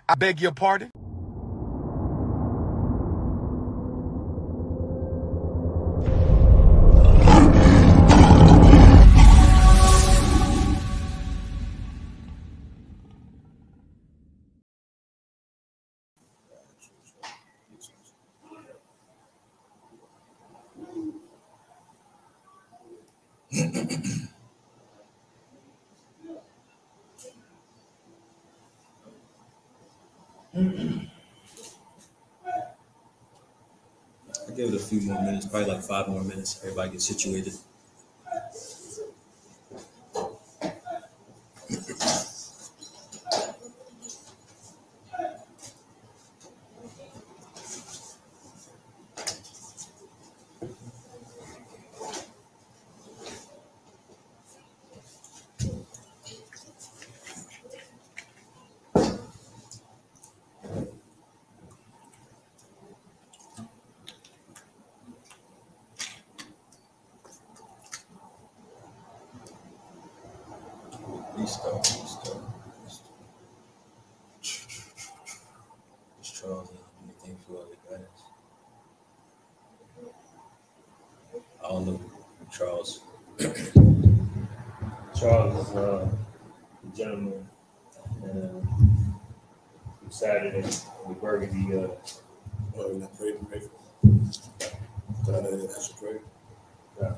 I beg your pardon? I give it a few more minutes, probably like 5 more minutes. Everybody gets situated. Restart. It's Charles. Anything for other guys? I don't know. Charles. Charles is a gentleman from Saturday, the Burgundy. Not pray. God, I should pray. Yeah.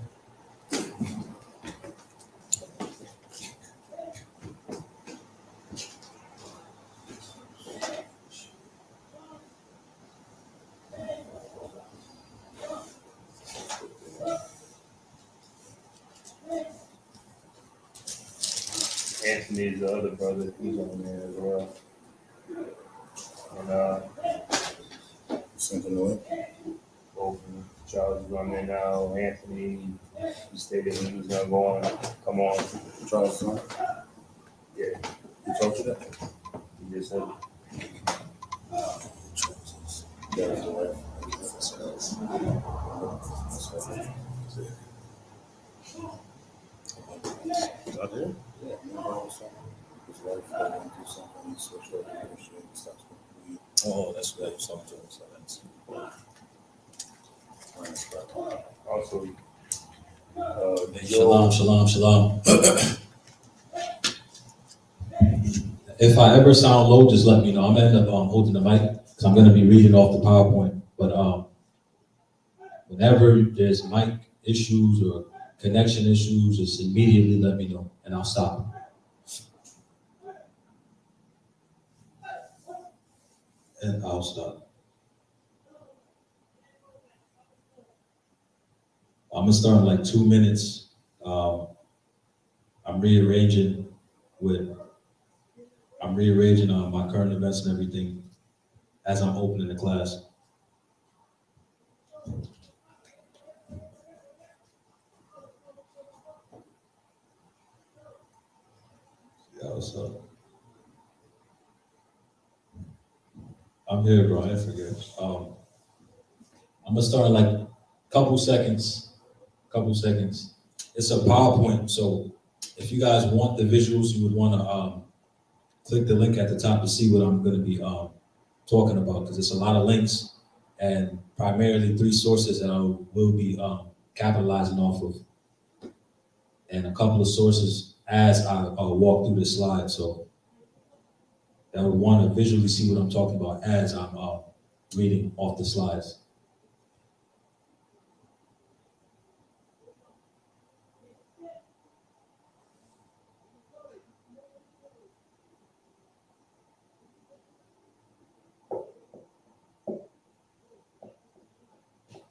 Anthony's the other brother, he's on there as well. And Something like Charles is on there now. Anthony, he stated he was gonna go on, come on. Charles son. Yeah, You told you that? he just said it. Yeah, that's the right. Out there? Yeah, his wife went through something. He switched over to negotiate and stopped smoking weed. Oh, that's what I was talking to him. So that's Also, Shalom. If I ever sound low, just let me know. I'm gonna end up holding the mic because I'm gonna be reading off the PowerPoint. But whenever there's mic issues or connection issues, just immediately let me know and I'll stop. And I'll stop. I'm gonna start in like 2 minutes. I'm rearranging my current events and everything as I'm opening the class. Yeah, what's up? I'm here, bro. I forget. I'm gonna start in like a couple seconds. It's a PowerPoint, so if you guys want the visuals, you would want to click the link at the top to see what I'm going to be talking about, because it's a lot of links and primarily 3 sources that I will be capitalizing off of, and a couple of sources as I walk through the slide. So that would want to visually see what I'm talking about as I'm reading off the slides.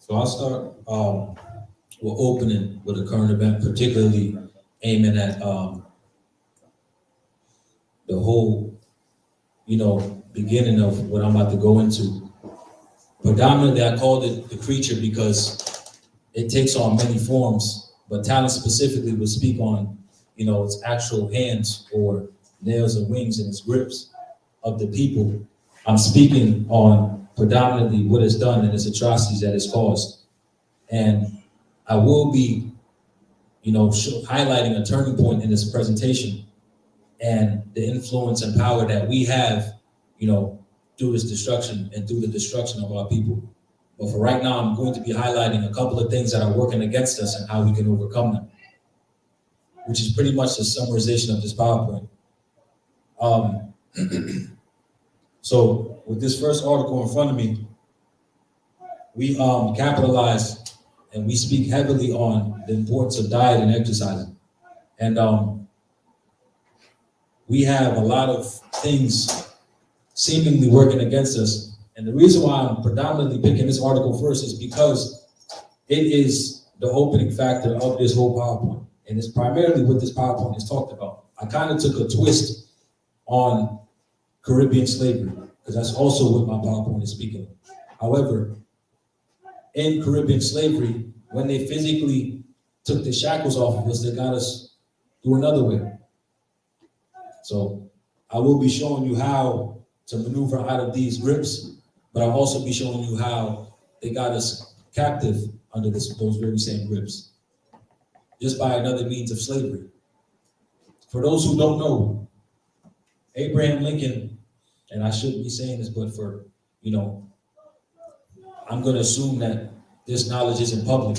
So I'll start with opening with a current event, particularly aiming at the whole, beginning of what I'm about to go into. Predominantly, I called it the creature because it takes on many forms, but Talons specifically will speak on, its actual hands or nails and wings and its grips of the people. I'm speaking on predominantly what it's done and its atrocities that it's caused. And I will be, highlighting a turning point in this presentation and the influence and power that we have through this destruction and through the destruction of our people. But for right now, I'm going to be highlighting a couple of things that are working against us and how we can overcome them, which is pretty much the summarization of this PowerPoint. So with this first article in front of me, we capitalize and we speak heavily on the importance of diet and exercising. And we have a lot of things seemingly working against us. And the reason why I'm predominantly picking this article first is because it is the opening factor of this whole PowerPoint. And it's primarily what this PowerPoint is talked about. I kind of took a twist on Caribbean slavery, because that's also what my PowerPoint is speaking of. However, in Caribbean slavery, when they physically took the shackles off of us, they got us through another way. So I will be showing you how to maneuver out of these grips, but I'll also be showing you how they got us captive under those very same grips, just by another means of slavery. For those who don't know, Abraham Lincoln, and I shouldn't be saying this, but for, I'm going to assume that this knowledge isn't public.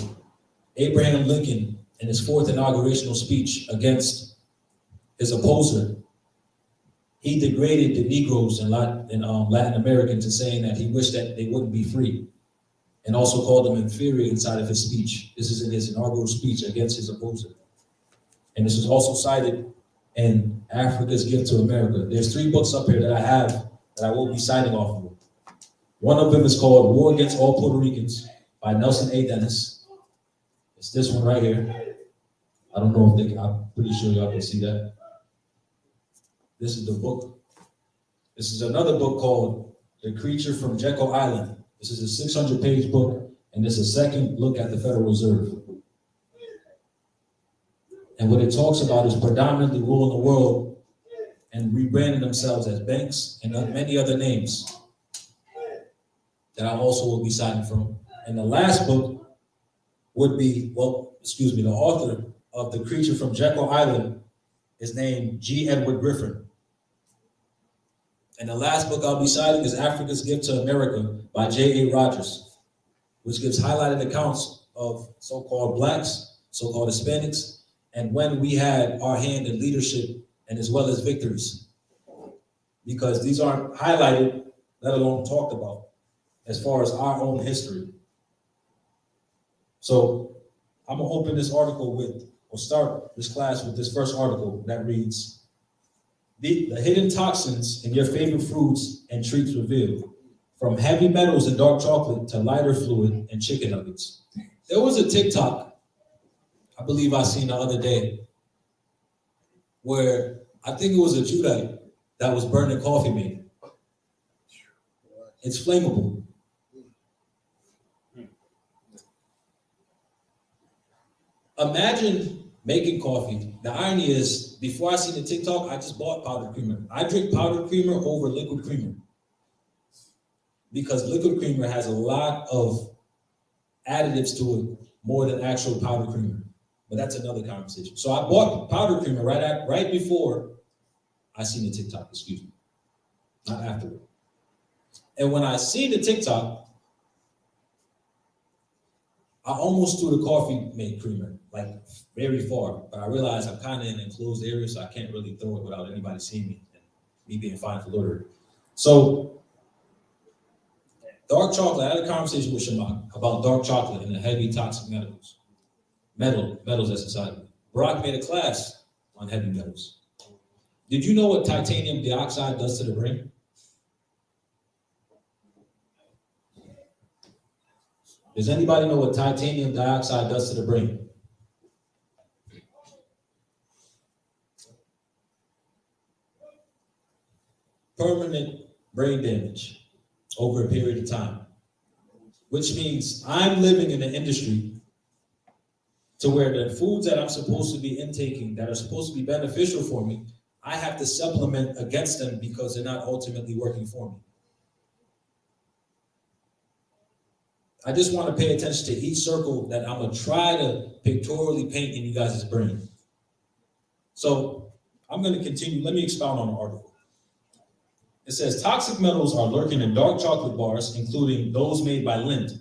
Abraham Lincoln, in his fourth inaugurational speech against his opposer, he degraded the Negroes in Latin America to saying that he wished that they wouldn't be free, and also called them inferior inside of his speech. This is in his inaugural speech against his opposer. And this is also cited in Africa's Gift to America. There's 3 books up here that I have that I will be citing off of. One of them is called War Against All Puerto Ricans by Nelson A. Dennis. It's this one right here. I don't know if I'm pretty sure y'all can see that. This is the book. This is another book called The Creature from Jekyll Island. This is a 600-page book, and it's a second look at the Federal Reserve. And what it talks about is predominantly ruling the world and rebranding themselves as banks and many other names that I also will be citing from. And the last book would be, the author of The Creature from Jekyll Island is named G. Edward Griffin. And the last book I'll be citing is Africa's Gift to America by J.A. Rogers, which gives highlighted accounts of so-called Blacks, so-called Hispanics, and when we had our hand in leadership and as well as victories. Because these aren't highlighted, let alone talked about, as far as our own history. So I'm gonna open this article start this class with this first article that reads, the hidden toxins in your favorite fruits and treats revealed, from heavy metals in dark chocolate to lighter fluid and chicken nuggets. There was a TikTok, I believe I seen the other day, where I think it was a Judite that was burning coffee maker. It's flammable. Imagine making coffee. The irony is, before I seen the TikTok, I just bought powdered creamer. I drink powdered creamer over liquid creamer because liquid creamer has a lot of additives to it more than actual powdered creamer. But that's another conversation. So I bought powdered creamer right before I seen the TikTok, not afterward. And when I seen the TikTok, I almost threw the coffee made creamer, like very far, but I realized I'm kind of in an enclosed area, so I can't really throw it without anybody seeing me and me being fine for loitering. So dark chocolate, I had a conversation with Shamak about dark chocolate and the heavy toxic metals that's inside of it. Barack made a class on heavy metals. Did you know what titanium dioxide does to the brain? Does anybody know what titanium dioxide does to the brain? Permanent brain damage over a period of time, which means I'm living in an industry to where the foods that I'm supposed to be intaking that are supposed to be beneficial for me, I have to supplement against them because they're not ultimately working for me. I just want to pay attention to each circle that I'm going to try to pictorially paint in you guys' brain. So I'm going to continue. Let me expound on the article. It says toxic metals are lurking in dark chocolate bars, including those made by Lindt.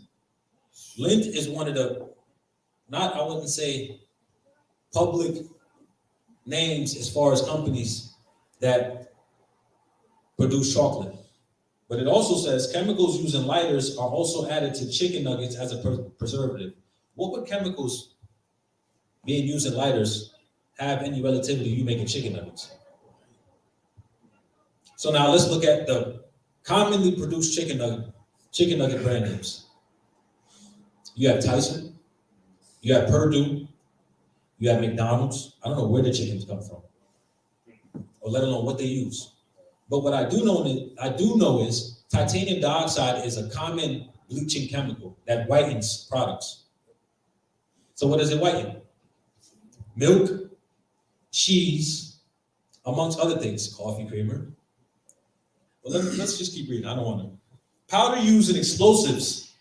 Lindt is one of the, not, I wouldn't say public names as far as companies that produce chocolate. But it also says chemicals used in lighters are also added to chicken nuggets as a preservative. What would chemicals being used in lighters have any relativity to you making chicken nuggets? So now let's look at the commonly produced chicken nugget brand names. You have Tyson, you have Purdue, you have McDonald's. I don't know where the chickens come from, or let alone what they use. But what I do know is titanium dioxide is a common bleaching chemical that whitens products. So what does it whiten? Milk, cheese, amongst other things, coffee creamer. Well, let's just keep reading. I don't want to. Powder used in explosives.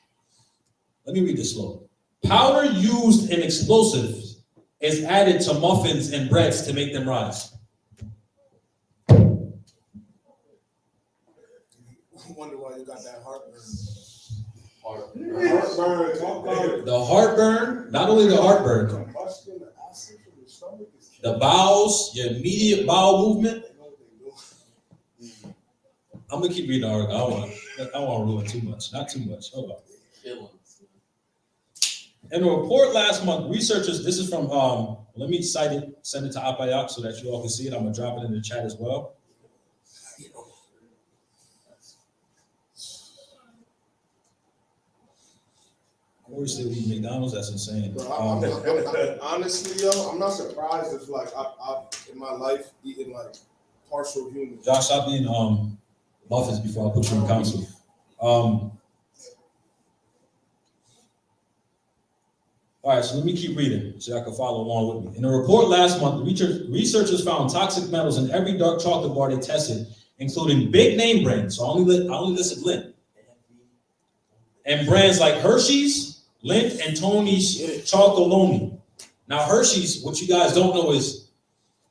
Let me read this slow. Powder used in explosives is added to muffins and breads to make them rise. I wonder why you got that heartburn. Heartburn. Talk about it. The heartburn, not only the heartburn, Combustion, the acid from your stomach is the bowels, your immediate bowel movement. They know what they do. I'm gonna keep reading the article. I don't want to ruin too much. Not too much. Hold on. In a report last month, researchers, this is from, let me cite it, send it to Apayak so that you all can see it. I'm gonna drop it in the chat as well. Corey still eating McDonald's, that's insane. Bro, honestly, yo, I'm not surprised if like I've in my life eaten like partial human. Josh, stop eating muffins before I put you in council. All right, so let me keep reading so I can follow along with me. In a report last month, researchers found toxic metals in every dark chocolate bar they tested, including big name brands. So I only listed Lindt. And brands like Hershey's, Lindt, and Tony's Chocolonely. Now Hershey's, what you guys don't know is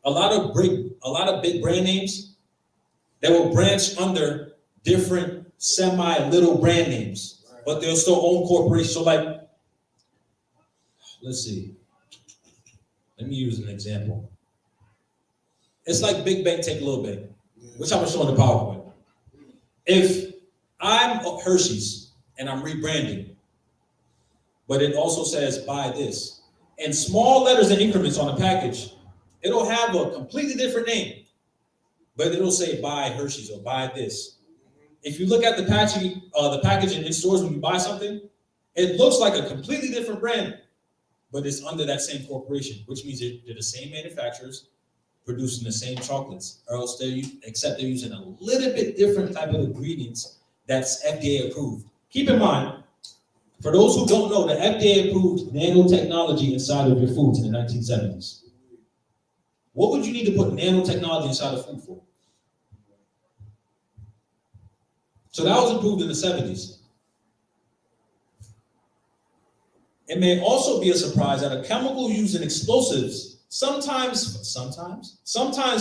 a lot of big brand names that will branch under different semi-little brand names, but they'll still own corporations. So like, let's see. Let me use an example. It's like Big Bang, take a little bit, which I'm gonna show in the PowerPoint. If I'm Hershey's and I'm rebranding, but it also says buy this, and small letters and increments on the package, it'll have a completely different name, but it'll say buy Hershey's or buy this. If you look at the packaging in stores when you buy something, it looks like a completely different brand, but it's under that same corporation, which means they're the same manufacturers producing the same chocolates, or else except they're using a little bit different type of ingredients that's FDA approved. Keep in mind, for those who don't know, the FDA approved nanotechnology inside of your foods in the 1970s. What would you need to put nanotechnology inside of food for? So that was approved in the 70s. It may also be a surprise that a chemical used in explosives sometimes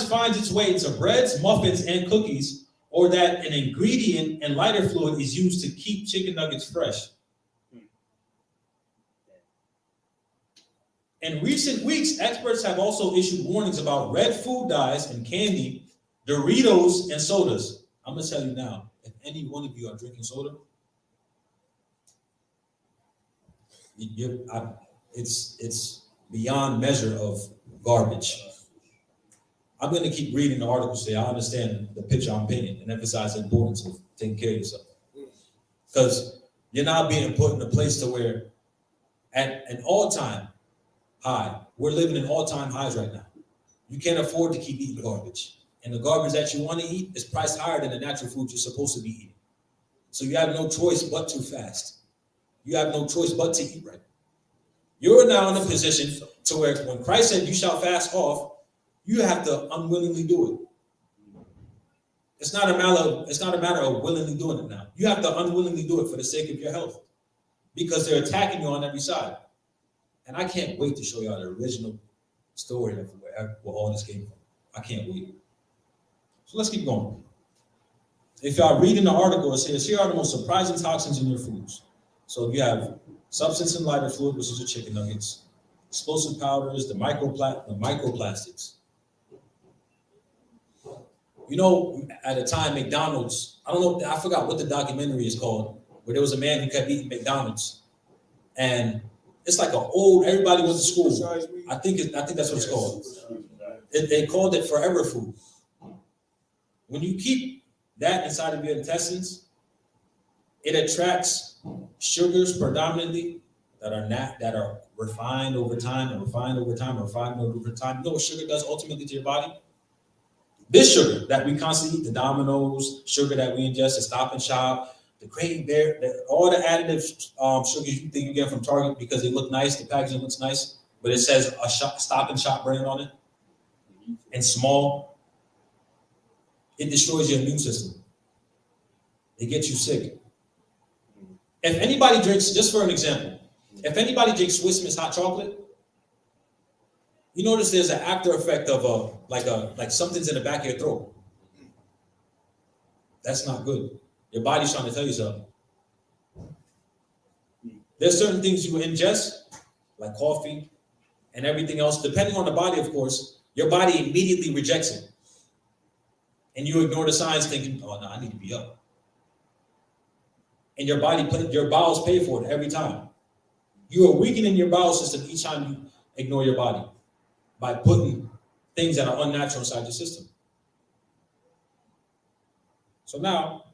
finds its way into breads, muffins, and cookies, or that an ingredient in lighter fluid is used to keep chicken nuggets fresh. In recent weeks, experts have also issued warnings about red food dyes and candy, Doritos, and sodas. I'm gonna tell you now, if any one of you are drinking soda, it's beyond measure of garbage. I'm going to keep reading the article so I understand the picture I'm painting and emphasize the importance of taking care of yourself. Because you're now being put in a place to where at an all-time high, we're living in all-time highs right now. You can't afford to keep eating garbage. And the garbage that you want to eat is priced higher than the natural food you're supposed to be eating. So you have no choice but to fast. You have no choice but to eat right. You're now in a position to where when Christ said you shall fast off, you have to unwillingly do it. It's not a matter of willingly doing it now. You have to unwillingly do it for the sake of your health, because they're attacking you on every side. And I can't wait to show y'all the original story of where all this came from. I can't wait. So let's keep going. if y'all read in the article, it says here are the most surprising toxins in your foods. So you have substance and lighter fluid, which is your chicken nuggets, explosive powders, the microplastics. You know, at a time, McDonald's, I don't know, I forgot what the documentary is called, where there was a man who kept eating McDonald's. And it's like an old, everybody went to school. I think that's what it's called. They called it forever food. When you keep that inside of your intestines, it attracts sugars predominantly that are refined over time and refined over time and refined over time. You know what sugar does ultimately to your body? This sugar that we constantly eat, the Domino's, sugar that we ingest, the Stop and Shop, the Crave Bear, all the additive sugars you think you get from Target because they look nice, the packaging looks nice, but it says a Stop and Shop brand on it and small. It destroys your immune system. It gets you sick. If anybody drinks, just for an example, if anybody drinks Swiss Miss hot chocolate, you notice there's an after effect of like something's in the back of your throat. That's not good. Your body's trying to tell you something. There's certain things you ingest, like coffee and everything else, depending on the body, of course, your body immediately rejects it. And you ignore the signs thinking, oh no, I need to be up. And your bowels pay for it every time. You are weakening your bowel system each time you ignore your body by putting things that are unnatural inside your system. So now,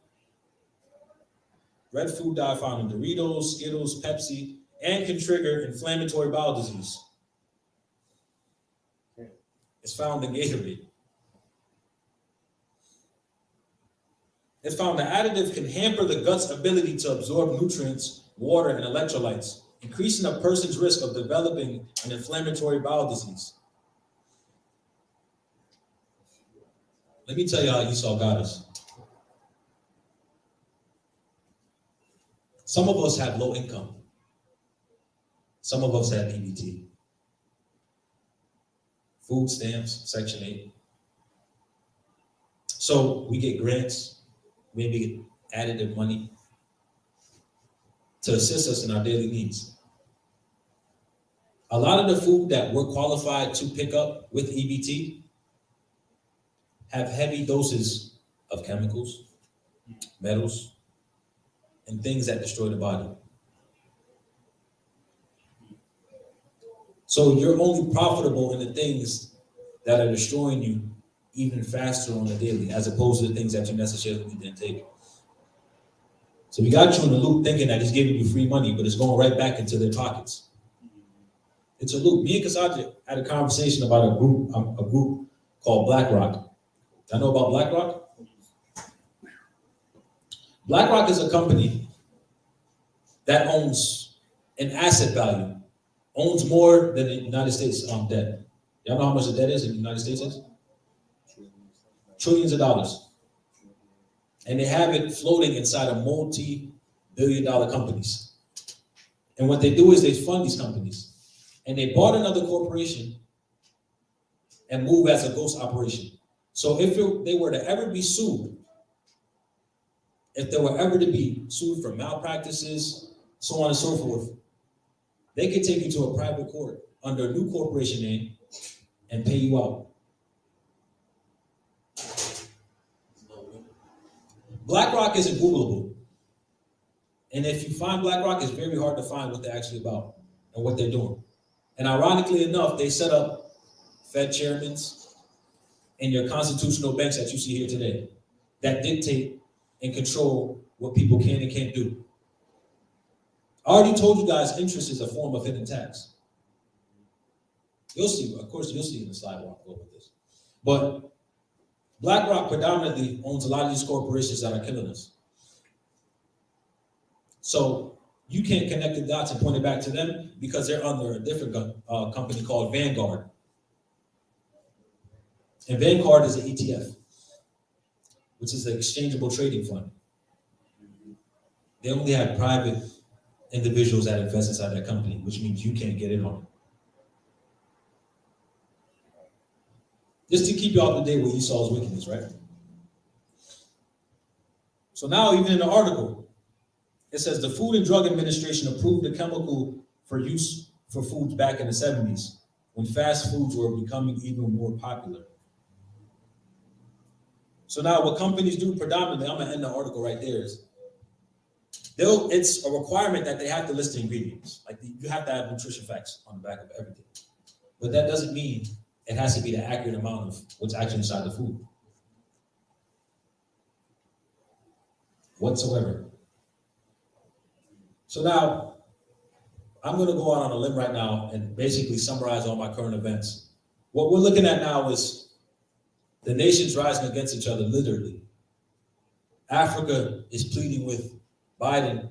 red food dye found in Doritos, Skittles, Pepsi, and can trigger inflammatory bowel disease. It's found in Gatorade. It's found the additive can hamper the gut's ability to absorb nutrients, water, and electrolytes, increasing a person's risk of developing an inflammatory bowel disease. Let me tell you how Esau got us. Some of us have low income. Some of us have EBT. Food stamps, Section 8. So we get grants, maybe get additive money to assist us in our daily needs. A lot of the food that we're qualified to pick up with EBT have heavy doses of chemicals, metals, and things that destroy the body. So you're only profitable in the things that are destroying you even faster on the daily, as opposed to the things that you necessarily need to take. So we got you in the loop thinking that he's giving you free money, but it's going right back into their pockets. It's a loop. Me and Kasaja had a conversation about a group called BlackRock. I know about BlackRock? BlackRock is a company that owns an asset value, owns more than the United States debt. Y'all know how much the debt is in the United States is? Trillions of dollars. And they have it floating inside of multi-billion-dollar companies. And what they do is they fund these companies. And they bought another corporation and move as a ghost operation. So if they were to ever be sued, if they were ever to be sued for malpractices, so on and so forth, they could take you to a private court under a new corporation name and pay you out. BlackRock isn't Googleable. And if you find BlackRock, it's very hard to find what they're actually about and what they're doing. And ironically enough, they set up Fed chairmen and your constitutional banks that you see here today that dictate and control what people can and can't do. I already told you guys interest is a form of hidden tax. You'll see, of course, you'll see in the slide where I'll go with this. But BlackRock predominantly owns a lot of these corporations that are killing us. So you can't connect the dots and point it back to them because they're under a different company called Vanguard. And Vanguard is an ETF, which is an exchangeable trading fund. They only have private individuals that invest inside that company, which means you can't get in on it. Just to keep you up to date with Esau's wickedness, right? So now, even in the article, it says the Food and Drug Administration approved the chemical for use for foods back in the 70s, when fast foods were becoming even more popular. So now what companies do predominantly, I'm gonna end the article right there, is it's a requirement that they have to list the ingredients. Like you have to have nutrition facts on the back of everything. But that doesn't mean it has to be the accurate amount of what's actually inside the food. Whatsoever. So now, I'm going to go out on a limb right now and basically summarize all my current events. What we're looking at now is the nations rising against each other, literally. Africa is pleading with Biden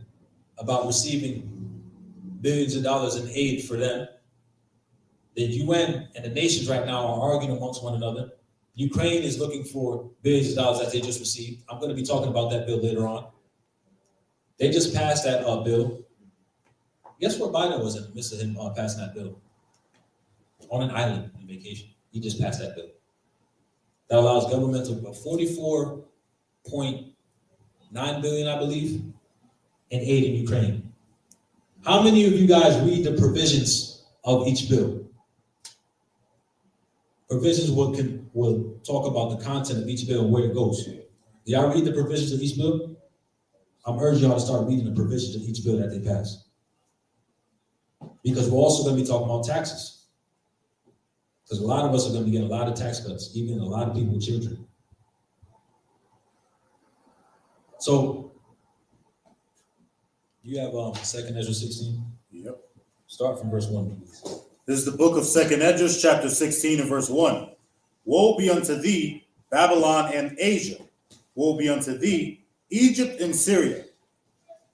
about receiving billions of dollars in aid for them. The UN and the nations right now are arguing amongst one another. Ukraine is looking for billions of dollars that they just received. I'm going to be talking about that bill later on. They just passed that bill. Guess where Biden was in the midst of him passing that bill? On an island on vacation. He just passed that bill. That allows government to $44.9 billion, I believe, in aid in Ukraine. How many of you guys read the provisions of each bill? Provisions will talk about the content of each bill and where it goes. Do y'all read the provisions of each bill? I'm urging y'all to start reading the provisions of each bill that they pass. Because we're also going to be talking about taxes. Because a lot of us are going to be getting a lot of tax cuts, even a lot of people with children. So, you have 2nd Ezra 16? Yep. Start from verse 1, please. This is the book of 2nd Ezra, chapter 16 and verse 1. Woe be unto thee, Babylon and Asia. Woe be unto thee, Egypt and Syria.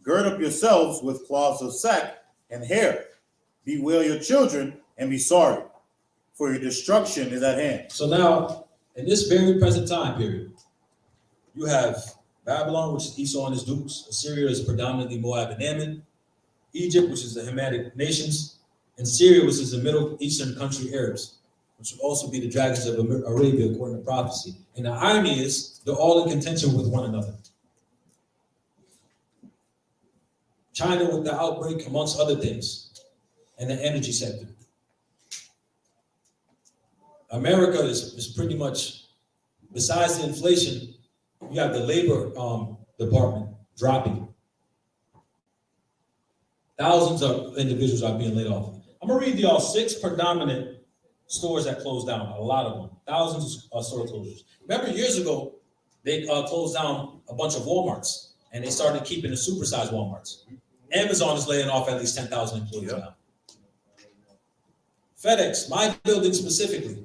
Gird up yourselves with cloths of sack and hair. Bewail your children and be sorry, for your destruction is at hand. So now, in this very present time period, you have Babylon, which is Esau and his dukes. Assyria is predominantly Moab and Ammon. Egypt, which is the Hamitic nations. And Syria, which is the Middle Eastern country Arabs, which would also be the dragons of Arabia, according to prophecy. And the irony is, they're all in contention with one another. China with the outbreak, amongst other things, and the energy sector. America is pretty much, besides the inflation, you have the labor department dropping. Thousands of individuals are being laid off. I'm gonna read y'all 6 predominant stores that closed down, a lot of them, thousands of store closures. Remember years ago, they closed down a bunch of Walmarts and they started keeping the supersized Walmarts. Amazon is laying off at least 10,000 employees now. FedEx, my building specifically,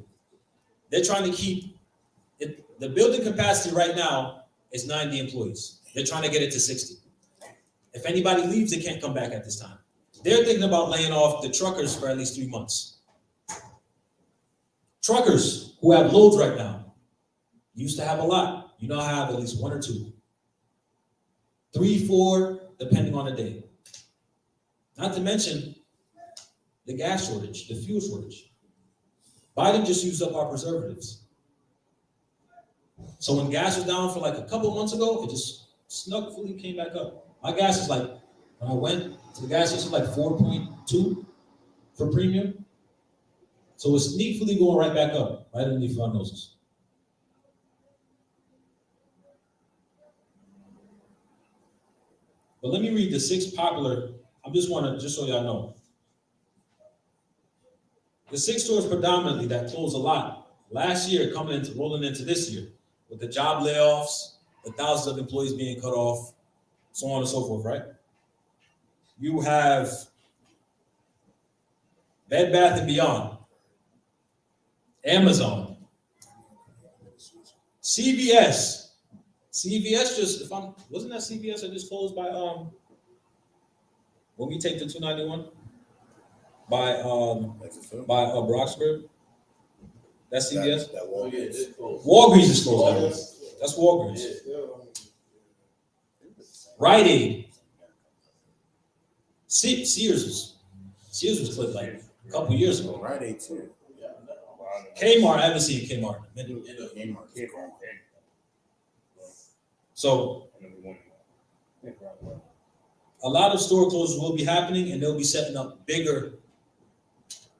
they're trying to keep it, the building capacity right now is 90 employees. They're trying to get it to 60. If anybody leaves, they can't come back at this time. They're thinking about laying off the truckers for at least 3 months. Truckers who have loads right now, used to have a lot. You now have at least 1 or 2. 3, 4, depending on the day. Not to mention the gas shortage, the fuel shortage. Biden just used up our preservatives. So when gas was down for like a couple months ago, it just snugly came back up. My gas is like, when I went to the gas station, like 4.2 for premium. So it's sneakily going right back up, right underneath our noses. But let me read the 6 popular, just so y'all know. The 6 stores predominantly that closed a lot last year, rolling into this year, with the job layoffs, the thousands of employees being cut off, so on and so forth, right? You have Bed Bath & Beyond, Amazon, CVS. CVS wasn't that CVS that just closed by, when we take the 291? By Broxburg? That's CVS? That Walgreens. Walgreens is closed down. That's Walgreens. Rite Aid. Sears was clipped like a couple years ago. Rite Aid too. Kmart, I haven't seen Kmart in a minute. Kmart. So A lot of store closures will be happening, and they'll be setting up bigger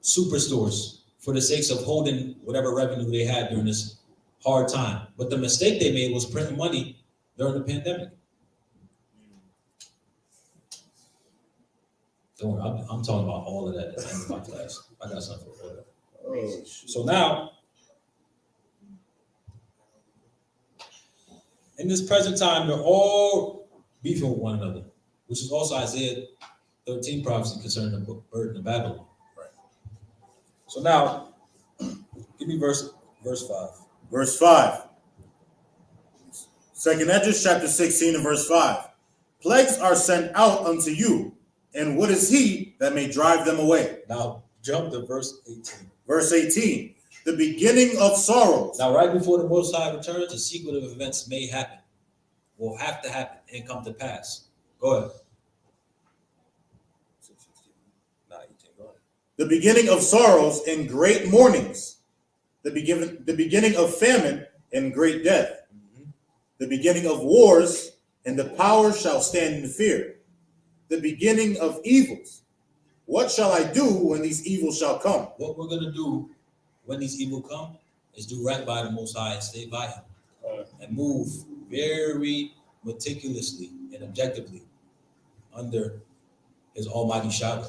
superstores for the sakes of holding whatever revenue they had during this hard time. But the mistake they made was printing money during the pandemic. Don't worry, I'm talking about all of that at the end of my class. I got something for that. Oh, So now, in this present time, they're all beefing with one another, which is also Isaiah 13 prophecy concerning the burden of Babylon. Right. So now, give me verse 5. Verse 5. Second Esdras chapter 16 and verse 5. Plagues are sent out unto you, and what is he that may drive them away? Now, jump to verse 18. Verse 18. The beginning of sorrows. Now, right before the Most High returns, a sequence of events may happen, will have to happen, and come to pass. Go ahead. Go ahead. The beginning of sorrows and great mournings. The beginning of famine and great death. The beginning of wars, and the powers shall stand in fear. The beginning of evils. What shall I do when these evils shall come? What we're going to do when these evil come is do right by the Most High and stay by him and move very meticulously and objectively under his almighty shadow.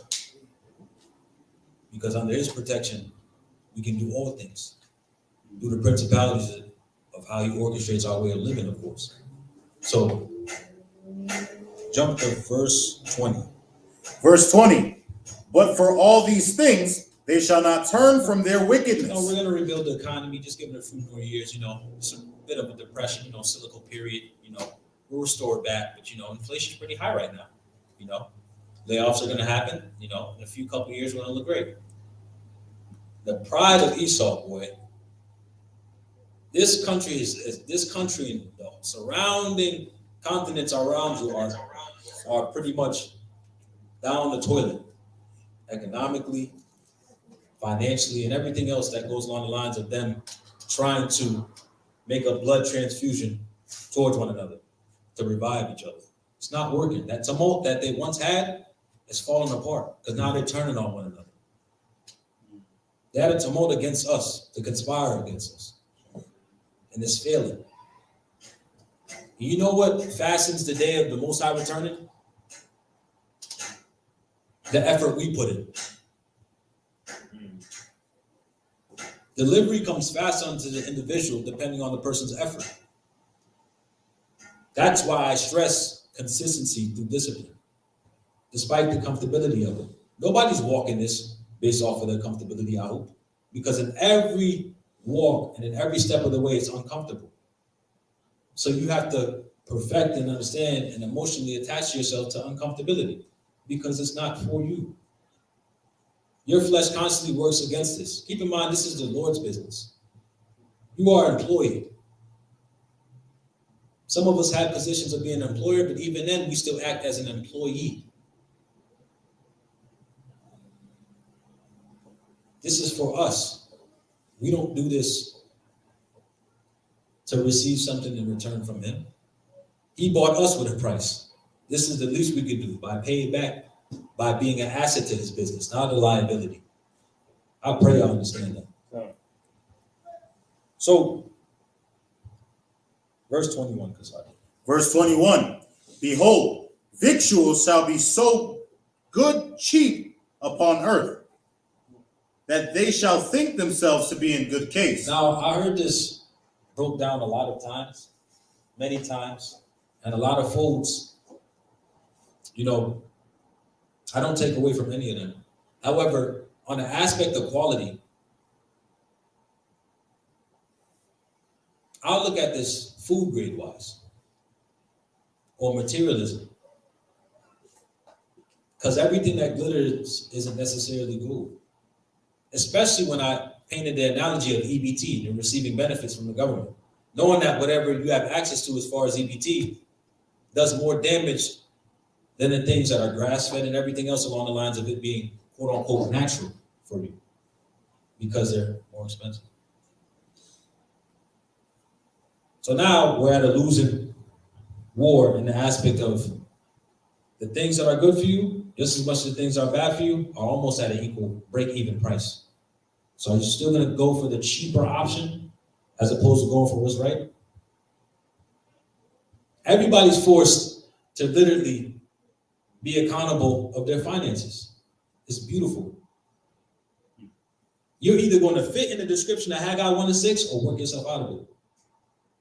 Because under his protection, we can do all things through the principalities of how he orchestrates our way of living, of course. So, jump to verse 20. Verse 20. But for all these things, they shall not turn from their wickedness. We're going to rebuild the economy, just give it a few more years, it's a bit of a depression, cyclical period, we'll restore it back, but, inflation's pretty high right now, layoffs are going to happen, in a few couple of years, we're going to look great. The pride of Esau, boy, this country is this country and the surrounding continents around you are pretty much down the toilet, economically, financially, and everything else that goes along the lines of them trying to make a blood transfusion towards one another to revive each other. It's not working. That tumult that they once had is falling apart because now they're turning on one another. They had a tumult against us, to conspire against us, and it's failing. You know what fastens the day of the Most High returning? The effort we put in. Delivery comes fast onto the individual depending on the person's effort. That's why I stress consistency through discipline, despite the comfortability of it. Nobody's walking this based off of their comfortability, I hope, because in every walk and in every step of the way, it's uncomfortable. So you have to perfect and understand and emotionally attach yourself to uncomfortability because it's not for you. Your flesh constantly works against this. Keep in mind, this is the Lord's business. You are employed. Some of us have positions of being an employer, but even then, we still act as an employee. This is for us. We don't do this to receive something in return from him. He bought us with a price. This is the least we could do by paying back, by being an asset to his business, not a liability. I pray I understand that. So, verse 21, Kasadi. Verse 21. Behold, victuals shall be so good cheap upon earth, that they shall think themselves to be in good case. Now, I heard this broke down a lot of times, many times, and a lot of folks, I don't take away from any of them. However, on the aspect of quality, I'll look at this food grade wise or materialism. Because everything that glitters isn't necessarily gold. Especially when I painted the analogy of EBT, the receiving benefits from the government. Knowing that whatever you have access to as far as EBT does more damage than the things that are grass-fed and everything else along the lines of it being quote-unquote natural for you because they're more expensive. So now we're at a losing war in the aspect of the things that are good for you, just as much as the things that are bad for you, are almost at an equal break-even price. So are you still gonna go for the cheaper option as opposed to going for what's right? Everybody's forced to literally be accountable of their finances. It's beautiful. You're either going to fit in the description of Haggai 1-6 or work yourself out of it.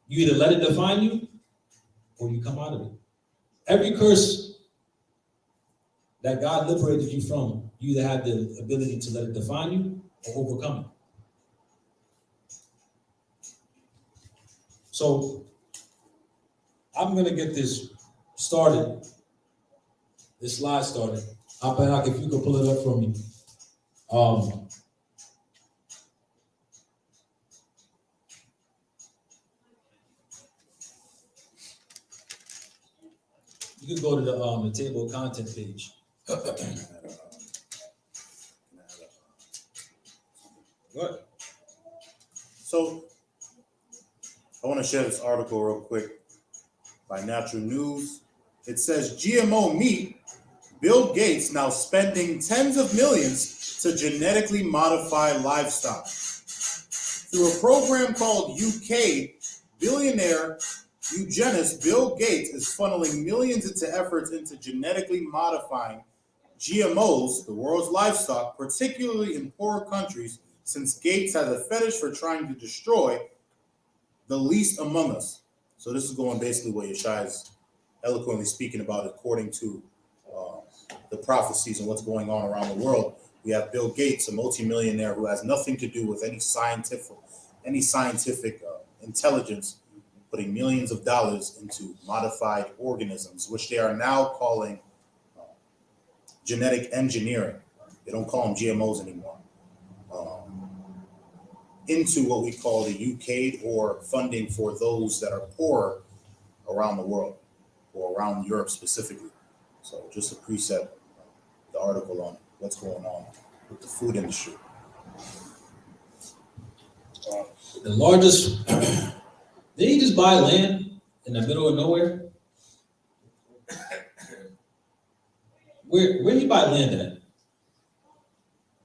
You either let it define you or you come out of it. Every curse that God liberated you from, you either have the ability to let it define you or overcome it. So I'm going to get this started, this slide started. Alpayak, if you could pull it up for me. You can go to the table of content page. What? So I want to share this article real quick by Natural News. It says GMO meat, Bill Gates now spending tens of millions to genetically modify livestock. Through a program called UK billionaire eugenist Bill Gates is funneling millions into efforts into genetically modifying GMOs, the world's livestock, particularly in poorer countries, since Gates has a fetish for trying to destroy the least among us. So this is going basically what Yashiyah is eloquently speaking about according to the prophecies and what's going on around the world. We have Bill Gates, a multimillionaire who has nothing to do with any scientific intelligence, putting millions of dollars into modified organisms, which they are now calling genetic engineering. They don't call them GMOs anymore. Into what we call the UCAID, or funding for those that are poor around the world, or around Europe specifically. So just a precept, the article on what's going on with the food industry. The largest, did he just buy land in the middle of nowhere? Where did he buy land at?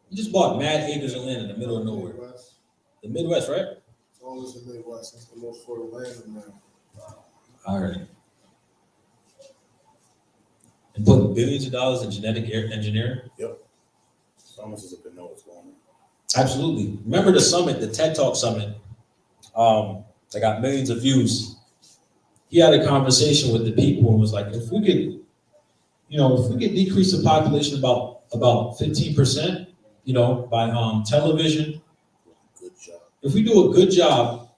He just bought mad acres of land in the middle of nowhere. Midwest. The Midwest, right? It's always the Midwest. It's the most fertile land in there. All right. And putting billions of dollars in genetic engineering? Yep. It's almost as if they know what's going on. Absolutely. Remember the summit, the TED Talk summit, that got millions of views. He had a conversation with the people and was like, if we could decrease the population about 15%, by television. Good job. If we do a good job,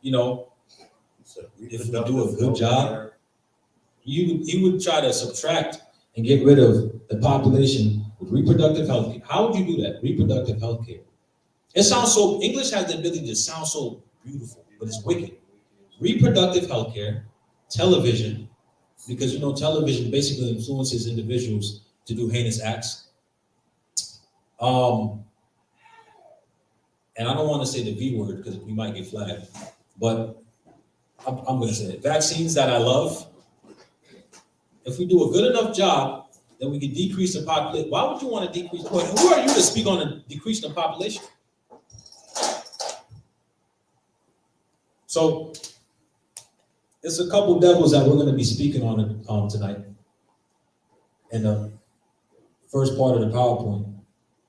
So if we do a good job, he would try to subtract and get rid of the population with reproductive health care. How would you do that? Reproductive health care. It sounds so, English has the ability to sound so beautiful, but it's wicked. Reproductive health care, television, because television basically influences individuals to do heinous acts. And I don't want to say the V word because we might get flagged, but I'm going to say it. Vaccines that I love. If we do a good enough job, then we can decrease the population. Why would you want to decrease? Well, who are you to speak on the decrease in the population? So it's a couple devils that we're going to be speaking on tonight in the first part of the PowerPoint.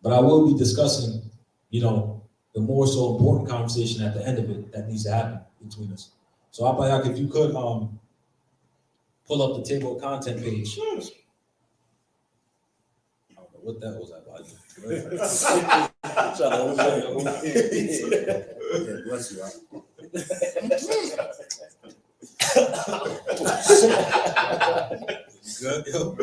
But I will be discussing, the more so important conversation at the end of it that needs to happen between us. So Apayak, if you could pull up the table of content page. I don't know what that was about. Yeah, bless you. Good, yo.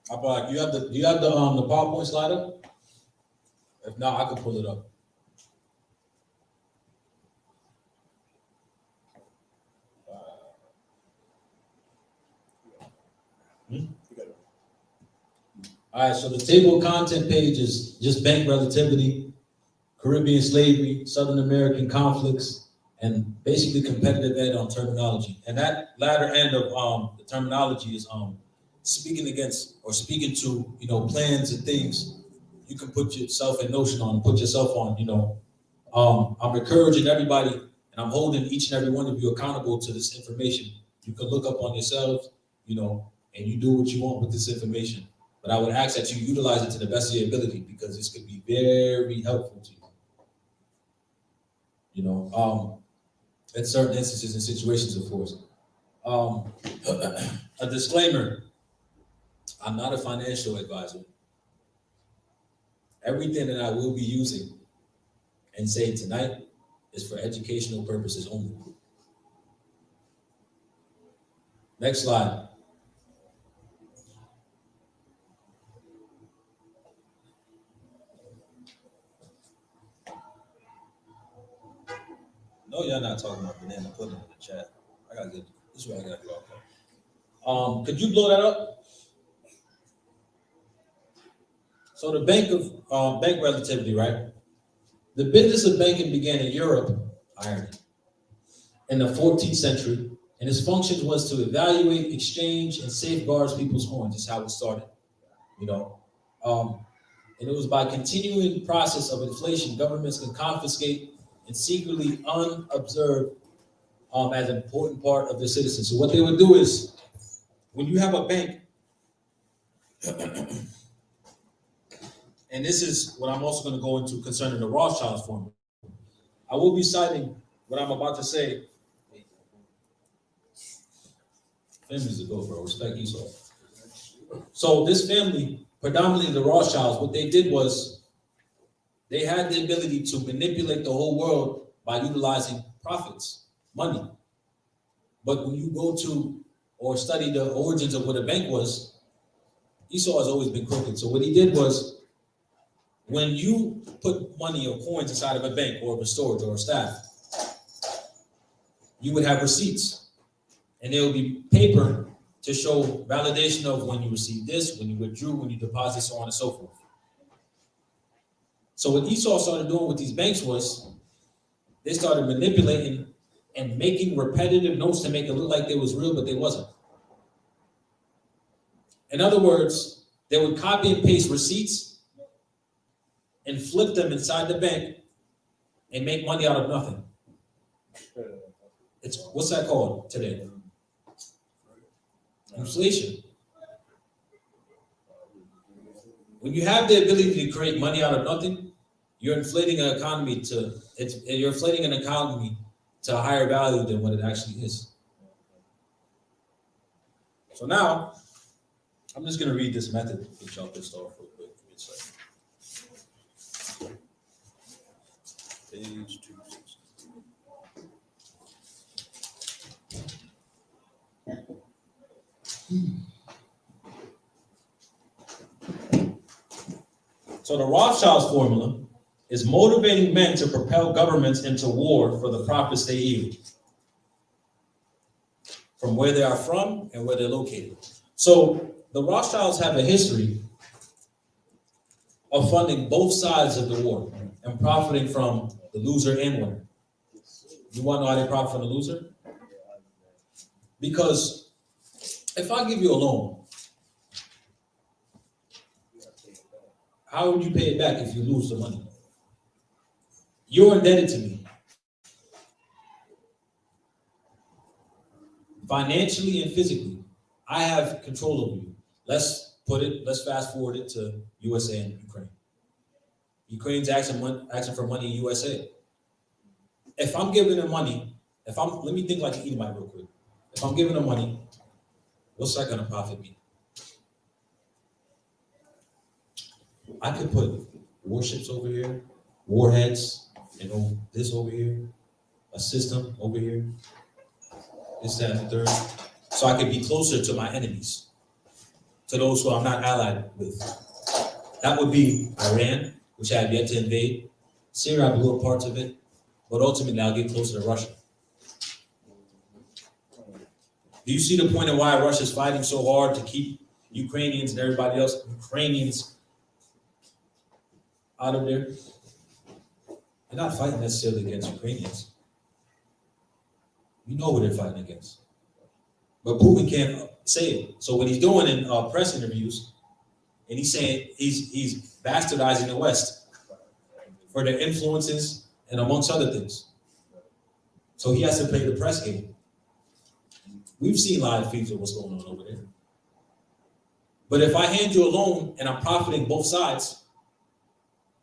Apayak, do you have the PowerPoint slide up? If not, I can pull it up. All right, so the table of content page is just bank relativity, Caribbean slavery, Southern American conflicts, and basically competitive ed on terminology. And that latter end of the terminology is speaking against or speaking to, you know, plans and things you can put yourself in notion on, put yourself on, you know. I'm encouraging everybody, and I'm holding each and every one of you accountable to this information. You can look up on yourselves, you know, and you do what you want with this information. But I would ask that you utilize it to the best of your ability, because this could be very helpful to you. You know, in certain instances and situations, of course. A disclaimer: I'm not a financial advisor. Everything that I will be using and saying tonight is for educational purposes only. Next slide. No, y'all not talking about banana pudding in the chat. I gotta get this is what I gotta do off. Could you blow that up? So the bank relativity, right? The business of banking began in Europe, Ireland, in the 14th century, and its functions was to evaluate, exchange, and safeguard people's coins. That's how it started, you know. And it was by continuing process of inflation, governments can confiscate and secretly unobserved as an important part of their citizens. So what they would do is, when you have a bank, and this is what I'm also going to go into concerning the Rothschilds formula. I will be citing what I'm about to say. Families to go, bro. Respect Esau. So this family, predominantly the Rothschilds, what they did was they had the ability to manipulate the whole world by utilizing profits, money. But when you go to or study the origins of what a bank was, Esau has always been crooked. So what he did was, when you put money or coins inside of a bank or a storage or a staff, you would have receipts. And there would be paper to show validation of when you received this, when you withdrew, when you deposited, so on and so forth. So what Esau started doing with these banks was, they started manipulating and making repetitive notes to make it look like they was real, but they wasn't. In other words, they would copy and paste receipts and flip them inside the bank and make money out of nothing. It's what's that called today? Inflation. When you have the ability to create money out of nothing, you're inflating an economy to a higher value than what it actually is. So now, I'm just going to read this method which y'all pissed off real quick. Page 260. So the Rothschilds formula is motivating men to propel governments into war for the profits they yield from where they are from and where they're located. So the Rothschilds have a history of funding both sides of the war and profiting from the loser and winner. You want to know how they profit from the loser? Because if I give you a loan, how would you pay it back if you lose the money? You're indebted to me. Financially and physically, I have control over you. Let's fast forward it to USA and Ukraine. Ukraine's asking for money in USA. If I'm giving them money, let me think like an Edomite real quick. If I'm giving them money, what's that gonna profit me? I could put warships over here, warheads, this over here, a system over here, this, that, and the third. So I could be closer to my enemies, to those who I'm not allied with. That would be Iran, which I have yet to invade. Syria, I blew up parts of it, but ultimately I'll get closer to Russia. Do you see the point of why Russia's fighting so hard to keep Ukrainians and everybody else, Ukrainians out of there. They're not fighting necessarily against Ukrainians. You know who they're fighting against. But Putin can't say it. So what he's doing in press interviews, and he's saying he's bastardizing the West for their influences and amongst other things. So he has to play the press game. We've seen live feeds of what's going on over there. But if I hand you a loan and I'm profiting both sides,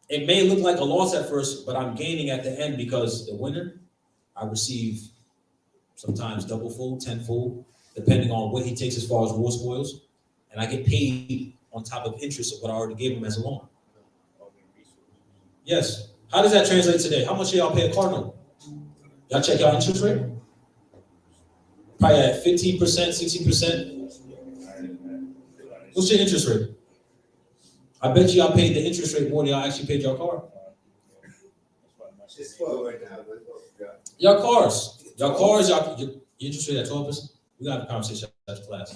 it may look like a loss at first, but I'm gaining at the end because the winner, I receive sometimes double-fold, tenfold, depending on what he takes as far as war spoils, and I get paid on top of interest of what I already gave him as a loan. Yes. How does that translate today? How much do y'all pay a car note? Y'all check y'all interest rate? Probably at 15%, 16%. What's your interest rate? I bet you y'all paid the interest rate more than y'all actually paid your car. Your cars, your interest rate at 12%. We got a conversation after class.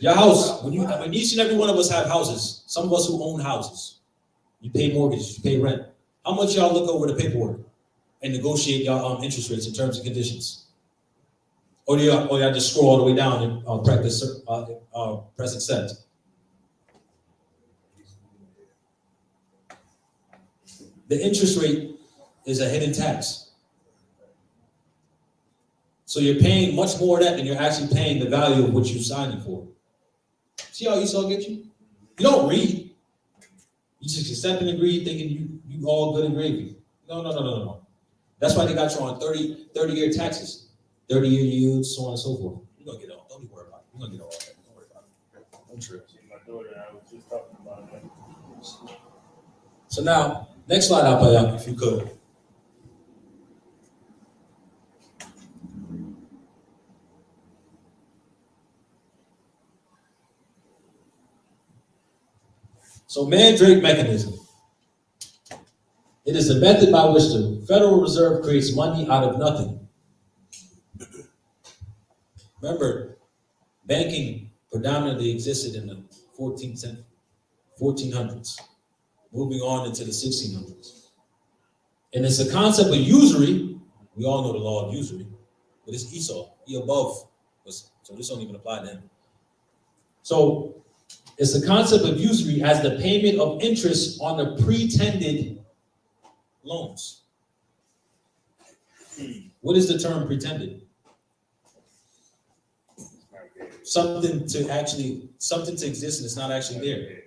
Your house, when each and every one of us have houses, some of us who own houses, you pay mortgages, you pay rent. How much y'all look over the paperwork and negotiate y'all interest rates and terms and conditions? Or y'all just scroll all the way down and press accept? The interest rate is a hidden tax. So you're paying much more of that than you're actually paying the value of what you're signing for. See how Esau get you? You don't read. You just accept and agree thinking you all good and gravy. No. That's why they got you on 30-year taxes, 30-year yields, so on and so forth. You're going to get all. Don't be worried about it. You're going to get all that. Don't worry about it. Don't trip. My daughter and I was just talking about that. So now, next slide up, if you could. So Mandrake mechanism. It is the method by which the Federal Reserve creates money out of nothing. Remember, banking predominantly existed in the 1400s, moving on into the 1600s. And it's the concept of usury. We all know the law of usury, but it's Esau. He above us, so this don't even apply to him. So it's the concept of usury as the payment of interest on the pretended loans. What is the term pretended? Something to exist and it's not actually there.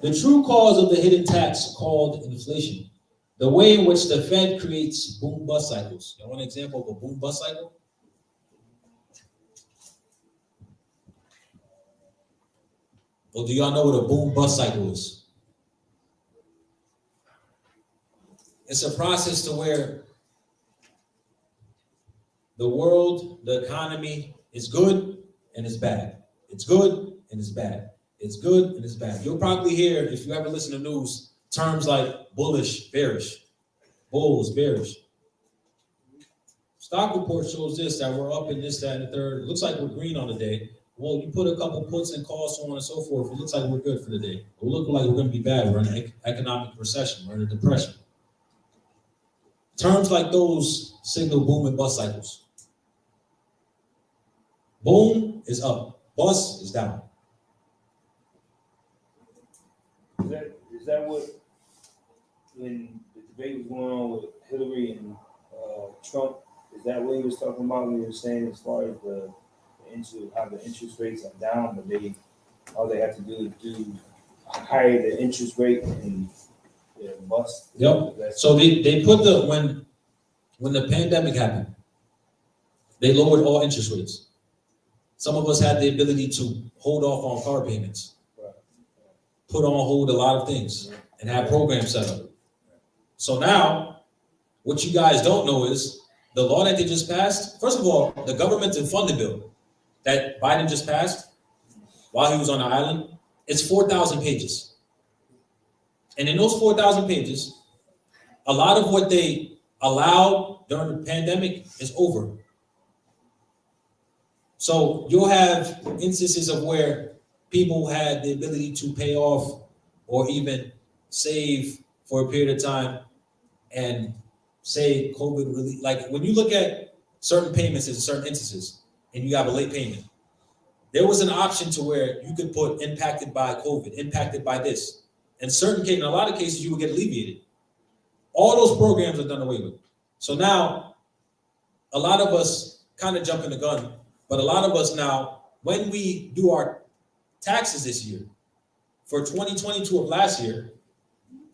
The true cause of the hidden tax called inflation. The way in which the Fed creates boom-bust cycles. You want an example of a boom-bust cycle? Well, do y'all know what a boom-bust cycle is? It's a process to where the world, the economy is good and it's bad. It's good and it's bad. It's good and it's bad. You'll probably hear, if you ever listen to news, terms like bullish, bearish, bulls, bearish. Stock report shows this, that we're up in this, that, and the third. It looks like we're green on the day. Well, you put a couple puts and calls, so on and so forth. It looks like we're good for the day. It looks like we're going to be bad. We're in an economic recession. We're in a depression. Terms like those signal boom and bust cycles. Boom is up. Bust is down. Is that what, when the debate was going on with Hillary and Trump, is that what he was talking about when he was saying as far as how the interest rates are down, but all they have to do is do higher the interest rate and bust? Yep. So they put when the pandemic happened, they lowered all interest rates. Some of us had the ability to hold off on car payments, put on hold a lot of things, and have programs set up. So now, what you guys don't know is the law that they just passed. First of all, the government and funding bill that Biden just passed while he was on the island, it's 4,000 pages. And in those 4,000 pages, a lot of what they allowed during the pandemic is over. So you'll have instances of where people had the ability to pay off or even save for a period of time, and say COVID really, like when you look at certain payments in certain instances and you have a late payment, there was an option to where you could put impacted by COVID, impacted by this. In certain cases, in a lot of cases, you would get alleviated. All those programs are done away with. So now, a lot of us kind of jump in the gun, but a lot of us now, when we do our taxes this year, for 2022 of last year,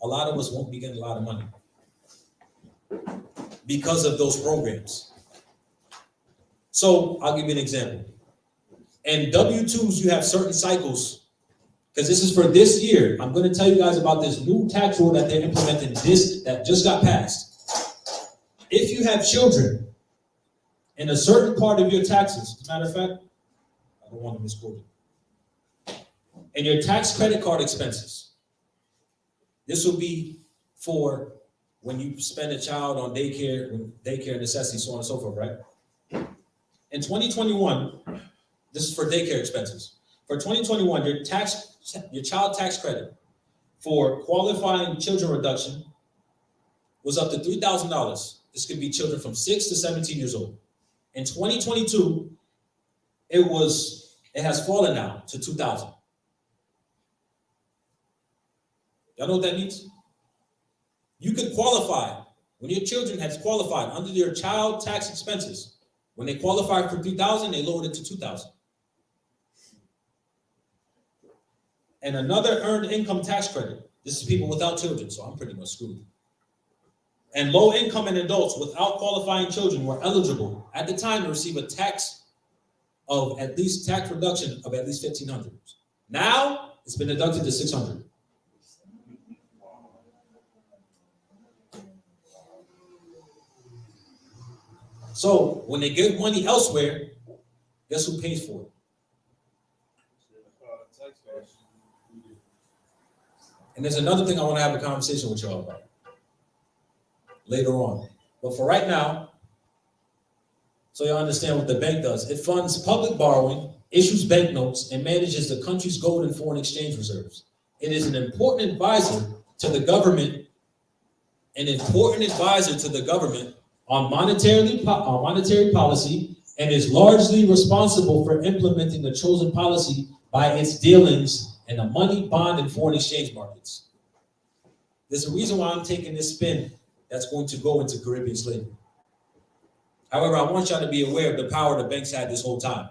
a lot of us won't be getting a lot of money because of those programs. So I'll give you an example. In W-2s, you have certain cycles, because this is for this year. I'm going to tell you guys about this new tax rule that they're implementing that just got passed. If you have children in a certain part of your taxes, as a matter of fact, I don't want to misquote it, and your tax credit card expenses, this will be for when you spend a child on daycare necessities, so on and so forth, right? In 2021, this is for daycare expenses. For 2021, your child tax credit for qualifying children reduction was up to $3,000. This could be children from 6 to 17 years old. In 2022, it has fallen now to $2,000. Y'all know what that means? You could qualify when your children has qualified under your child tax expenses. When they qualify for $3,000, they lowered it to $2,000. And another earned income tax credit. This is people without children, so I'm pretty much screwed. And low income and adults without qualifying children were eligible at the time to receive a tax reduction of at least $1,500. Now it's been deducted to $600. So when they give money elsewhere, guess who pays for it? And there's another thing I want to have a conversation with y'all about later on. But for right now, so you understand what the bank does, it funds public borrowing, issues banknotes, and manages the country's gold and foreign exchange reserves. It is an important advisor to the government, on monetary policy, and is largely responsible for implementing the chosen policy by its dealings in the money, bond, and foreign exchange markets. There's a reason why I'm taking this spin that's going to go into Caribbean slavery. However, I want y'all to be aware of the power the banks had this whole time.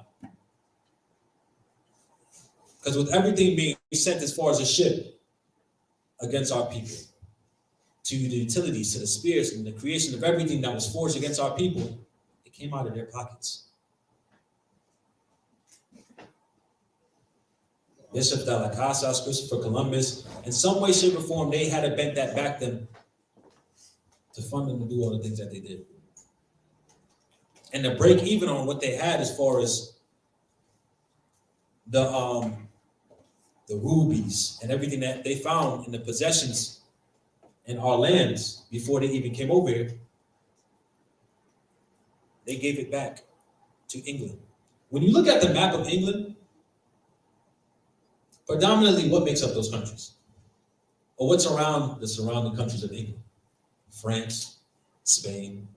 Because with everything being sent as far as a ship against our people, to the utilities, to the spirits, and the creation of everything that was forged against our people, it came out of their pockets. Bishop de la Casas, Christopher Columbus, in some way, shape, or form, they had a bank that backed them to fund them to do all the things that they did. And to break even on what they had as far as the rubies and everything that they found in the possessions in our lands before they even came over here, they gave it back to England. When you look at the map of England, predominantly what makes up those countries? Or what's around the surrounding countries of England? France, Spain,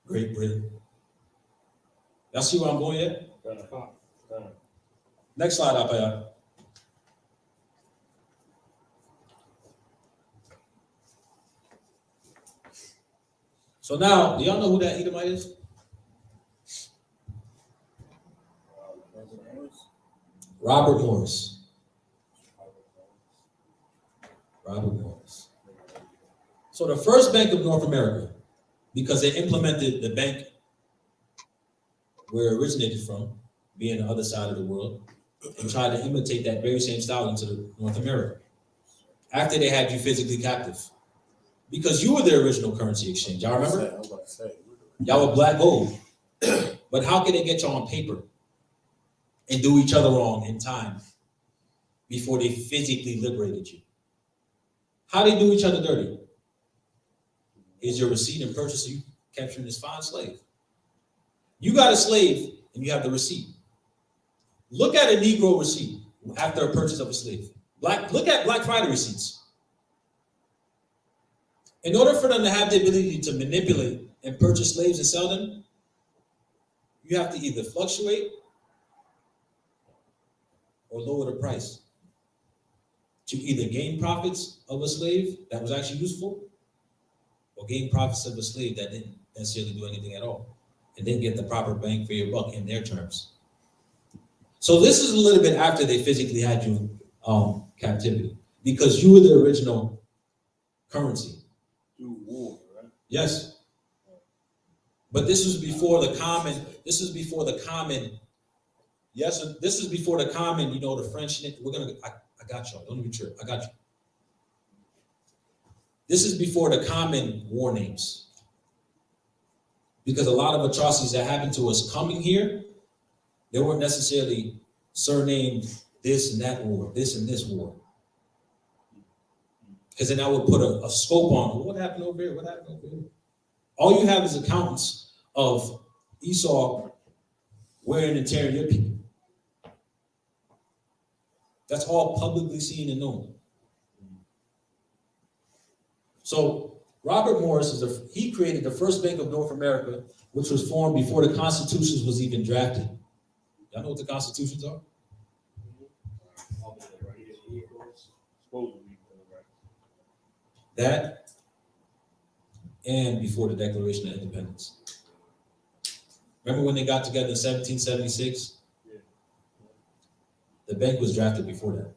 Great Britain. Y'all see where I'm going yet? Next slide up here. So now, do y'all know who that Edomite is? Robert Morris. Robert Morris. So the first Bank of North America, because they implemented the bank where it originated from, being the other side of the world, and tried to imitate that very same style into North America. After they had you physically captive. Because you were the original currency exchange. Y'all remember? Y'all were black gold. But how could they get y'all on paper and do each other wrong in time before they physically liberated you? How they do each other dirty? Here's your receipt and purchase you capturing this fine slave. You got a slave and you have the receipt. Look at a Negro receipt after a purchase of a slave. Look at Black Friday receipts. In order for them to have the ability to manipulate and purchase slaves and sell them, you have to either fluctuate or lower the price to either gain profits of a slave that was actually useful or gain profits of a slave that didn't necessarily do anything at all and then get the proper bang for your buck in their terms. So this is a little bit after they physically had you in captivity because you were the original currency. Through war, right? Yes. But this was before the common, yes, this is before the common, you know, the French, I got y'all, don't even trip, I got you. This is before the common war names. Because a lot of atrocities that happened to us coming here, they weren't necessarily surnamed this and that war, this and this war. Because then I would put a scope on what happened over here, what happened over here. All you have is accountants of Esau wearing and tearing your people. That's all publicly seen and known. So Robert Morris he created the first Bank of North America, which was formed before the Constitutions was even drafted. Y'all know what the Constitutions are? That and before the Declaration of Independence. Remember when they got together in 1776? Yeah. The bank was drafted before that.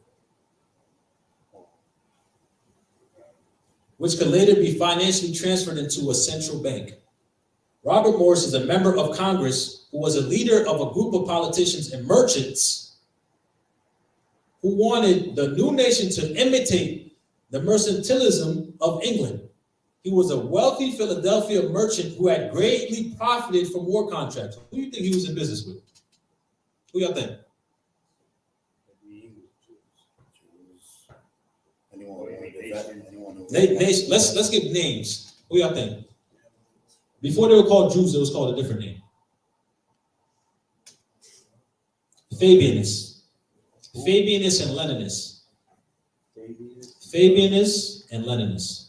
Which could later be financially transferred into a central bank. Robert Morris is a member of Congress who was a leader of a group of politicians and merchants who wanted the new nation to imitate the mercantilism of England. He was a wealthy Philadelphia merchant who had greatly profited from war contracts. Who do you think he was in business with? Who y'all think? Let's give names. Who y'all think? Before they were called Jews, it was called a different name. Fabianists. Fabianists and Leninists. Fabianists and Leninists.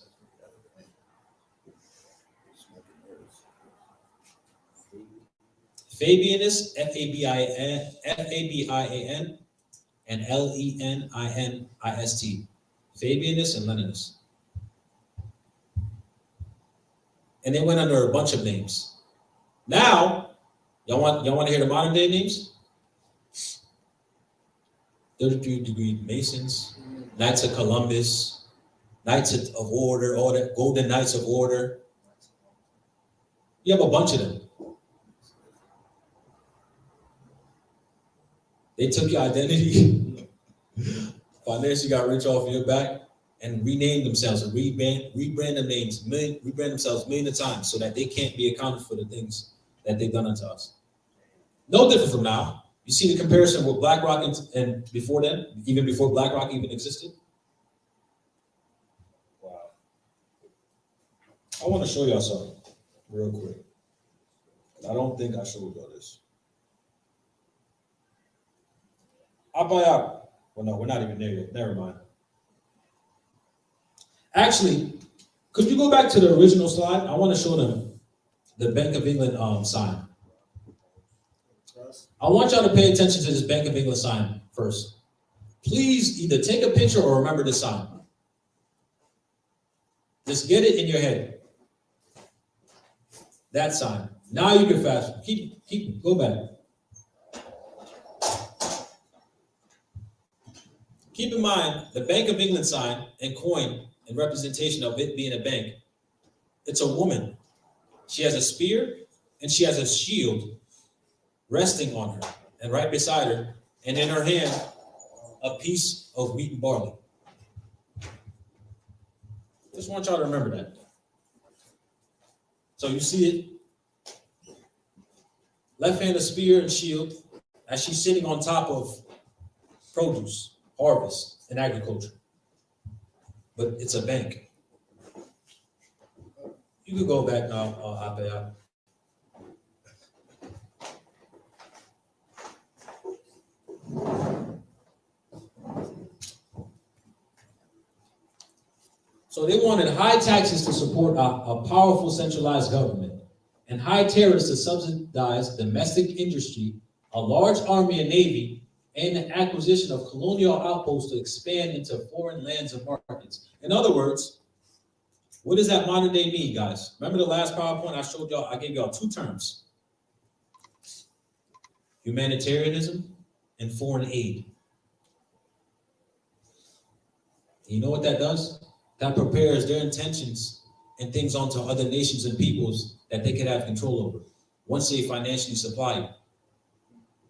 Fabianists, F-A-B-I-A-N, and L-E-N-I-N-I-S-T. Fabianists and Leninists. And they went under a bunch of names. Now, y'all want to hear the modern day names? 33-degree Masons, Knights of Columbus, Knights of Order, Golden Knights of Order. You have a bunch of them. They took your identity, financially got rich off your back, and renamed themselves and rebrand themselves millions of times so that they can't be accounted for the things that they've done unto us. No different from now. You see the comparison with BlackRock and before then, even before BlackRock even existed? Wow. I want to show y'all something real quick. I don't think I showed y'all this. Well, no, we're not even there yet. Never mind. Actually, could you go back to the original slide? I want to show them the Bank of England sign. I want y'all to pay attention to this Bank of England sign first. Please either take a picture or remember the sign. Just get it in your head. That sign. Now you can fast. Go back. Keep in mind, the Bank of England sign and coin and representation of it being a bank, it's a woman. She has a spear and she has a shield resting on her and right beside her, and in her hand, a piece of wheat and barley. Just want y'all to remember that. So you see it. Left hand, a spear and shield as she's sitting on top of produce, harvest, and agriculture. But it's a bank. You could go back now, Apea. So they wanted high taxes to support a powerful centralized government and high tariffs to subsidize domestic industry, a large army and navy, and the acquisition of colonial outposts to expand into foreign lands and markets. In other words, what does that modern day mean, guys? Remember the last PowerPoint I showed y'all? I gave y'all two terms: humanitarianism and foreign aid. And you know what that does? That prepares their intentions and things onto other nations and peoples that they could have control over once they financially supply you.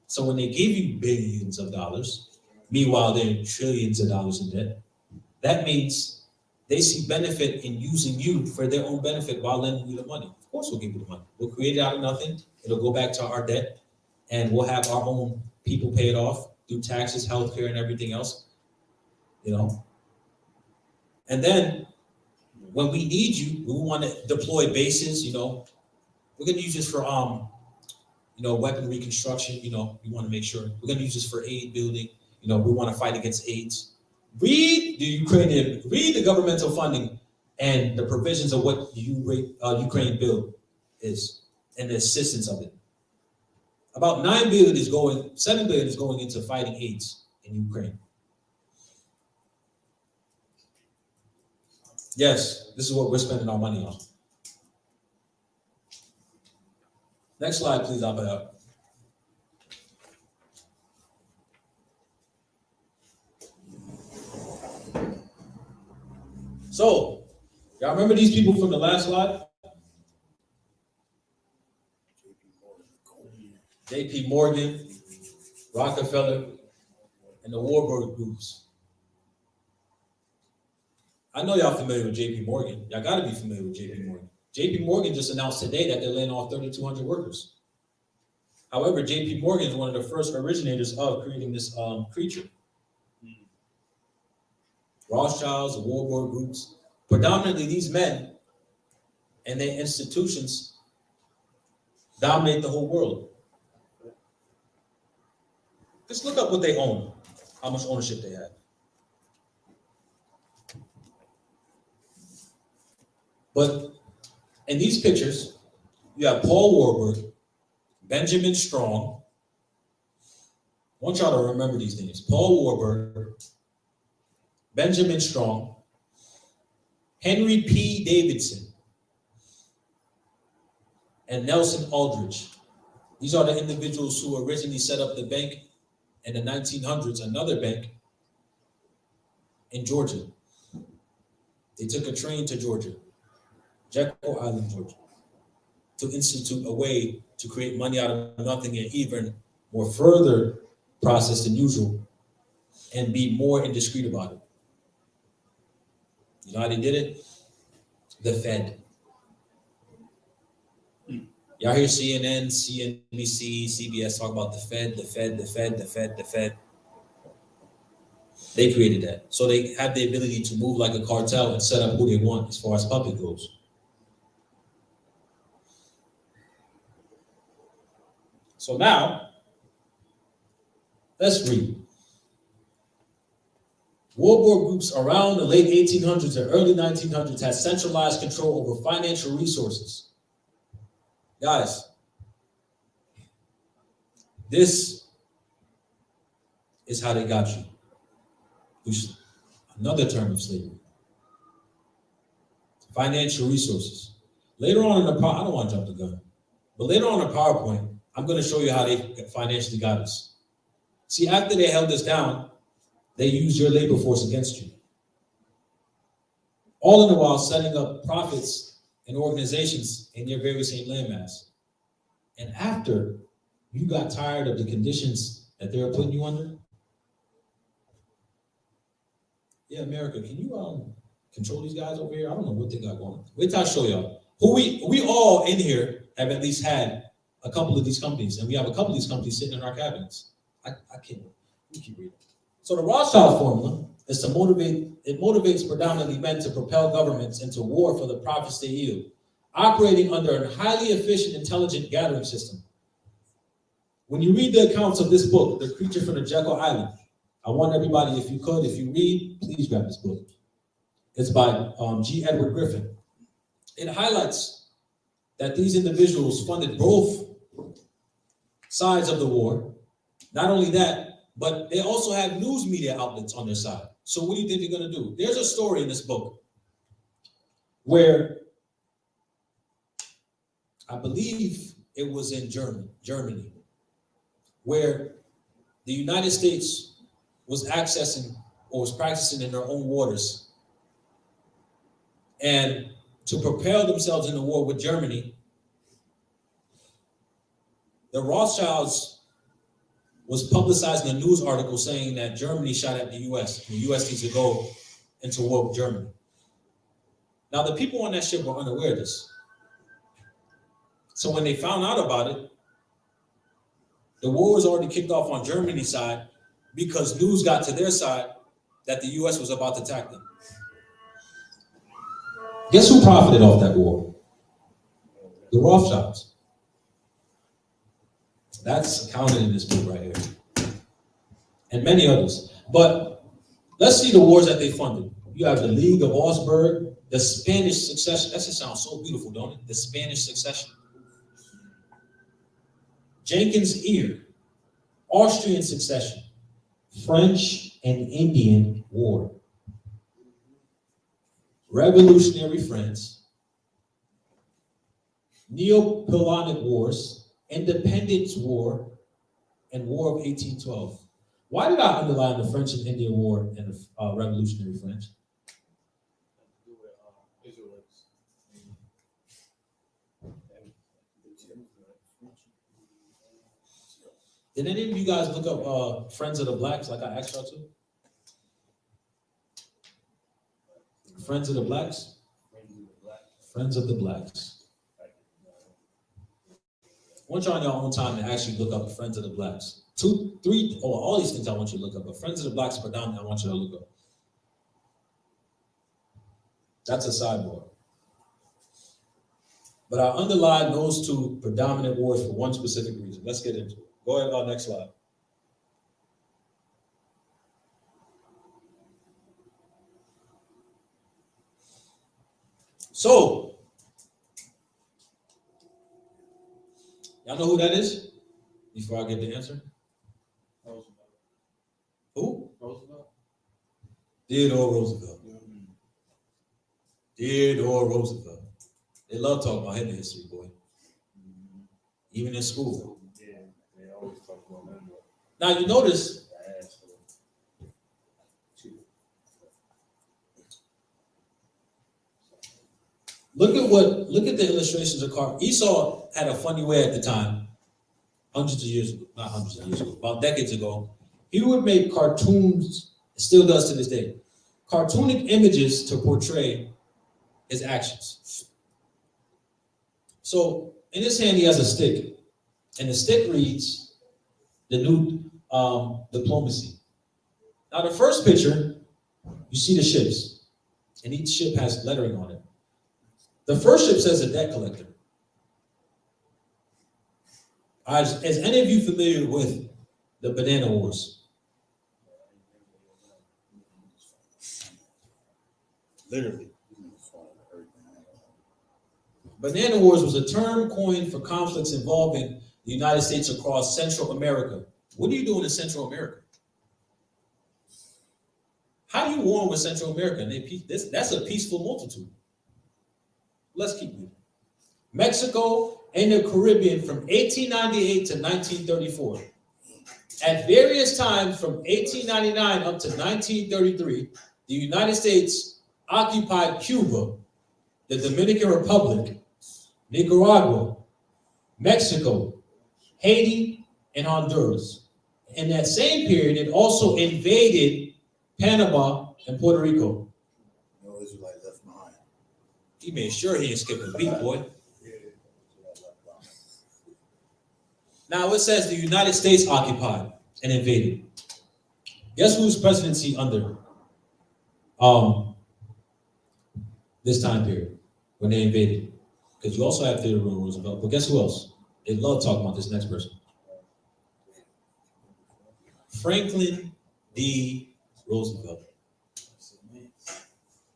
So when they give you billions of dollars, meanwhile they're trillions of dollars in debt, that means they see benefit in using you for their own benefit while lending you the money. Of course we'll give you the money. We'll create it out of nothing. It'll go back to our debt, and we'll have our own people pay it off through taxes, healthcare, and everything else. You know? And then when we need you, we want to deploy bases, you know, we're going to use this for, you know, weaponry construction, you know, we want to make sure. We're going to use this for aid building, you know, we want to fight against AIDS. Read the governmental funding and the provisions of what Ukraine bill is and the assistance of it. About 7 billion is going into fighting AIDS in Ukraine. Yes, this is what we're spending our money on. Next slide, please, Abba. So, y'all remember these people from the last slide? JP Morgan, Rockefeller, and the Warburg groups. I know y'all familiar with JP Morgan. Y'all gotta be familiar with JP Morgan. JP Morgan just announced today that they're laying off 3,200 workers. However, JP Morgan is one of the first originators of creating this creature. Rothschilds, the Warburg groups, predominantly these men and their institutions dominate the whole world. Just look up what they own, how much ownership they have. But in these pictures, you have Paul Warburg, Benjamin Strong. I want y'all to remember these names. Paul Warburg, Benjamin Strong, Henry P. Davidson, and Nelson Aldrich. These are the individuals who originally set up the bank in the 1900s, another bank in Georgia. They took a train to Georgia, Jekyll Island, Georgia, to institute a way to create money out of nothing and even more further process than usual and be more indiscreet about it. You know how they did it? The Fed. Y'all hear CNN, CNBC, CBS talk about the Fed, the Fed, the Fed, the Fed, the Fed. They created that. So they have the ability to move like a cartel and set up who they want as far as public goes. So now, let's read. Warburg groups around the late 1800s and early 1900s had centralized control over financial resources. Guys, this is how they got you. Another term of slavery. Financial resources. Later on in the I don't want to jump the gun, but later on in the PowerPoint, I'm going to show you how they financially got us. See, after they held us down, they used your labor force against you. All in the while setting up profits and organizations in your very same landmass. And after you got tired of the conditions that they were putting you under, yeah, America, can you control these guys over here? I don't know what they got going on. Wait till I show y'all. We all in here have at least had a couple of these companies, and we have a couple of these companies sitting in our cabinets. I can't. We keep reading. So the Rothschild formula is to motivate. It motivates predominantly men to propel governments into war for the profits they yield, operating under a highly efficient, intelligent gathering system. When you read the accounts of this book, The Creature from the Jekyll Island, I want everybody, if you read, please grab this book. It's by G. Edward Griffin. It highlights that these individuals funded both sides of the war. Not only that, but they also have news media outlets on their side. So what do you think they're going to do? There's a story in this book where I believe it was in Germany, where the United States was accessing or was practicing in their own waters. And to propel themselves in the war with Germany, the Rothschilds was publicizing a news article saying that Germany shot at the US, and the US needs to go into war with Germany. Now, the people on that ship were unaware of this. So when they found out about it, the war was already kicked off on Germany's side because news got to their side that the US was about to attack them. Guess who profited off that war? The Rothschilds. That's counted in this book right here. And many others. But let's see the wars that they funded. You have the League of Augsburg, the Spanish Succession. That just sounds so beautiful, don't it? The Spanish Succession. Jenkins' Ear, Austrian Succession, French and Indian War, Revolutionary France, Neopolonic Wars, Independence War, and War of 1812. Why did I underline the French and Indian War and the Revolutionary French? Did any of you guys look up Friends of the Blacks like I asked y'all to? Friends of the Blacks? Friends of the Blacks. I want y'all on your own time to actually look up Friends of the Blacks. 2, 3, all these things I want you to look up, but Friends of the Blacks predominantly I want you to look up. That's a sidebar. But I underlined those two predominant wars for one specific reason. Let's get into it. Go ahead, next slide. So, y'all know who that is? Before I get the answer? Roosevelt. Who? Roosevelt. Theodore Roosevelt. Theodore Roosevelt. They love talking about him in history, boy. Even in school. Yeah, they always talk about him. Now you notice look at the illustrations of car. Esau had a funny way at the time, hundreds of years ago, not hundreds of years ago, about decades ago. He would make cartoons, still does to this day, cartoonic images to portray his actions. So in his hand, he has a stick, and the stick reads the new diplomacy. Now, the first picture, you see the ships, and each ship has lettering on it. The first ship says a debt collector. Is any of you familiar with the Banana Wars? Literally. Banana Wars was a term coined for conflicts involving the United States across Central America. What are you doing in Central America? How do you war with Central America? That's a peaceful multitude. Let's keep moving. Mexico and the Caribbean from 1898 to 1934. At various times from 1899 up to 1933, the United States occupied Cuba, the Dominican Republic, Nicaragua, Mexico, Haiti, and Honduras. In that same period, it also invaded Panama and Puerto Rico. No Israelite left behind. He made sure he didn't skip a beat, boy. Now it says the United States occupied and invaded. Guess whose presidency under this time period when they invaded? Because you also have Theodore Roosevelt, but guess who else? They love talking about this next person. Franklin D. Roosevelt.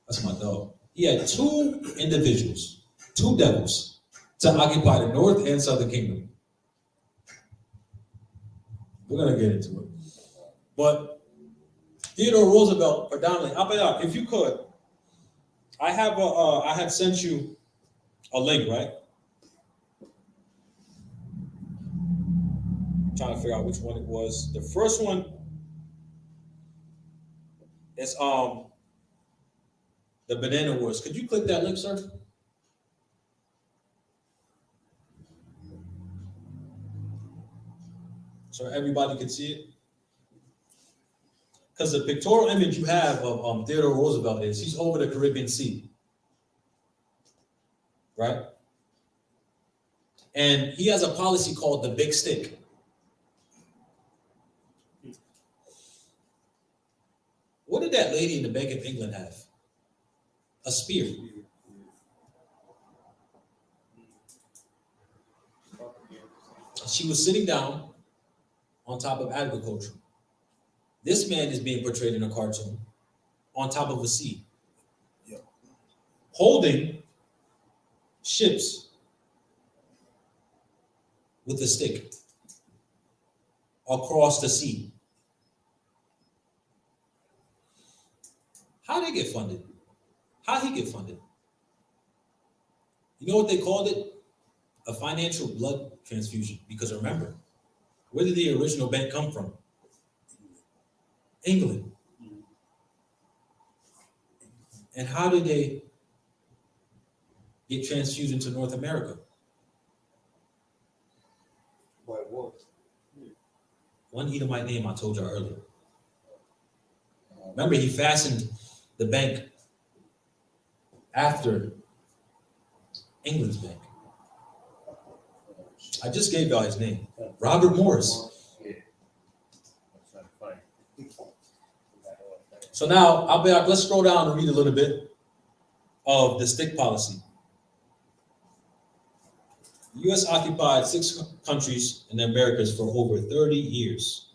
That's my dog. He had two individuals, two devils, to occupy the North and Southern Kingdom. We're gonna get into it. But Theodore Roosevelt, predominantly, Abayak, if you could, I had sent you a link, right? I'm trying to figure out which one it was. The first one is the Banana Wars. Could you click that link, sir? So everybody can see it. Because the pictorial image you have of Theodore Roosevelt is he's over the Caribbean Sea, right? And he has a policy called the Big Stick. What did that lady in the Bank of England have? A spear. She was sitting down on top of agriculture. This man is being portrayed in a cartoon on top of a sea, holding ships with a stick across the sea. How did they get funded? How did he get funded? You know what they called it? A financial blood transfusion. Because remember, where did the original bank come from? England. And how did they get transfused into North America? By what? One Edomite name I told you earlier. Remember, he fastened the bank after England's bank. I just gave y'all his name. Robert Morris. So now, let's scroll down and read a little bit of the stick policy. The U.S. occupied 6 countries in the Americas for over 30 years.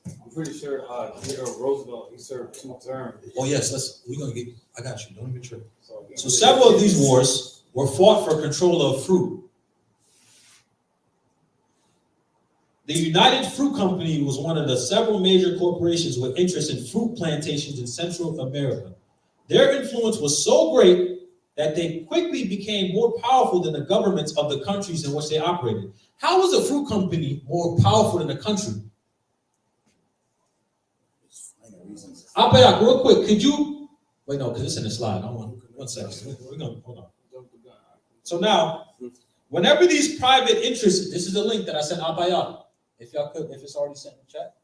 I'm pretty sure Theodore Roosevelt, he served 2 terms. Oh yes, I got you, don't even trip. So several of these wars were fought for control of fruit. The United Fruit Company was one of the several major corporations with interest in fruit plantations in Central America. Their influence was so great that they quickly became more powerful than the governments of the countries in which they operated. How was a fruit company more powerful than a country? Apayak, real quick, could you wait? No, because it's in the slide. I want 1 second. We're gonna hold on. So now, whenever these private interests, this is the link that I sent Apayak. If y'all could, if it's already sent in the chat,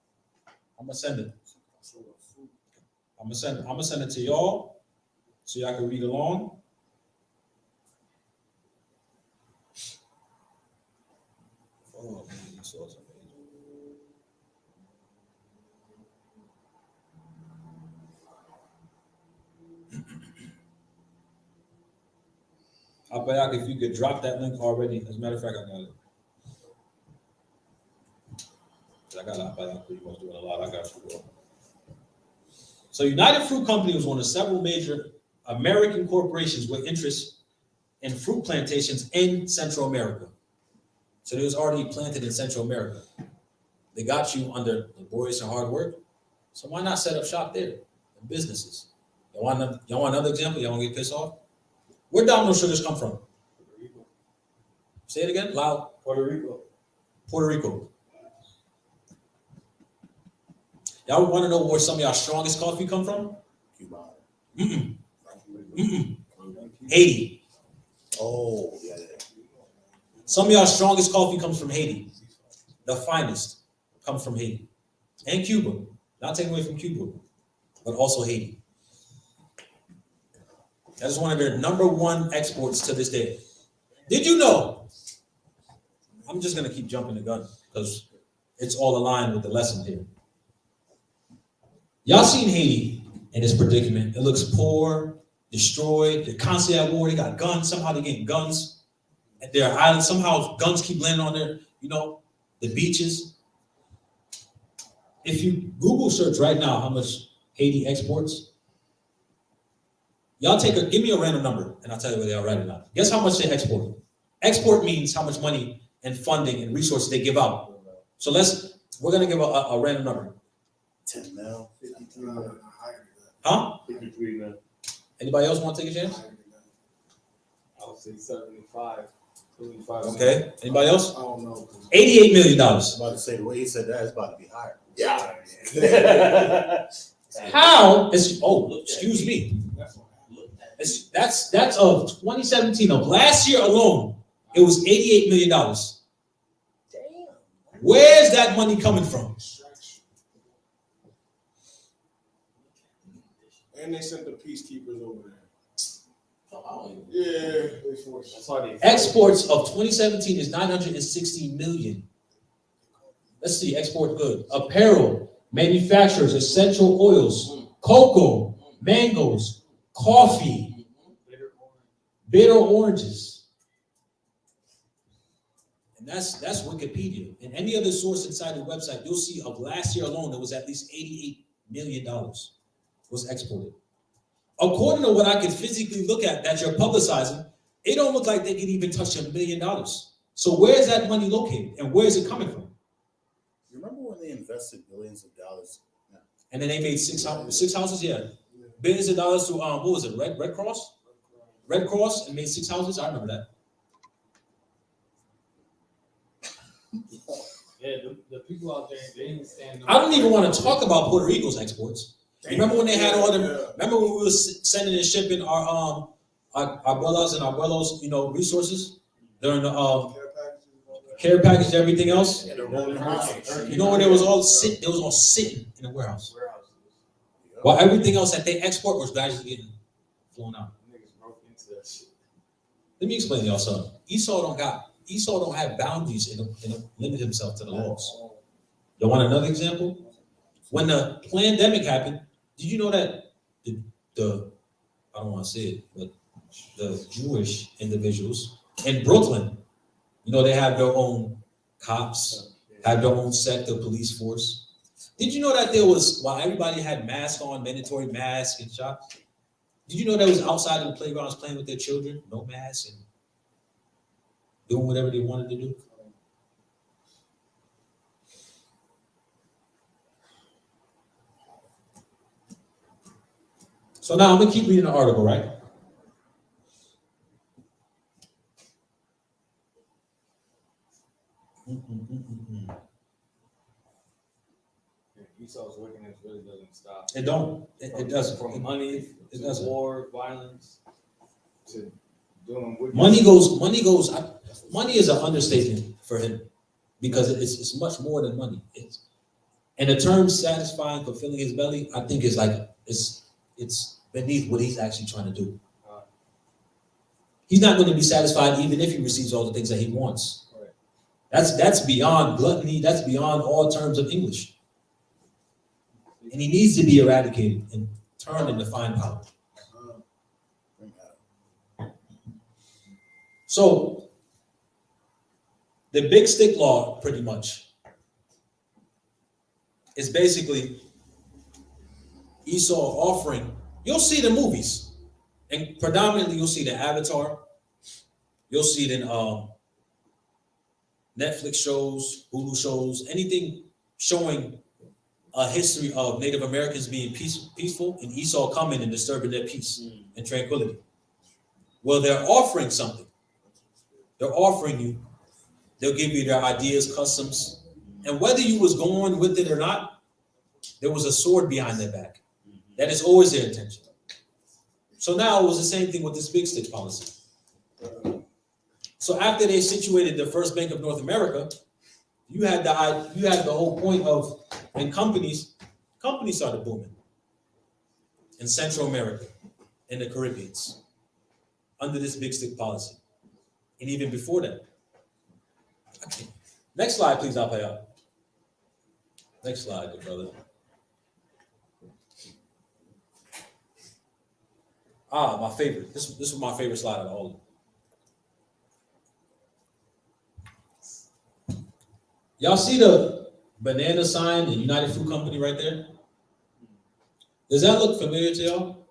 I'm gonna send it. I'm gonna send it to y'all so y'all can read along. Oh man, you saw something. Apayak, if you could drop that link already. As a matter of fact, I got it. I got Apayak pretty much doing a lot. I got you, bro. So United Fruit Company was one of several major American corporations with interests in fruit plantations in Central America. So they was already planted in Central America. They got you under laborious and hard work. So why not set up shop there? The businesses. Y'all want another example? Y'all want to get pissed off? Where Domino sugars come from? Puerto Rico. Say it again, loud. Puerto Rico. Puerto Rico. Y'all want to know where some of y'all strongest coffee come from? Cuba. Haiti. Oh, yeah. Some of y'all strongest coffee comes from Haiti. The finest comes from Haiti. And Cuba. Not taking away from Cuba, but also Haiti. That is one of their #1 exports to this day. Did you know? I'm just going to keep jumping the gun because it's all aligned with the lesson here. Y'all seen Haiti in this predicament. It looks poor, destroyed. They're constantly at war. They got guns. Somehow they're getting guns at their island. Somehow guns keep landing on their, the beaches. If you Google search right now how much Haiti exports. Y'all give me a random number, and I'll tell you where they are right now. Guess how much they export? Export means how much money and funding and resources they give out. So we're gonna give a random number. 10 mil. 53 million. Huh? 53 million. Anybody else want to take a chance? I would say 75. 75. Okay. Anybody else? I don't know. $88 million. I was about to say, the way he said that, it's about to be higher. Yeah. How is? Oh, excuse me. That's of 2017. Of last year alone, it was $88 million. Damn. Where's that money coming from? And they sent the peacekeepers over there. Yeah, they forced. That's why they Exports of 2017 is 960 million. Let's see, export goods, apparel, manufacturers, essential oils, cocoa, mangoes, coffee, bitter oranges. And that's Wikipedia. And any other source inside the website, you'll see of last year alone, there was at least $88 million was exported. According to what I can physically look at that you're publicizing, it don't look like they can even touch $1 million. So where is that money located and where is it coming from? You remember when they invested billions of dollars? Yeah. And then they made six houses, yeah. Billions of dollars to what was it, Red Cross? Red Cross and made 6 houses. I remember that. Yeah, the people out there, they didn't stand. I don't even want to talk about Puerto Rico's exports. Remember when they had all them? Remember when we were sending and shipping our abuelas and abuelos, resources during the care package and everything else. Yeah, they're rolling around. You know when it was all sitting in the warehouse, while everything else that they export was gradually getting flown out. Niggas broke into that shit. Let me explain to y'all something. Esau don't have boundaries and limit himself to the laws. You want another example? When the pandemic happened, did you know that the I don't want to say it, but the Jewish individuals in Brooklyn, they have their own cops, have their own sect of police force. Did you know that while everybody had masks on, mandatory masks and shots, did you know that was outside in the playgrounds playing with their children, no masks and doing whatever they wanted to do? So now I'm gonna keep reading the article, right? Esau's wickedness really doesn't stop. It don't. It doesn't. From money it to doesn't. war, violence, to doing wickedness. Money is an understatement for him because it's much more than money. And the term satisfying, fulfilling his belly, I think is like it's beneath what he's actually trying to do. He's not going to be satisfied even if he receives all the things that he wants. Right. That's beyond gluttony. That's beyond all terms of English. And he needs to be eradicated and turned into fine powder. So the big stick law, pretty much, is basically Esau offering. You'll see the movies, and predominantly you'll see the Avatar. You'll see it in Netflix shows, Hulu shows, anything showing a history of Native Americans being peaceful and Esau coming and disturbing their peace and tranquility. Well, they're offering something. They're offering you. They'll give you their ideas, customs, and whether you was going with it or not, there was a sword behind their back. That is always their intention. So now it was the same thing with this big stick policy. So after they situated the first Bank of North America, you had the whole point of, and companies started booming in Central America, in the Caribbean, under this big stick policy, and even before that. Okay. Next slide, please, Apaya. Next slide, good brother. My favorite. This was my favorite slide out of all of them. Y'all see the banana sign, the United Fruit Company right there? Does that look familiar to y'all?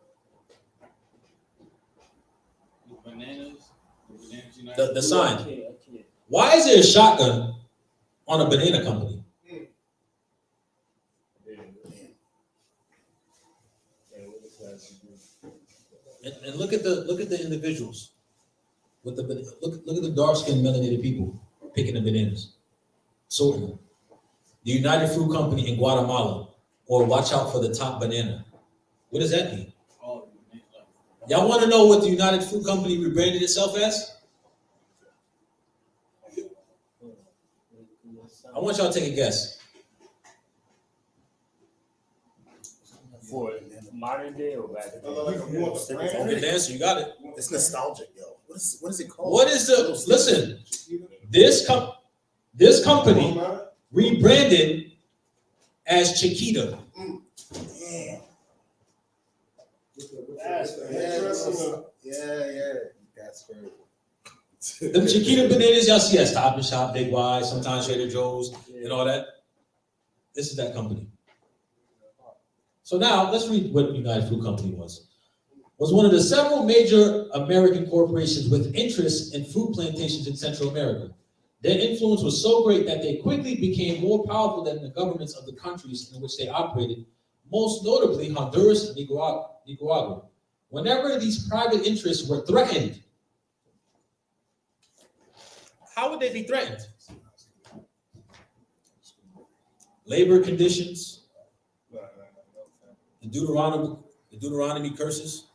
Bananas. The sign. I can't. Why is there a shotgun on a banana company? And look at the individuals with the look at the dark skinned melanated people picking the bananas, sorting them. The United Fruit Company in Guatemala, or watch out for the top banana. What does that mean? Y'all want to know what the United Fruit Company rebranded itself as? I want y'all to take a guess. For modern day or back then? Good answer, you got it. It's nostalgic, yo. What is it called? What is the listen? This company rebranded as Chiquita. Damn. Yeah. That's crazy. Them Chiquita bananas, y'all see at Stop and Shop, Big Y, sometimes Trader Joe's, and all that. This is that company. So now let's read what United Fruit Company was. Was one of the several major American corporations with interests in fruit plantations in Central America. Their influence was so great that they quickly became more powerful than the governments of the countries in which they operated, most notably Honduras and Nicaragua. Whenever these private interests were threatened, how would they be threatened? Labor conditions, the Deuteronomy curses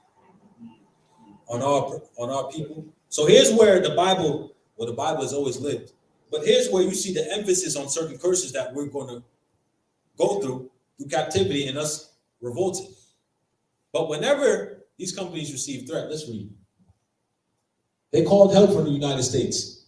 on our people. So here's where the Bible has always lived. But here's where you see the emphasis on certain curses that we're going to go through captivity and us revolting. But whenever these companies receive threat, let's read. They called help from the United States.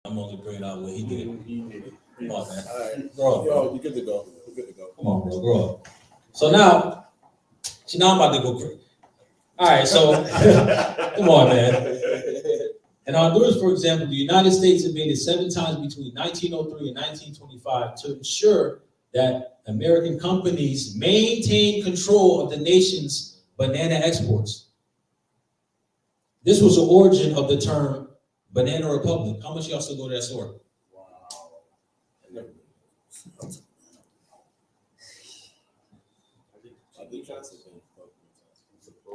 I'm only bringing out what he did. Come on, man. All right. Grow up, bro. Yo, you're good to go. You're good to go. Come on, bro. Grow up. So now I'm about to go crazy. All right, so come on, man. In Honduras, for example, the United States invaded 7 times between 1903 and 1925 to ensure that American companies maintained control of the nation's banana exports. This was the origin of the term Banana Republic. How much of y'all still go to that store? Wow.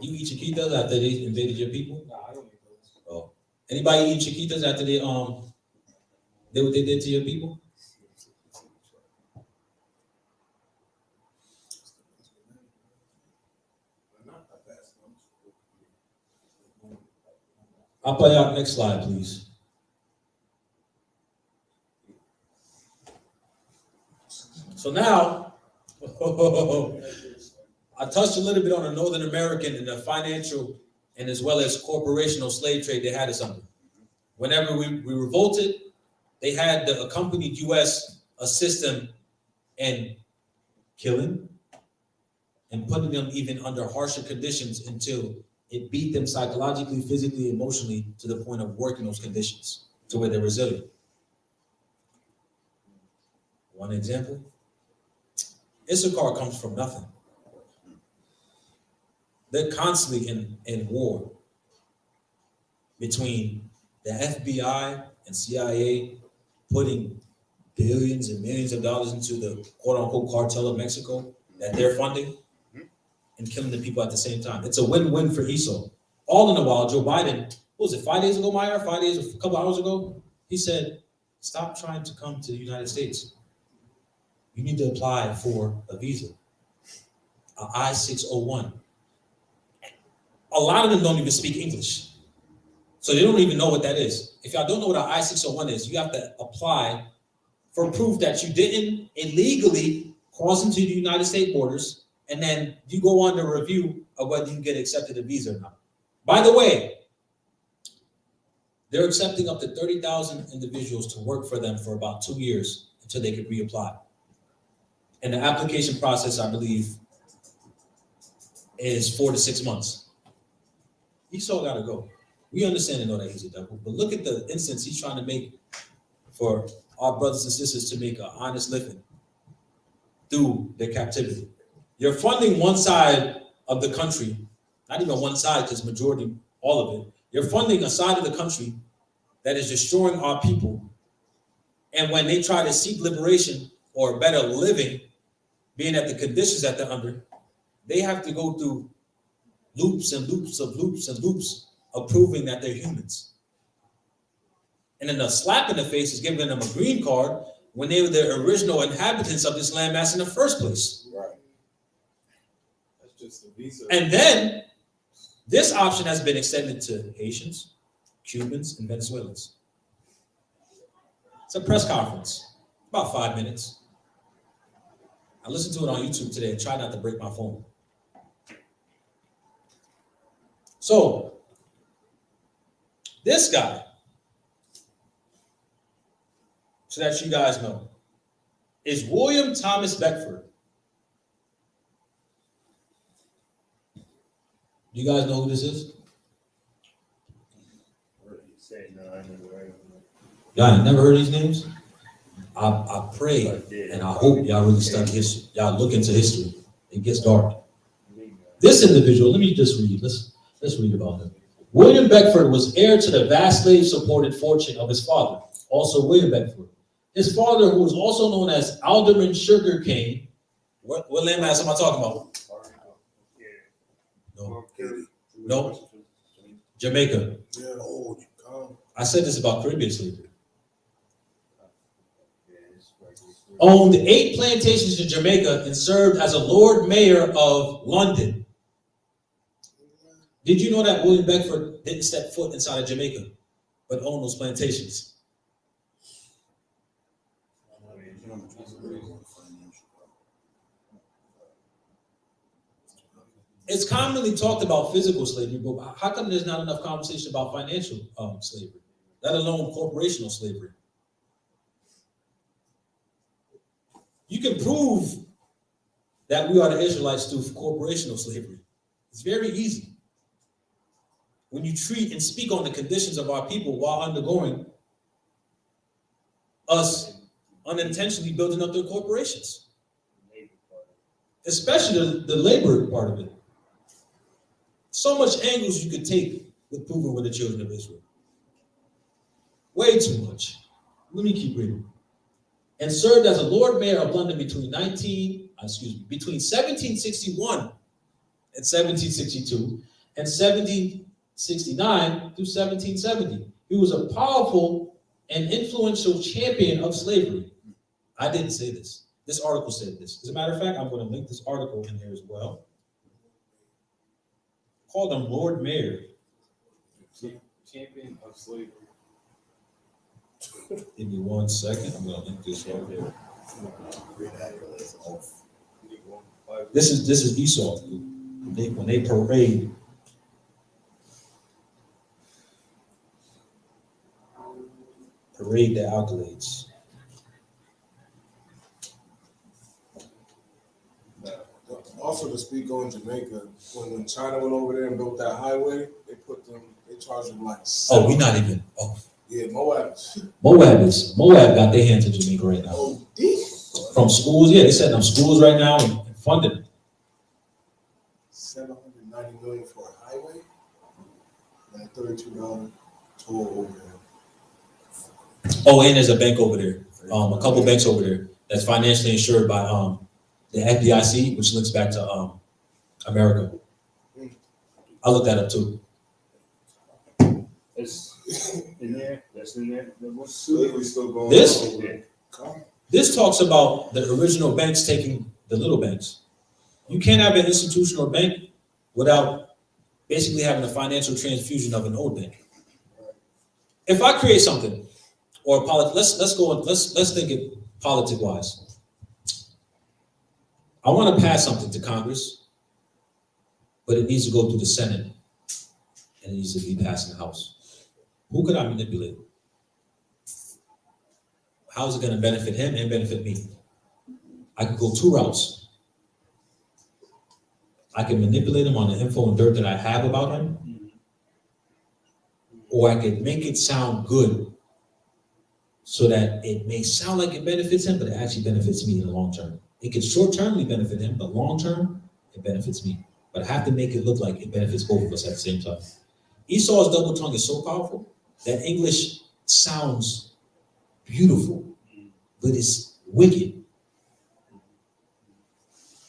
You eat chiquitas after they invaded your people? Nah, I don't eat those. Oh. Anybody eat chiquitas after they did what they did to your people? I'll play out next slide, please. So now, I touched a little bit on the Northern American and the financial and as well as corporational slave trade they had us under. Whenever we revolted, they had the accompanied U.S. assist them in killing, and putting them even under harsher conditions until it beat them psychologically, physically, emotionally to the point of working those conditions to where they're resilient. One example, Issachar comes from nothing. They're constantly in war between the FBI and CIA, putting billions and millions of dollars into the quote-unquote cartel of Mexico that they're funding and killing the people at the same time. It's a win-win for Esau. All in the while, Joe Biden, what was it, 5 days ago, Meyer? 5 days, a couple hours ago? He said, stop trying to come to the United States. You need to apply for a visa, an I-601. A lot of them don't even speak English. So they don't even know what that is. If y'all don't know what an I-601 is, you have to apply for proof that you didn't illegally cross into the United States borders, and then you go on the review of whether you get accepted a visa or not. By the way, they're accepting up to 30,000 individuals to work for them for about 2 years until they can reapply. And the application process, I believe, is 4 to 6 months. Esau got to go. We understand and know that he's a devil, but look at the instance he's trying to make for our brothers and sisters to make an honest living through their captivity. You're funding one side of the country, not even one side, because majority, all of it. You're funding a side of the country that is destroying our people. And when they try to seek liberation or better living, being at the conditions that they're under, they have to go through loops and loops of loops and loops of proving that they're humans. And then a slap in the face is giving them a green card when they were the original inhabitants of this landmass in the first place. Right. That's just a visa. And then this option has been extended to Haitians, Cubans, and Venezuelans. It's a press conference, about 5 minutes. I listened to it on YouTube today and tried not to break my phone. So, this guy, so that you guys know, is William Thomas Beckford. You guys know who this is? Y'all ain't never heard these names? I pray and I hope y'all really study history. Y'all look into history. It gets dark. This individual, let me just read. Let's read about him. William Beckford was heir to the vast slave-supported fortune of his father, also William Beckford. His father, who was also known as Alderman Sugarcane, what landmass am I talking about? No. Jamaica. Yeah, oh, I said this about Caribbean slavery. Owned 8 plantations in Jamaica and served as a Lord Mayor of London. Did you know that William Beckford didn't step foot inside of Jamaica, but owned those plantations? It's commonly talked about physical slavery, but how come there's not enough conversation about financial slavery, let alone corporational slavery? You can prove that we are the Israelites through corporational slavery. It's very easy. When you treat and speak on the conditions of our people while undergoing us unintentionally building up their corporations, especially the labor part of it. So much angles you could take with proving with the children of Israel. Way too much. Let me keep reading. And served as a Lord Mayor of London between 1761 and 1762 and 1769 through 1770. He was a powerful and influential champion of slavery. I didn't say this. This article said this. As a matter of fact, I'm going to link this article in here as well. Called him Lord Mayor. Champion of slavery. Give me 1 second. I'm going to link this right here. This is Esau. When they parade their accolades. The Also, to speak on Jamaica, when China went over there and built that highway, they charged them like. Oh, we not even. Oh, Yeah, Moab. Moab got their hands in Jamaica right now. Oh, deep. From schools, yeah, they setting up schools right now and funding it. $790 million for a highway, and $32 toll over there. Oh, and there's a bank over there. A couple banks over there that's financially insured by the FDIC, which links back to America. I looked that up too. It's in there. That's in there. Slavery still going This? on over there. This talks about the original banks taking the little banks. You can't have an institutional bank without basically having a financial transfusion of an old bank. If I create something, or let's think it politic wise. I want to pass something to Congress, but it needs to go through the Senate, and it needs to be passed in the House. Who could I manipulate? How is it going to benefit him and benefit me? I could go two routes. I can manipulate him on the info and dirt that I have about him, or I could make it sound good so that it may sound like it benefits him, but it actually benefits me in the long term. It could short-termly benefit him, but long-term, it benefits me. But I have to make it look like it benefits both of us at the same time. Esau's double tongue is so powerful that English sounds beautiful, but it's wicked.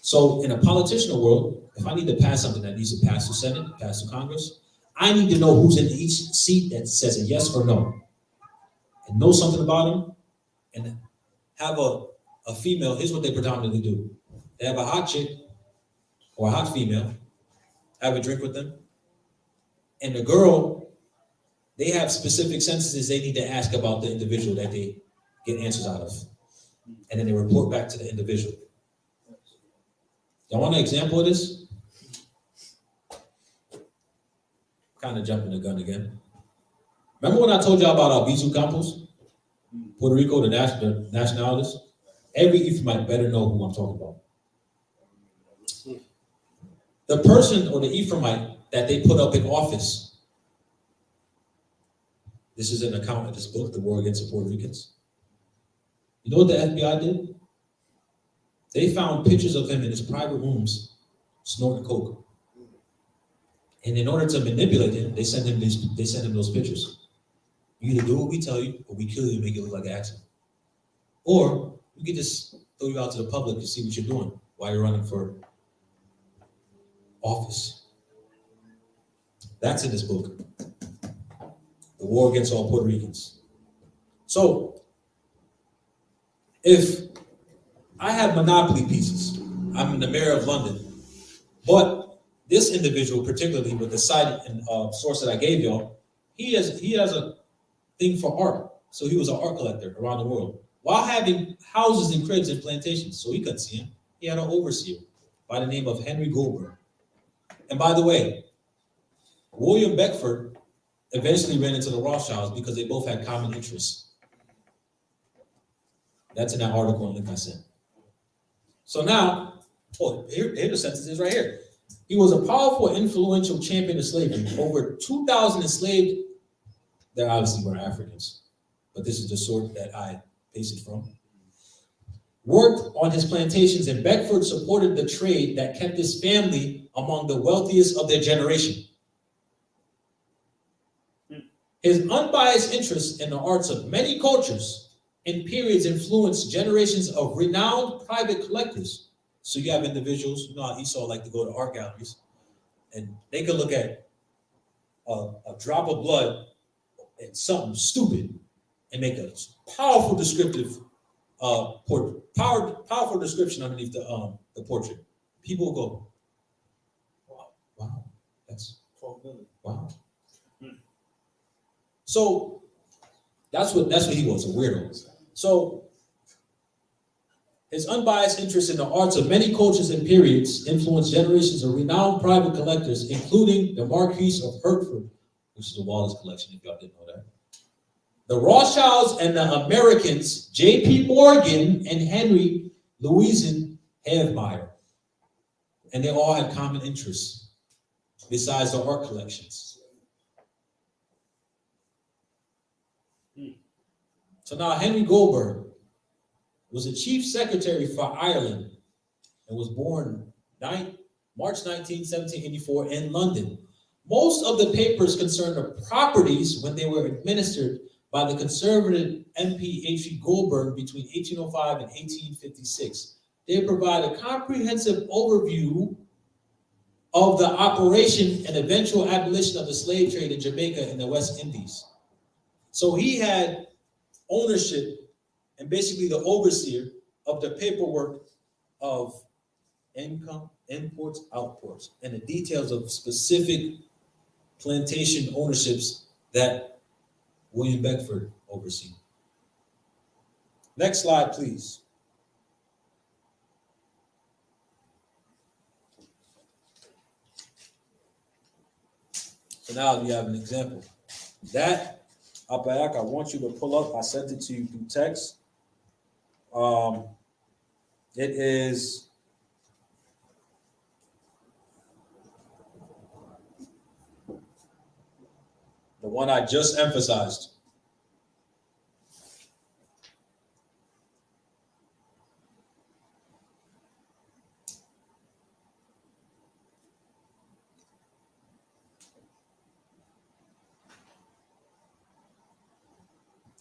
So in a politician world, if I need to pass something that needs to pass the Senate, pass the Congress, I need to know who's in each seat that says a yes or no, and know something about them, and have a female. Here's what they predominantly do. They have a hot chick or a hot female, have a drink with them, and the girl, they have specific sentences they need to ask about the individual that they get answers out of. And then they report back to the individual. Y'all want an example of this? Kind of jumping the gun again. Remember when I told y'all about Albizu Campos? Puerto Rico, the nationalities? Every Ephraimite better know who I'm talking about. The person or the Ephraimite that they put up in office, this is an account of this book, The War Against the Puerto Ricans. You know what the FBI did? They found pictures of him in his private rooms snorting coke. And in order to manipulate him, they send him those pictures. You either do what we tell you, or we kill you and make it look like an accident. Or we could just throw you out to the public to see what you're doing while you're running for office. That's in this book, The War Against All Puerto Ricans. So, if I have monopoly pieces, I'm the mayor of London, but this individual, particularly with the site and source that I gave y'all, he has a thing for art. So he was an art collector around the world while having houses and cribs and plantations. So he couldn't see him. He had an overseer by the name of Henry Goldberg. And by the way, William Beckford eventually ran into the Rothschilds because they both had common interests. That's in that article and link I sent. So now, here the sentence is right here. He was a powerful, influential champion of slavery. Over 2,000 enslaved, there obviously were Africans, but this is the sort that I pasted from. Worked on his plantations, and Beckford supported the trade that kept his family among the wealthiest of their generation. His unbiased interest in the arts of many cultures and periods influenced generations of renowned private collectors. So you have individuals, you know how Esau like to go to art galleries, and they could look at a drop of blood and something stupid and make a powerful descriptive powerful description underneath the portrait. People will go, wow, that's 12 million. Wow. So that's what he was, a weirdo. So his unbiased interest in the arts of many cultures and periods influenced generations of renowned private collectors, including the Marquis of Hertford, which is the Wallace collection, if y'all didn't know that. The Rothschilds and the Americans, J.P. Morgan and Henry Louison Havemeyer. and they all had common interests besides the art collections. So now Henry Goldberg was the chief secretary for Ireland and was born March 19, 1784 in London. Most of the papers concerned the properties when they were administered by the conservative MP H.E. Goldberg between 1805 and 1856. They provide a comprehensive overview of the operation and eventual abolition of the slave trade in Jamaica and the West Indies. So he had ownership and basically the overseer of the paperwork of income, imports, outports, and the details of specific plantation ownerships that William Beckford overseen. Next slide, please. So now you have an example. That, Apayak, I want you to pull up. I sent it to you through text. It is the one I just emphasized.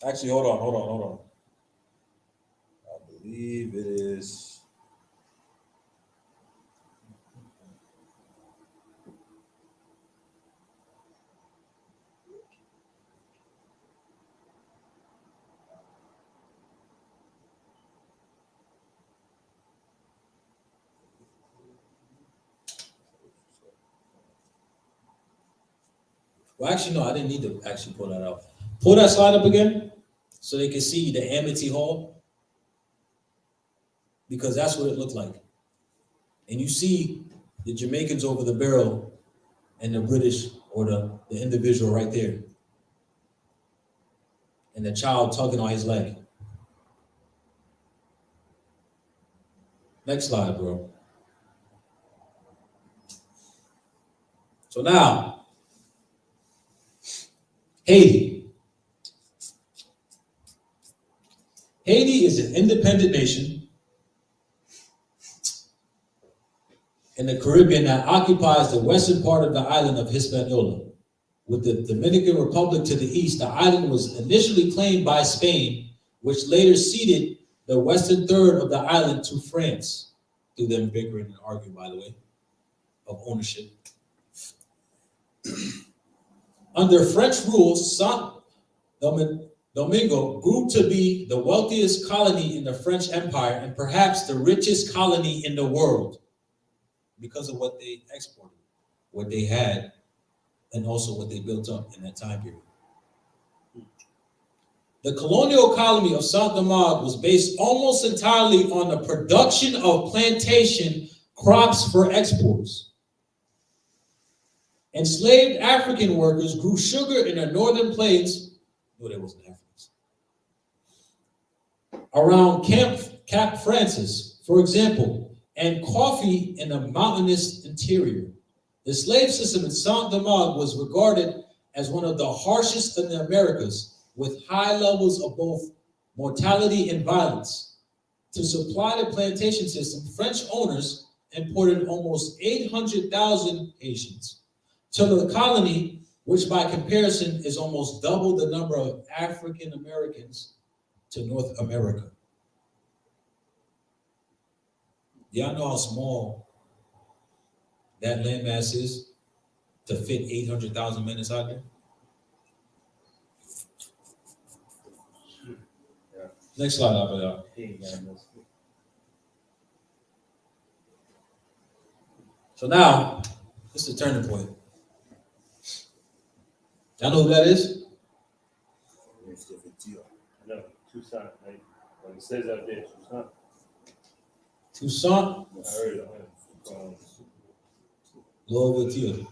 Actually, hold on. I believe it is. Well, actually, no, I didn't need to actually pull that out. Pull that slide up again so they can see the Amity Hall, because that's what it looked like. And you see the Jamaicans over the barrel and the British or the individual right there. And the child tugging on his leg. Next slide, bro. So now, Haiti. Haiti is an independent nation in the Caribbean that occupies the western part of the island of Hispaniola. With the Dominican Republic to the east, the island was initially claimed by Spain, which later ceded the western third of the island to France, through them bickering and arguing, by the way, of ownership. Under French rule, Saint Domingo grew to be the wealthiest colony in the French Empire and perhaps the richest colony in the world because of what they exported, what they had, and also what they built up in that time period. The colonial economy of Saint Domingue was based almost entirely on the production of plantation crops for exports. Enslaved African workers grew sugar in the northern plains. No, they wasn't Africans. Around Cap Francis, for example, and coffee in the mountainous interior. The slave system in Saint Domingue was regarded as one of the harshest in the Americas, with high levels of both mortality and violence. To supply the plantation system, French owners imported almost 800,000 Haitians to the colony, which by comparison is almost double the number of African Americans to North America. Y'all know how small that landmass is to fit 800,000 men inside there? Yeah. Next slide, Abba. So now, this is the turning point. Y'all know who that is? No, Toussaint. Like, when it says out there, Toussaint. Toussaint I heard it. Louverture.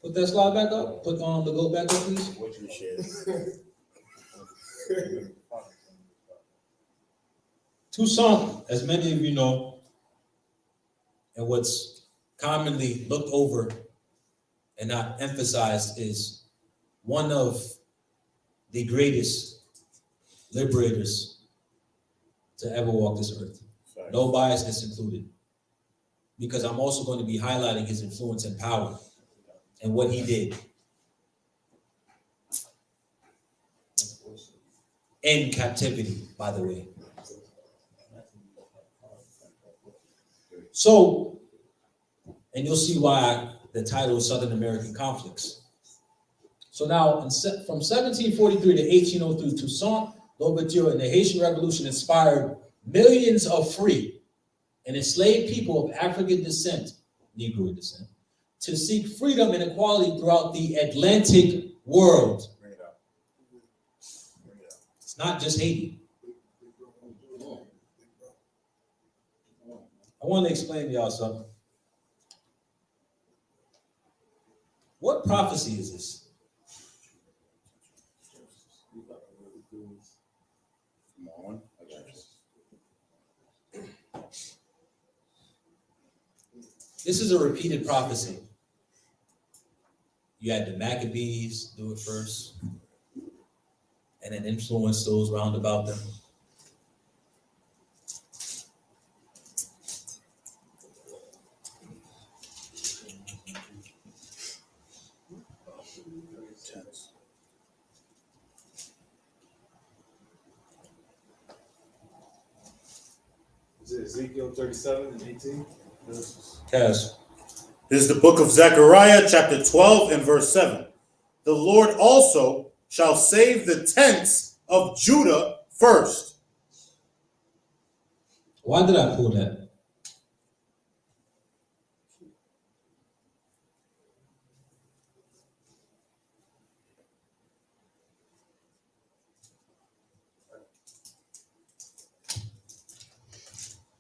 Put that slide back up. Put on the go back up, please. What you shared. Toussaint, as many of you know, and what's commonly looked over and not emphasized, is one of the greatest liberators to ever walk this earth. No biasness included. Because I'm also going to be highlighting his influence and power and what he did in captivity, by the way. So, and you'll see why the title is Southern American Conflicts. So now, from 1743 to 1803, Toussaint Louverture and the Haitian Revolution inspired millions of free and enslaved people of African descent, Negro descent, to seek freedom and equality throughout the Atlantic world. It's not just Haiti. I want to explain to y'all something. What prophecy is this? This is a repeated prophecy. You had the Maccabees do it first, and then influence those round about them. Is it Ezekiel 37 and 18? Yes. This is the book of Zechariah, chapter 12 and verse 7. The Lord also shall save the tents of Judah first. Why did I pull that?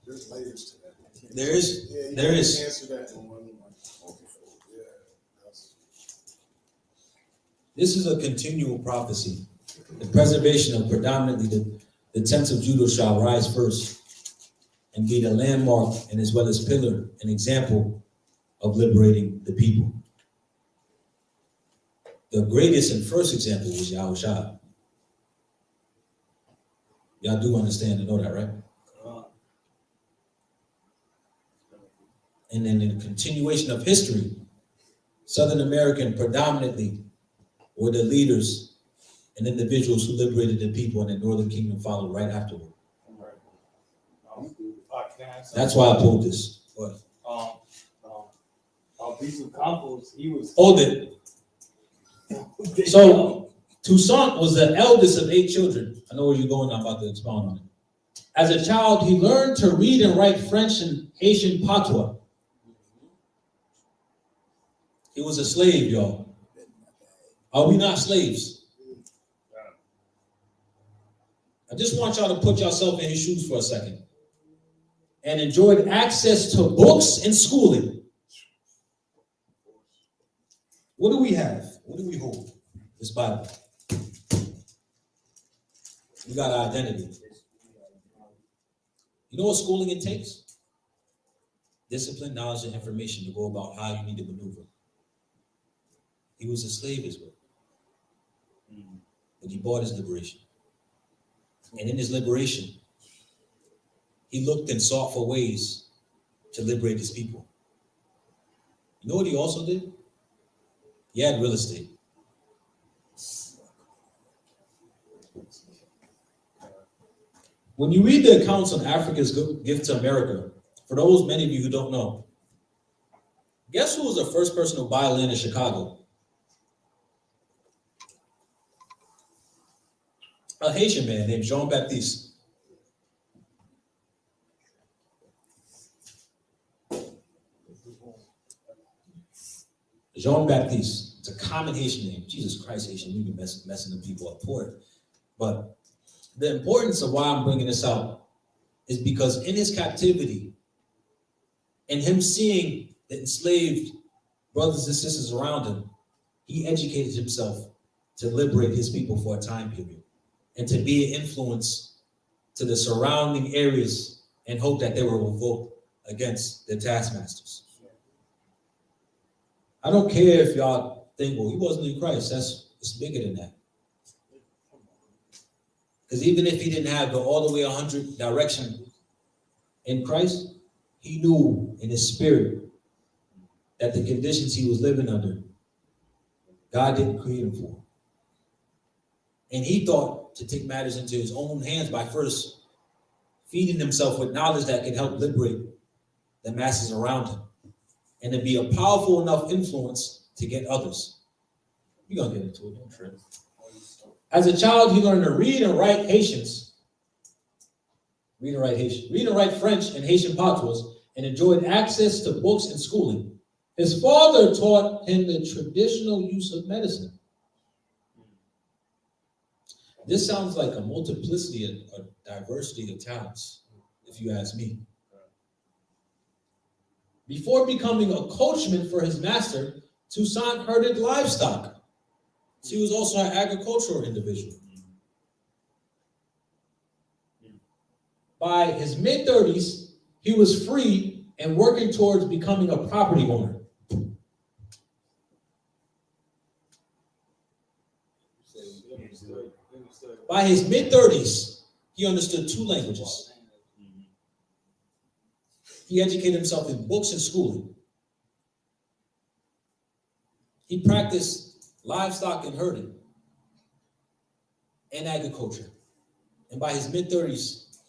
There's layers to that. There is. Yeah, you There can't is. answer that in one. Yeah, that's, This is a continual prophecy. The preservation of predominantly the tents of Judah shall rise first and be the landmark and as well as pillar, an example of liberating the people. The greatest and first example was Yashiyah. Y'all do understand and know that, right? And then in the continuation of history, Southern American predominantly were the leaders and individuals who liberated the people, and the Northern Kingdom followed right afterward. That's why I pulled this. What? Piece of Campos, he was. Hold it. So Toussaint was the eldest of 8 children. I know where you're going. I'm about to expound on it. As a child, he learned to read and write French and Haitian patois. He was a slave, y'all. Are we not slaves? I just want y'all to put yourself in his shoes for a second. And enjoyed access to books and schooling. What do we have? What do we hold? This Bible. We got our identity. You know what schooling it takes? Discipline, knowledge, and information to go about how you need to maneuver. He was a slave as well. But he bought his liberation. And in his liberation, he looked and sought for ways to liberate his people. You know what he also did? He had real estate. When you read the accounts on Africa's gift to America, for those many of you who don't know, guess who was the first person to buy land in Chicago? A Haitian man named Jean-Baptiste. Jean-Baptiste. It's a common Haitian name. Jesus Christ, Haitian, we be messing the people up for it. But the importance of why I'm bringing this out is because in his captivity and him seeing the enslaved brothers and sisters around him, he educated himself to liberate his people for a time period and to be an influence to the surrounding areas and hope that they will revolt against the taskmasters. I don't care if y'all think, well, he wasn't in Christ. It's bigger than that. Because even if he didn't have the all the way 100 direction in Christ, he knew in his spirit that the conditions he was living under, God didn't create him for. And he thought to take matters into his own hands by first feeding himself with knowledge that could help liberate the masses around him and to be a powerful enough influence to get others. We're going to get into it, don't trip. As a child, he learned to read and write Haitians. Read and write French and Haitian patois, and enjoyed access to books and schooling. His father taught him the traditional use of medicine. This sounds like a multiplicity, a diversity of talents, if you ask me. Before becoming a coachman for his master, Toussaint herded livestock. So he was also an agricultural individual. By his mid-30s, he was free and working towards becoming a property owner. By his mid-30s, he understood 2 languages. He educated himself in books and schooling. He practiced livestock and herding and agriculture. And by his mid-30s,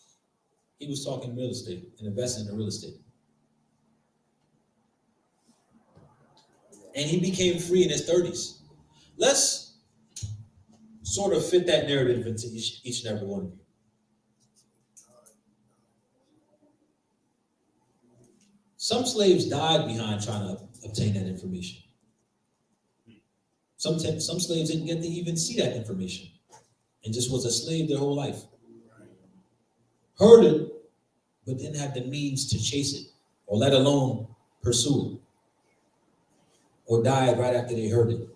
he was talking real estate and investing in real estate. And he became free in his 30s. Let's sort of fit that narrative into each and every one of you. Some slaves died behind trying to obtain that information. Some slaves didn't get to even see that information and just was a slave their whole life. Heard it, but didn't have the means to chase it, or let alone pursue it, or died right after they heard it.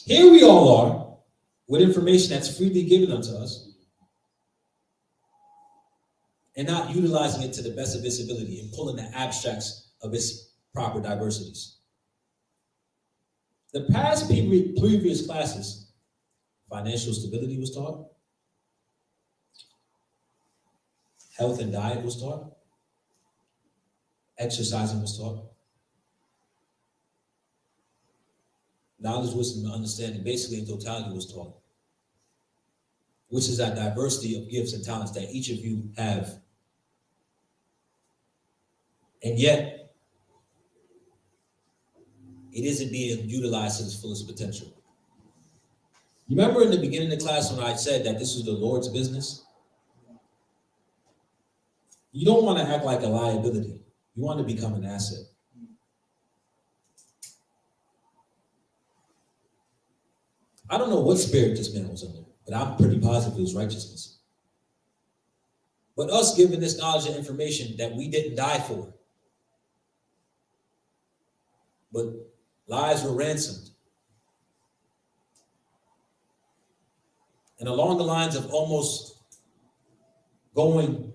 Here we all are with information that's freely given unto us and not utilizing it to the best of its ability and pulling the abstracts of its proper diversities. The past previous classes, financial stability was taught, health and diet was taught, exercising was taught, knowledge, wisdom, and understanding, basically in totality, was taught, which is that diversity of gifts and talents that each of you have. And yet, it isn't being utilized to its fullest potential. You remember in the beginning of the class when I said that this was the Lord's business? You don't want to act like a liability. You want to become an asset. I don't know what spirit this man was under, but I'm pretty positive it was righteousness. But us giving this knowledge and information that we didn't die for, but lives were ransomed. And along the lines of almost going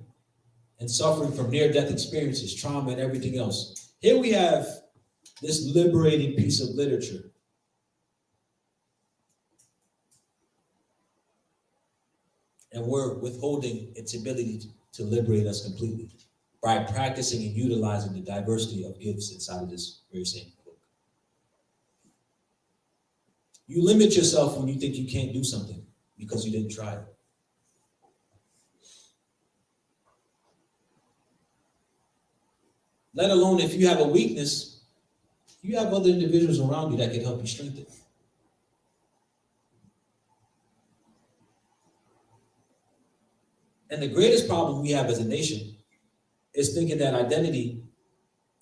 and suffering from near-death experiences, trauma, and everything else, here we have this liberating piece of literature. And we're withholding its ability to liberate us completely by practicing and utilizing the diversity of gifts inside of this very same book. You limit yourself when you think you can't do something because you didn't try it. Let alone if you have a weakness, you have other individuals around you that can help you strengthen. And the greatest problem we have as a nation is thinking that identity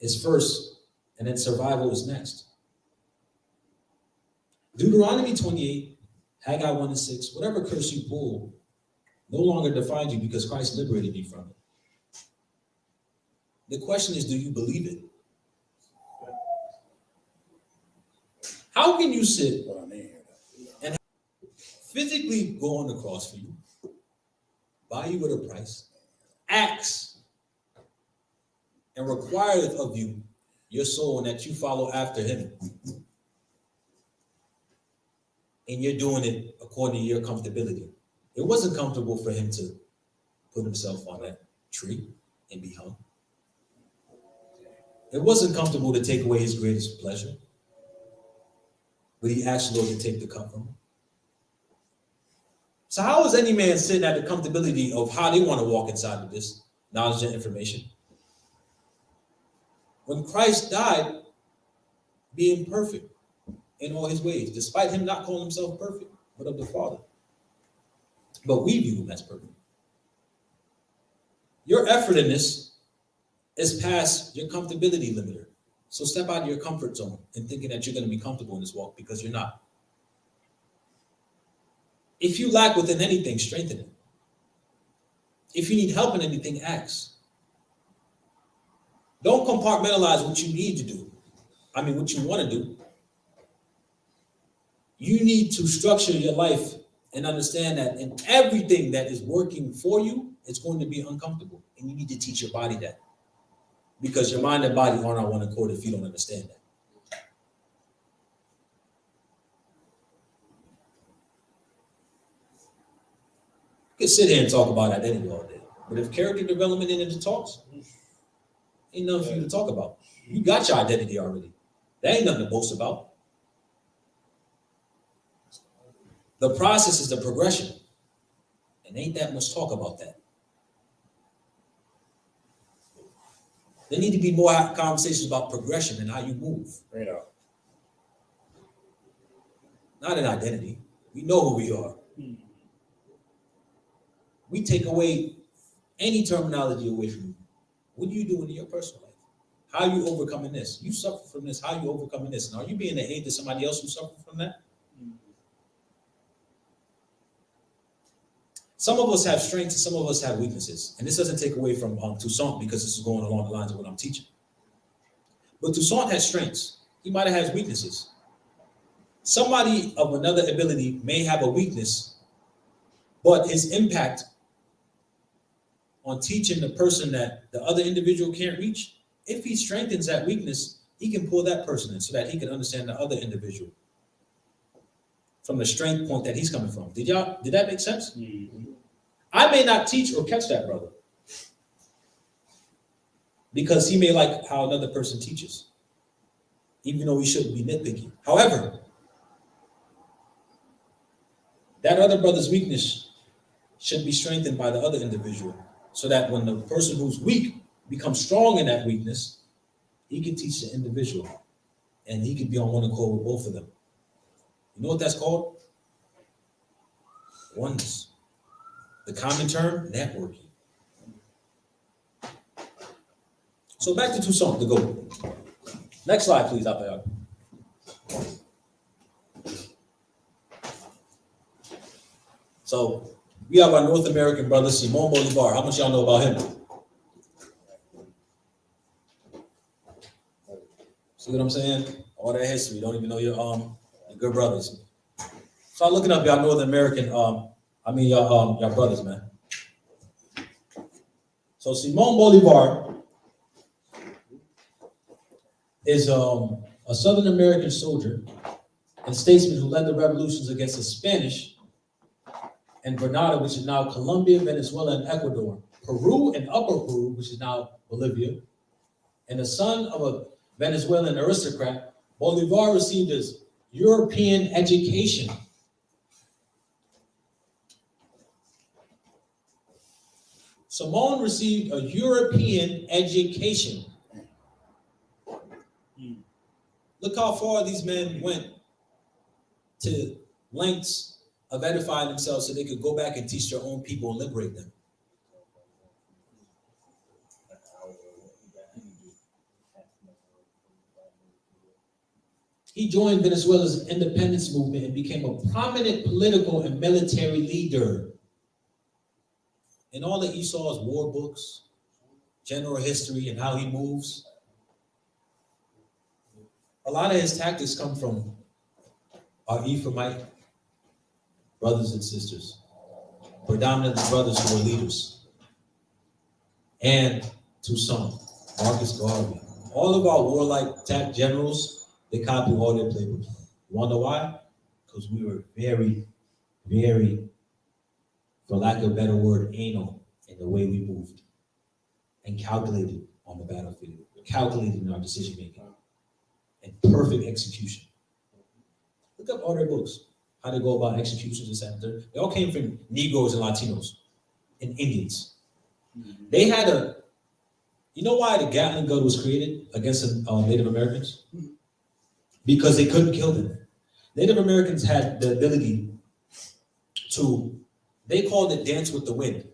is first and then survival is next. Deuteronomy 28, Haggai 1 and 6, whatever curse you pull no longer defines you because Christ liberated you from it. The question is, do you believe it? How can you sit and physically go on the cross for you, buy you with a price, acts, and requireth of you your soul, and that you follow after him. And you're doing it according to your comfortability. It wasn't comfortable for him to put himself on that tree and be hung. It wasn't comfortable to take away his greatest pleasure. But he asked the Lord to take the cup from him. So how is any man sitting at the comfortability of how they want to walk inside of this knowledge and information? When Christ died, being perfect in all his ways, despite him not calling himself perfect, but of the Father. But we view him as perfect. Your effort in this is past your comfortability limiter. So step out of your comfort zone and thinking that you're going to be comfortable in this walk, because you're not. If you lack within anything, strengthen it. If you need help in anything, ask. Don't compartmentalize what you need to do. What you want to do. You need to structure your life and understand that in everything that is working for you, it's going to be uncomfortable. And you need to teach your body that. Because your mind and body aren't on one accord if you don't understand that. You can sit here and talk about identity all day. But if character development ain't in the talks, ain't nothing for you to talk about. You got your identity already. That ain't nothing to boast about. The process is the progression. And ain't that much talk about that. There need to be more conversations about progression and how you move. Right out. Not an identity. We know who we are. We take away any terminology away from you. What are you doing in your personal life? How are you overcoming this? You suffer from this. How are you overcoming this? And are you being an aid to somebody else who suffers from that? Some of us have strengths and some of us have weaknesses. And this doesn't take away from Toussaint, because this is going along the lines of what I'm teaching. But Toussaint has strengths. He might have had weaknesses. Somebody of another ability may have a weakness, but his impact on teaching the person that the other individual can't reach, if he strengthens that weakness, he can pull that person in so that he can understand the other individual from the strength point that he's coming from. Did that make sense? Mm-hmm. I may not teach or catch that brother because he may like how another person teaches, even though he shouldn't be nitpicky. However, that other brother's weakness should be strengthened by the other individual, so that when the person who's weak becomes strong in that weakness, he can teach the individual and he can be on one accord with both of them. You know what that's called? Oneness. The common term, networking. So back to Toussaint, the goat. Next slide, please, out there. So we have our North American brother, Simón Bolívar. How much y'all know about him? See what I'm saying? All that history. You don't even know your good brothers. Start looking up y'all North American, y'all brothers, man. So Simón Bolívar is a Southern American soldier and statesman who led the revolutions against the Spanish and Grenada, which is now Colombia, Venezuela, and Ecuador, Peru and Upper Peru, which is now Bolivia, and the son of a Venezuelan aristocrat. Bolívar received his European education. Simón received a European education. Look how far these men went to lengths of edifying themselves so they could go back and teach their own people and liberate them. He joined Venezuela's independence movement and became a prominent political and military leader. In all of Esau's war books, general history, and how he moves, a lot of his tactics come from our Ephraimite brothers and sisters. predominantly brothers who were leaders. And Toussaint, Marcus Garvey. All of our warlike generals, they copied all their playbooks. You wanna know why? Because we were very, very, for lack of a better word, anal in the way we moved and calculated on the battlefield, calculated in our decision making, and perfect execution. Look up all their books, how they go about executions and stuff. They all came from Negroes and Latinos and Indians. They had you know why the Gatling gun was created against Native Americans? Because they couldn't kill them. Native Americans had the ability to, they called it dance with the wind.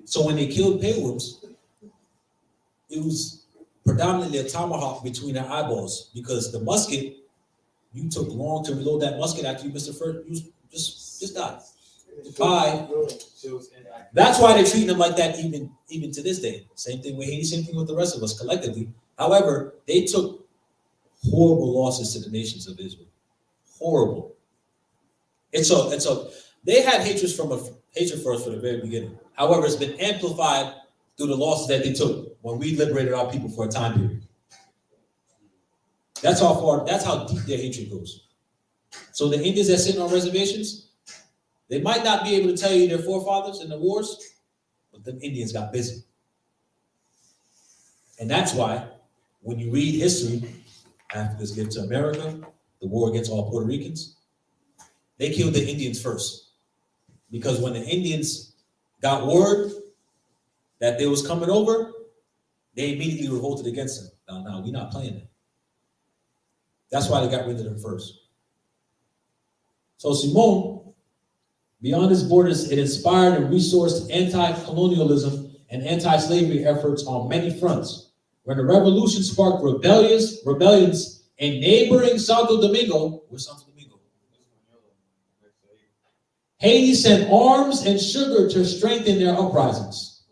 So when they killed payworms, it was predominantly a tomahawk between their eyeballs, because the musket, you took long to reload that musket after you missed the first, you just died. Bye. That's why they're treating them like that even to this day. Same thing with Haiti, same thing with the rest of us collectively. However, they took horrible losses to the nations of Israel. Horrible. They had hatred for us from the very beginning. However, it's been amplified through the losses that they took when we liberated our people for a time period. That's how deep their hatred goes. So the Indians that sit on reservations, they might not be able to tell you their forefathers in the wars, but the Indians got busy. And that's why when you read history, Africa's gift to America, the war against all Puerto Ricans, they killed the Indians first. Because when the Indians got word that they was coming over, they immediately revolted against them. No, we're not playing that. That's why they got rid of them first. So Simón, beyond its borders, it inspired and resourced anti-colonialism and anti-slavery efforts on many fronts. When the revolution sparked rebellions in neighboring Santo Domingo, where's Santo Domingo? Haiti sent arms and sugar to strengthen their uprisings.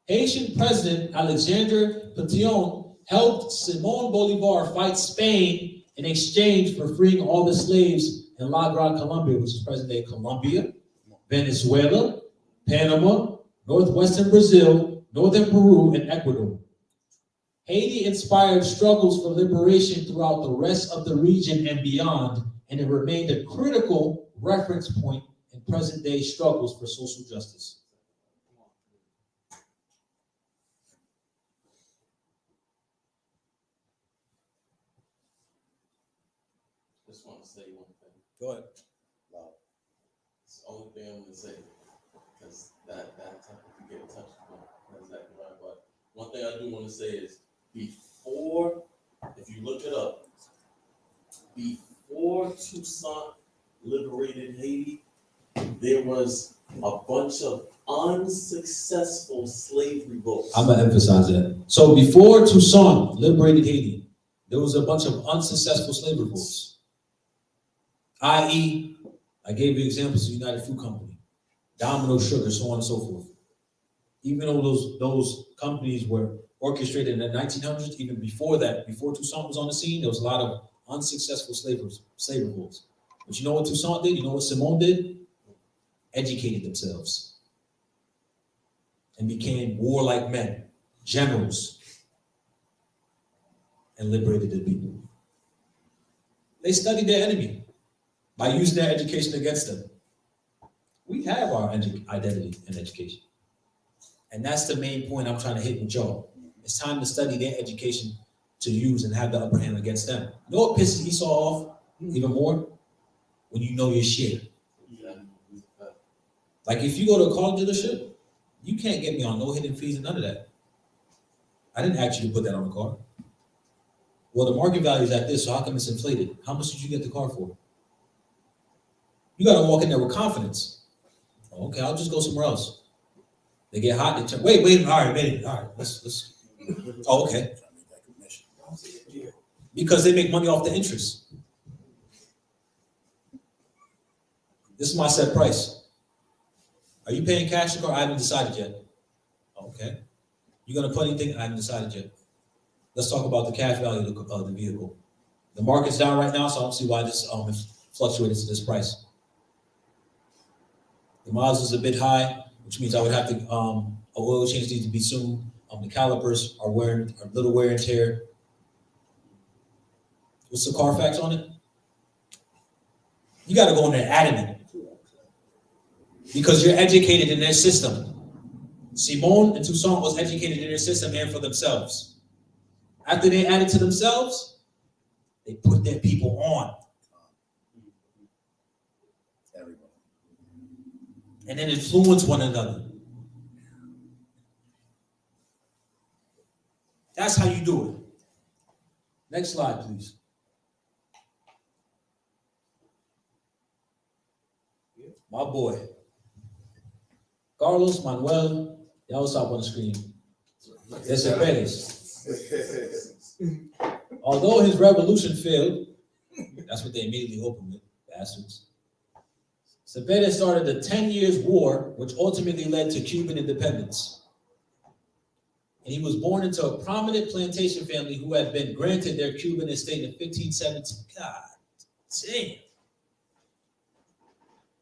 Haitian President Alexandre Pétion helped Simón Bolívar fight Spain in exchange for freeing all the slaves in La Gran Colombia, which is present-day Colombia, Venezuela, Panama, northwestern Brazil, northern Peru, and Ecuador. Haiti inspired struggles for liberation throughout the rest of the region and beyond, and it remained a critical reference point in present-day struggles for social justice. Just want to say one thing. Go ahead. It's the only thing I'm going to say, because that technically get touched on. That's exactly right. But one thing I do want to say is, before, if you look it up, before Toussaint liberated Haiti, there was a bunch of unsuccessful slave revolts. I'm going to emphasize that. So before Toussaint liberated Haiti, there was a bunch of unsuccessful slave revolts. I.e., I gave you examples of United Fruit Company, Domino Sugar, so on and so forth. Even though those companies were orchestrated in the 1900s, even before that, before Toussaint was on the scene, there was a lot of unsuccessful slave revolts. But you know what Toussaint did? You know what Simón did? Educated themselves and became warlike men, generals, and liberated the people. They studied their enemy by using their education against them. We have our identity and education. And that's the main point I'm trying to hit with y'all. It's time to study their education to use and have the upper hand against them. You know what pisses Esau off even more? When you know your shit. Like if you go to a car dealership, you can't get me on no hidden fees and none of that. I didn't ask you to put that on the car. Well, the market value is at this, so how come it's inflated? How much did you get the car for? You got to walk in there with confidence. Okay, I'll just go somewhere else. They get hot. They turn. Wait. All right. Let's. Oh, okay. Because they make money off the interest. This is my set price. Are you paying cash or I haven't decided yet? Okay. You gonna put anything? I haven't decided yet. Let's talk about the cash value of the vehicle. The market's down right now, so I don't see why this. fluctuated to this price. The miles is a bit high, which means I would have to, a oil change needs to be soon. The calipers are a little wear and tear. What's the Carfax on it? You got to go in there adding it because you're educated in their system. Simón and Toussaint was educated in their system and for themselves. After they added to themselves, they put their people on. Everybody. And then influence one another. That's how you do it. Next slide, please. My boy, Carlos Manuel, y'all stop on the screen. Céspedes. Although his revolution failed, that's what they immediately opened with, bastards. Céspedes started the 10 Years' War, which ultimately led to Cuban independence. And he was born into a prominent plantation family who had been granted their Cuban estate in 1517. God damn.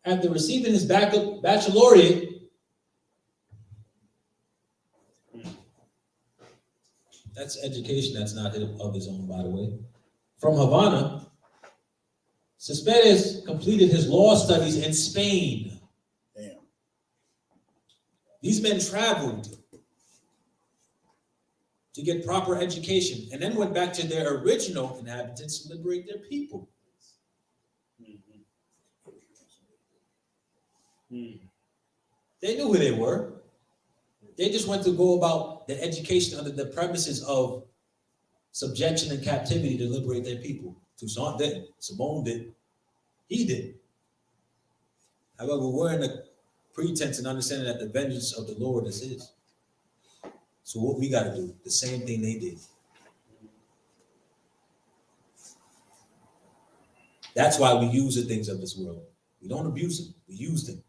After receiving his baccalaureate, that's education that's not of his own, by the way, from Havana, Céspedes completed his law studies in Spain. Damn. These men traveled to get proper education and then went back to their original inhabitants to liberate their people. They knew who they were. They just went to go about the education under the premises of subjection and captivity to liberate their people. Toussaint didn't. Simón did. He did. However, we're in the pretense and understanding that the vengeance of the Lord is his. So what we got to do, the same thing they did. That's why we use the things of this world. We don't abuse them. We use them.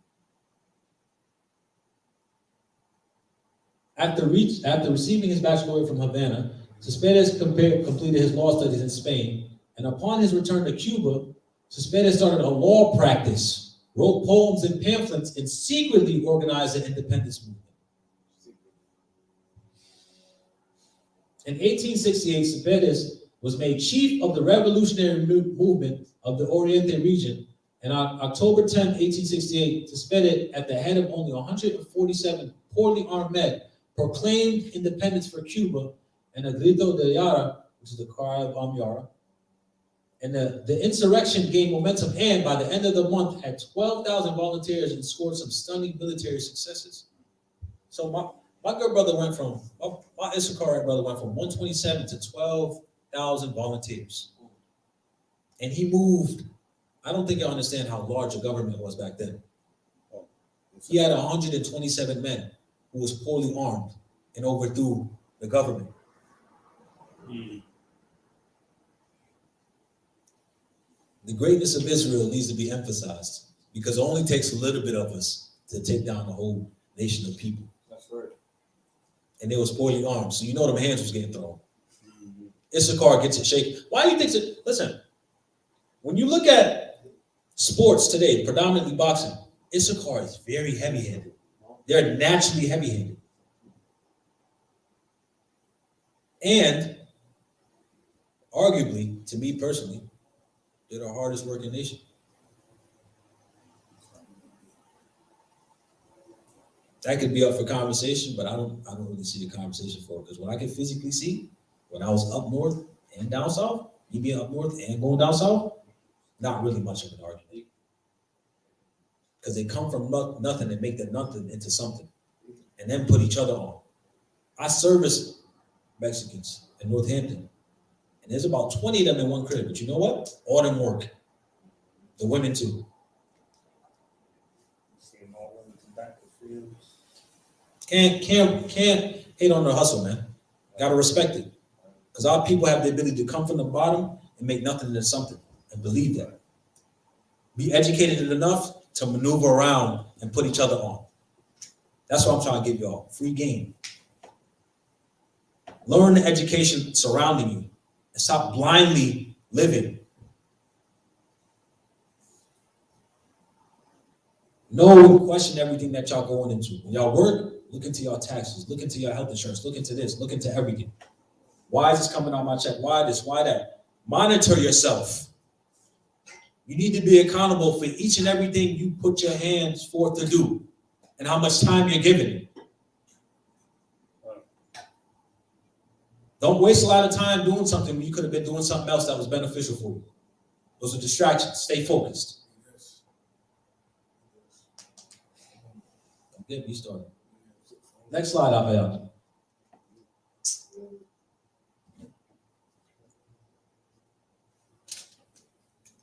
After receiving his baccalaureate from Havana, Céspedes completed his law studies in Spain, and upon his return to Cuba, Céspedes started a law practice, wrote poems and pamphlets, and secretly organized an independence movement. In 1868, Céspedes was made chief of the revolutionary movement of the Oriente region, and on October 10, 1868, Céspedes, at the head of only 147 poorly armed men, proclaimed independence for Cuba and a grito de Yara, which is the cry of Yara. And the insurrection gained momentum and by the end of the month had 12,000 volunteers and scored some stunning military successes. So my good brother went from, my Issachar brother went from 127 to 12,000 volunteers. And he moved, I don't think you understand how large a government was back then. He had 127 men who was poorly armed and overthrew the government. The greatness of Israel needs to be emphasized because it only takes a little bit of us to take down the whole nation of people. That's right. And they was poorly armed, so you know them hands was getting thrown. Issachar gets it shaken. Why do you think so? Listen, when you look at sports today, predominantly boxing, Issachar is very heavy-handed. They're naturally heavy-handed. And arguably, to me personally, they're the hardest working nation. That could be up for conversation, but I don't really see the conversation for it. Because what I can physically see, when I was up north and down south, you being up north and going down south, not really much of an argument. Because they come from nothing and make the nothing into something and then put each other on. I service Mexicans in Northampton, and there's about 20 of them in one crib. But you know what? All of them work. The women too. Can't hate on the hustle, man. Gotta respect it. Because our people have the ability to come from the bottom and make nothing into something and believe that. Be educated enough to maneuver around and put each other on. That's what I'm trying to give y'all. Free game. Learn the education surrounding you and stop blindly living. No, question everything that y'all going into. When y'all work, look into your taxes, look into your health insurance, look into this, look into everything. Why is this coming on my check? Why this? Why that? Monitor yourself. You need to be accountable for each and everything you put your hands forth to do and how much time you're giving it. Don't waste a lot of time doing something when you could have been doing something else that was beneficial for you. Those are distractions. Stay focused. Don't get me started. Next slide, Abel.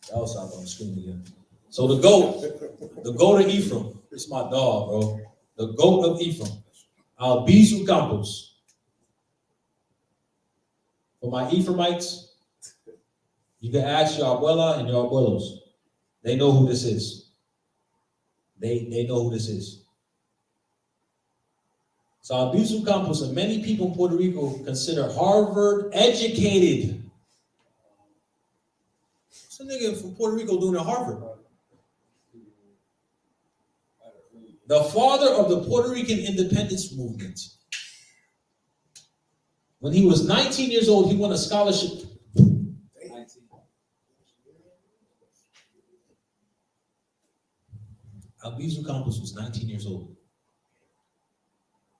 That was up on the screen again. So the goat of Ephraim. This is my dog, bro. The goat of Ephraim. Albizu Campos. For my Ephraimites, you can ask your abuela and your abuelos. They know who this is. They know who this is. So Albizu Campos and many people in Puerto Rico consider Harvard educated. What's a nigga from Puerto Rico doing at Harvard? The father of the Puerto Rican independence movement. When he was 19 years old, he won a scholarship. Albizu Campos was 19 years old.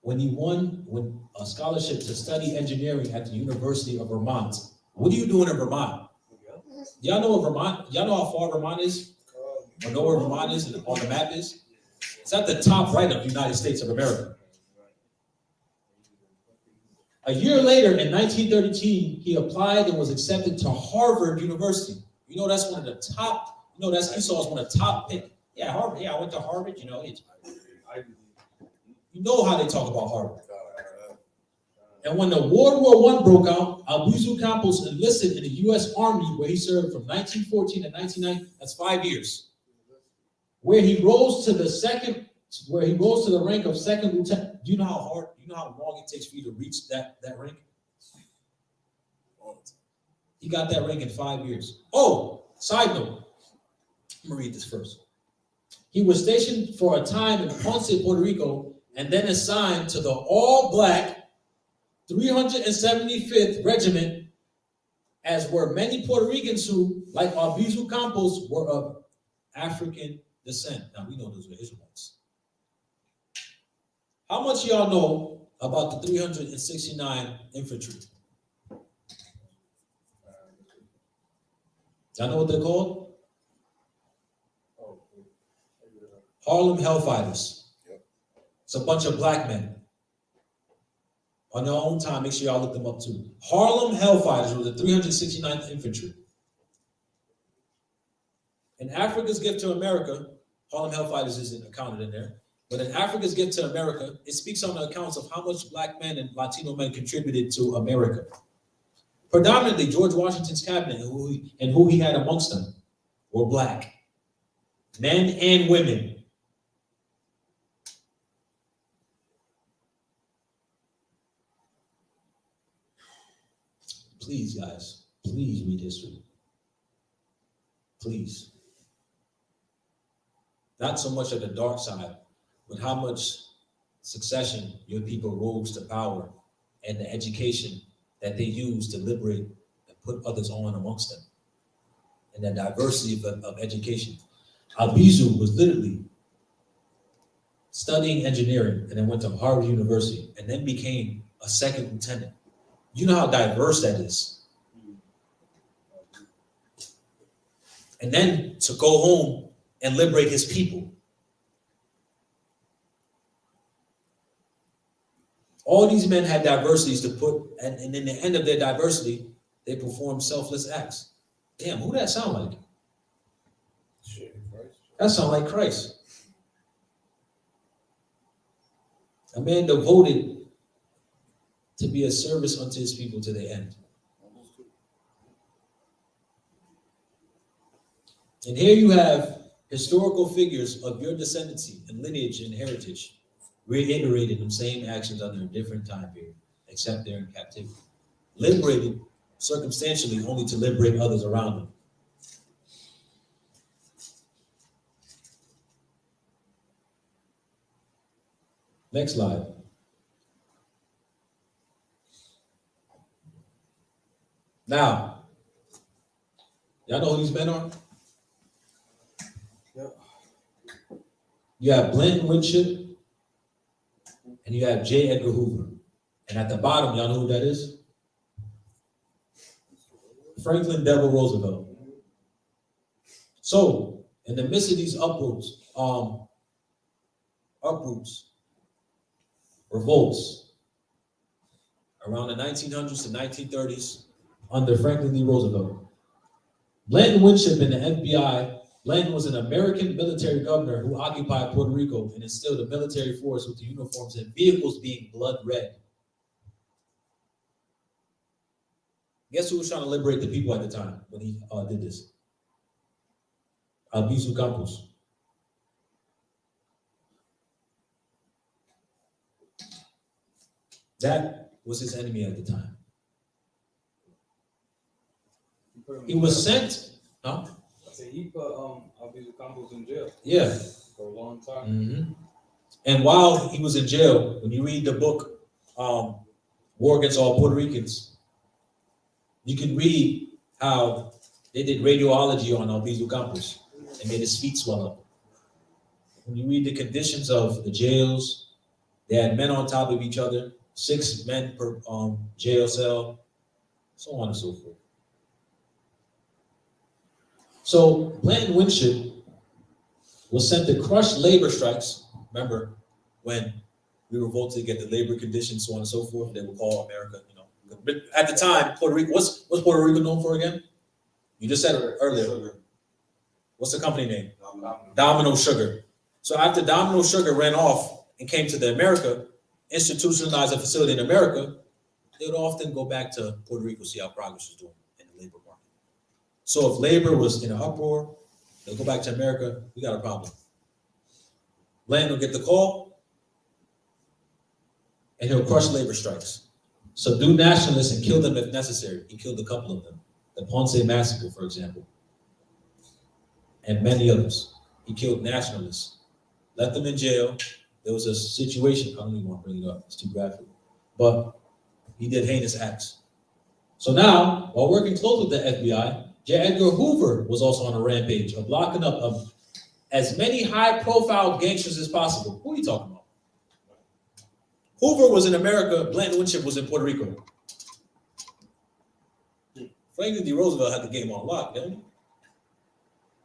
When he won a scholarship to study engineering at the University of Vermont. What are you doing in Vermont? Y'all know what Vermont? Y'all know how far Vermont is? Or know where Vermont is on the map is? It's at the top right of the United States of America. A year later, in 1913, he applied and was accepted to Harvard University. You know, that's one of the top, that's Esau's one of the top pick. Yeah, Harvard. Yeah, I went to Harvard, you know how they talk about Harvard. And when the World War I broke out, Albizu Campos enlisted in the U.S. Army, where he served from 1914 to 1990. That's 5 years. Where he rose to the rank of second lieutenant. Do you know how long it takes for you to reach that rank? He got that rank in 5 years. Oh, side note. I'm gonna read this first. He was stationed for a time in Ponce, Puerto Rico, and then assigned to the all-black 375th Regiment, as were many Puerto Ricans who, like Albizu Campos, were of African descent. Now, we know those were Israelites. How much y'all know about the 369 infantry? Y'all know what they're called? Harlem Hellfighters. It's a bunch of black men. On your own time, make sure y'all look them up too. Harlem Hellfighters were the 369th Infantry. In Africa's Gift to America, Harlem Hellfighters isn't accounted in there, but in Africa's Gift to America, it speaks on the accounts of how much black men and Latino men contributed to America. Predominantly, George Washington's cabinet and who he had amongst them were black. Men and women. Please, guys, please read history. Please. Not so much of the dark side, but how much succession your people rose to power and the education that they used to liberate and put others on amongst them. And the diversity of education. Albizu was literally studying engineering and then went to Harvard University and then became a second lieutenant. You know how diverse that is. And then to go home and liberate his people. All these men had diversities to put, and in the end of their diversity, they performed selfless acts. Damn, who that sound like? That sound like Christ. A man devoted to be a service unto his people to the end. And here you have historical figures of your descendancy and lineage and heritage reiterated the same actions under a different time period, except they're in captivity. Liberated circumstantially only to liberate others around them. Next slide. Now, y'all know who these men are? Yep. You have Blanton Winship and you have J. Edgar Hoover. And at the bottom, y'all know who that is? Franklin Delano Roosevelt. So, in the midst of these revolts, around the 1900s to 1930s, under Franklin D. Roosevelt, Blanton Winship in the FBI. Blanton was an American military governor who occupied Puerto Rico and instilled a military force with the uniforms and vehicles being blood red. Guess who was trying to liberate the people at the time when he did this? Albizu Campos. That was his enemy at the time. He was sent, huh? I said he put Albizu Campos in jail Yeah. for a long time. Mm-hmm. And while he was in jail, when you read the book War Against All Puerto Ricans, you can read how they did radiology on Albizu Campos and made his feet swell up. When you read the conditions of the jails, they had men on top of each other, 6 men per jail cell, so on and so forth. So Blanton Winship was sent to crush labor strikes. Remember when we revolted to get the labor conditions, so on and so forth, they would call America, But at the time, Puerto Rico, what's Puerto Rico known for again? You just said it earlier. What's the company name? Domino Sugar. So after Domino Sugar ran off and came to the America, institutionalized a facility in America, they would often go back to Puerto Rico, see how progress was doing in the labor market. So if labor was in an uproar, they'll go back to America, we got a problem. Blanton will get the call, and he'll crush labor strikes. Subdue nationalists and kill them if necessary. He killed a couple of them. The Ponce Massacre, for example, and many others. He killed nationalists, left them in jail. There was a situation, I don't even want to bring it up, it's too graphic, but he did heinous acts. So now, while working close with the FBI, J. Edgar Hoover was also on a rampage of locking up as many high-profile gangsters as possible. Who are you talking about? Hoover was in America, Blanton Winship was in Puerto Rico. Franklin D. Roosevelt had the game on lock, didn't he?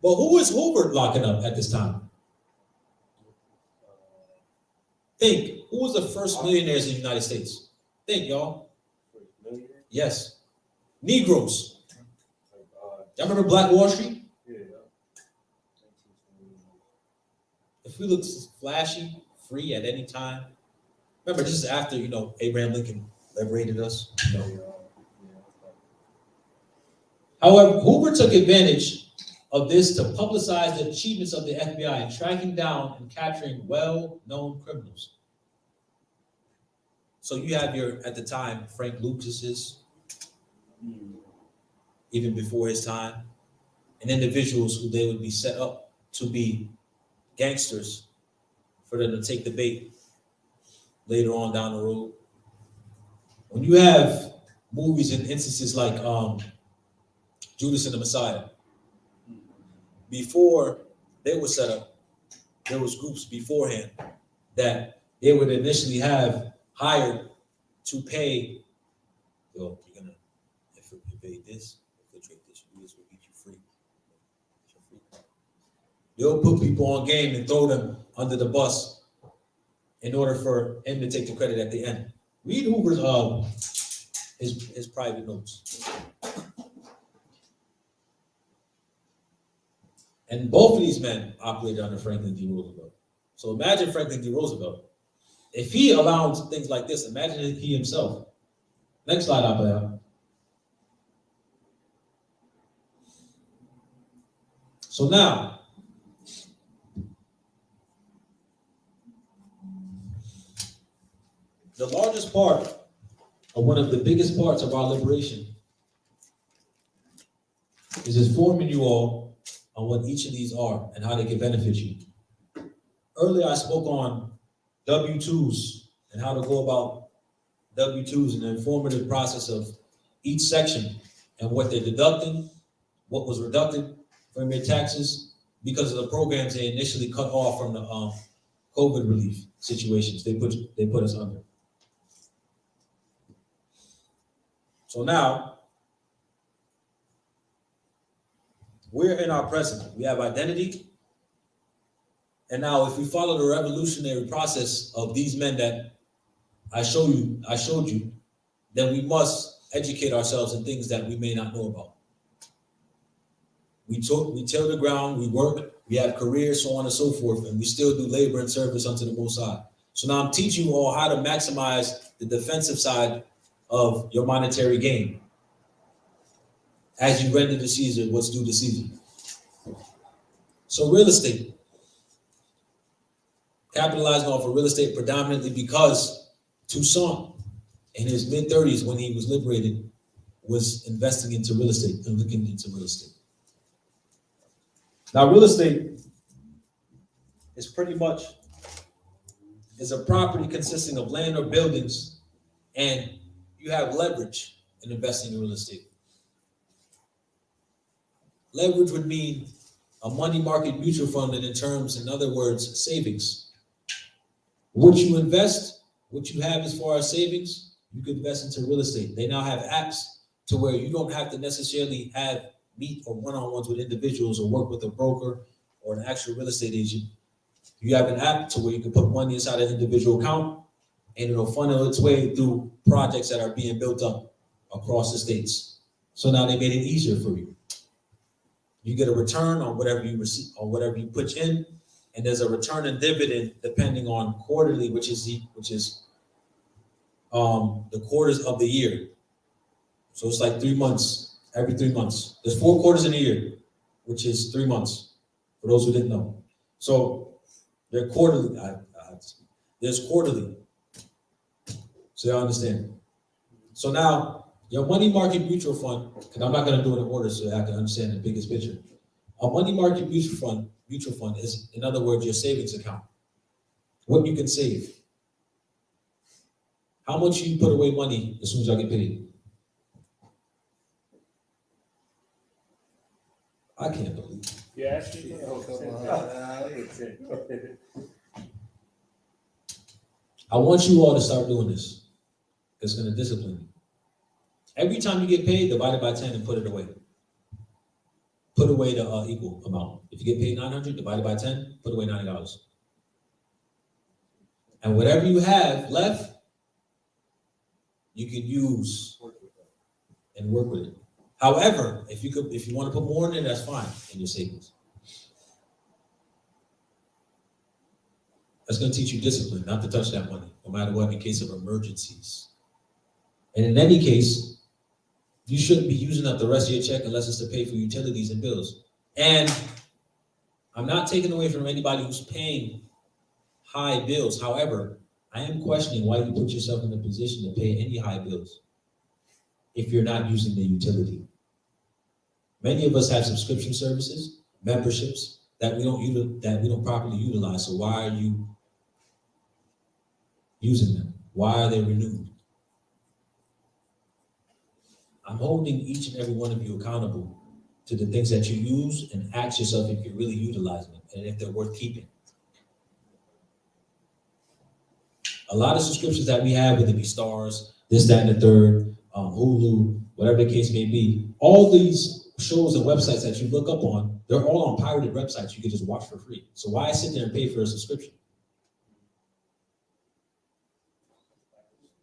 But who is Hoover locking up at this time? Think, who was the first millionaires in the United States? Think, y'all. Yes. Negroes. Y'all remember Black Wall Street? Yeah. If we look flashy, free at any time. Remember, this is after, Abraham Lincoln liberated us. However, Hoover took advantage of this to publicize the achievements of the FBI in tracking down and capturing well-known criminals. So you have at the time, Frank Lucas's, even before his time, and individuals who they would be set up to be gangsters for them to take the bait later on down the road. When you have movies and instances like Judas and the Messiah, before they were set up, there was groups beforehand that they would initially have hired to pay, you're gonna infiltrate this, do this, we'll get you free. They'll put people on game and throw them under the bus in order for him to take the credit at the end. Read Hoover's his private notes. And both of these men operated under Franklin D. Roosevelt. So imagine Franklin D. Roosevelt. If he allowed things like this, imagine he himself. Next slide, Abaya. So now, the largest part, or one of the biggest parts of our liberation, is informing you all on what each of these are and how they can benefit you. Earlier, I spoke on W-2s and how to go about W-2s and the informative process of each section and what they're deducting, what was reducted from your taxes because of the programs they initially cut off from the COVID relief situations they put us under. So now, we're in our present. We have identity. And now if we follow the revolutionary process of these men that I showed you, then we must educate ourselves in things that we may not know about. We till the ground, we work, we have careers, so on and so forth, and we still do labor and service unto the Most High. So now I'm teaching you all how to maximize the defensive side of your monetary gain as you render to Caesar what's due to Caesar. So real estate, capitalizing off of real estate predominantly because Toussaint in his mid-30s when he was liberated was investing into real estate and looking into real estate. Now real estate is pretty much a property consisting of land or buildings, and you have leverage in investing in real estate. Leverage would mean a money market mutual fund, and in other words, savings. What you invest, what you have as far as savings, you can invest into real estate. They now have apps to where you don't have to necessarily meet or one-on-ones with individuals or work with a broker or an actual real estate agent. You have an app to where you can put money inside an individual account and it'll funnel its way through projects that are being built up across the states. So now they made it easier for you. You get a return on whatever you receive or whatever you put in, and there's a return and dividend depending on quarterly, which is the quarters of the year. So it's like 3 months, every 3 months. There's 4 quarters in a year, which is 3 months, for those who didn't know. So they're quarterly. There's quarterly. So y'all understand. So now, your money market mutual fund, and I'm not going to do it in order so I can understand the biggest picture. A money market mutual fund is, in other words, your savings account. What you can save. How much you put away money as soon as y'all get paid? I can't believe it. Yeah, I want you all to start doing this. It's going to discipline you. Every time you get paid, divide it by 10 and put it away. Put away the equal amount. If you get paid $900, divide it by 10, put away $90. And whatever you have left, you can use and work with it. However, if you want to put more in it, that's fine in your savings. That's going to teach you discipline, not to touch that money, no matter what, in case of emergencies. And in any case, you shouldn't be using up the rest of your check unless it's to pay for utilities and bills. And I'm not taking away from anybody who's paying high bills. However, I am questioning why you put yourself in a position to pay any high bills if you're not using the utility. Many of us have subscription services, memberships that we don't properly utilize. So why are you using them? Why are they renewed? I'm holding each and every one of you accountable to the things that you use, and ask yourself if you're really utilizing them and if they're worth keeping. A lot of subscriptions that we have, whether it be Stars, this, that, and the third, Hulu, whatever the case may be, all these shows and websites that you look up on, they're all on pirated websites you can just watch for free. So why sit there and pay for a subscription?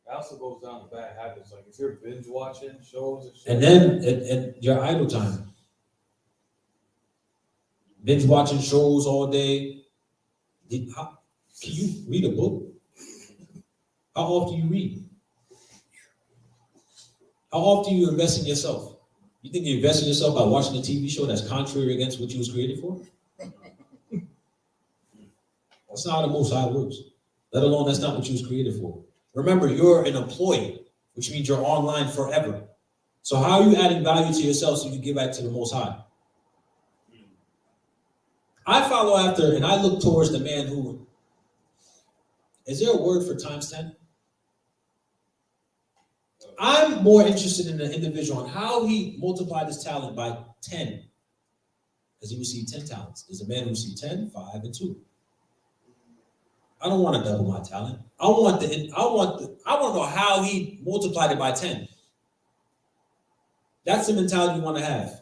It also goes down to bad habits. Like if you're binge watching shows and shit. And then and your idle time. Binge watching shows all day. Can you read a book? How often do you read? How often do you invest in yourself? You think you invest in yourself by watching a TV show that's contrary against what you was created for? That's not how the Most High works. Let alone that's not what you was created for. Remember, you're an employee, which means you're online forever. So how are you adding value to yourself so you can give back to the Most High? I follow after and I look towards the man who Is there a word for times 10? I'm more interested in the individual and how he multiplied his talent by 10. Because he received 10 talents. There's a man who received 10, 5, and 2. I don't want to double my talent. I want to know how he multiplied it by 10. That's the mentality you want to have.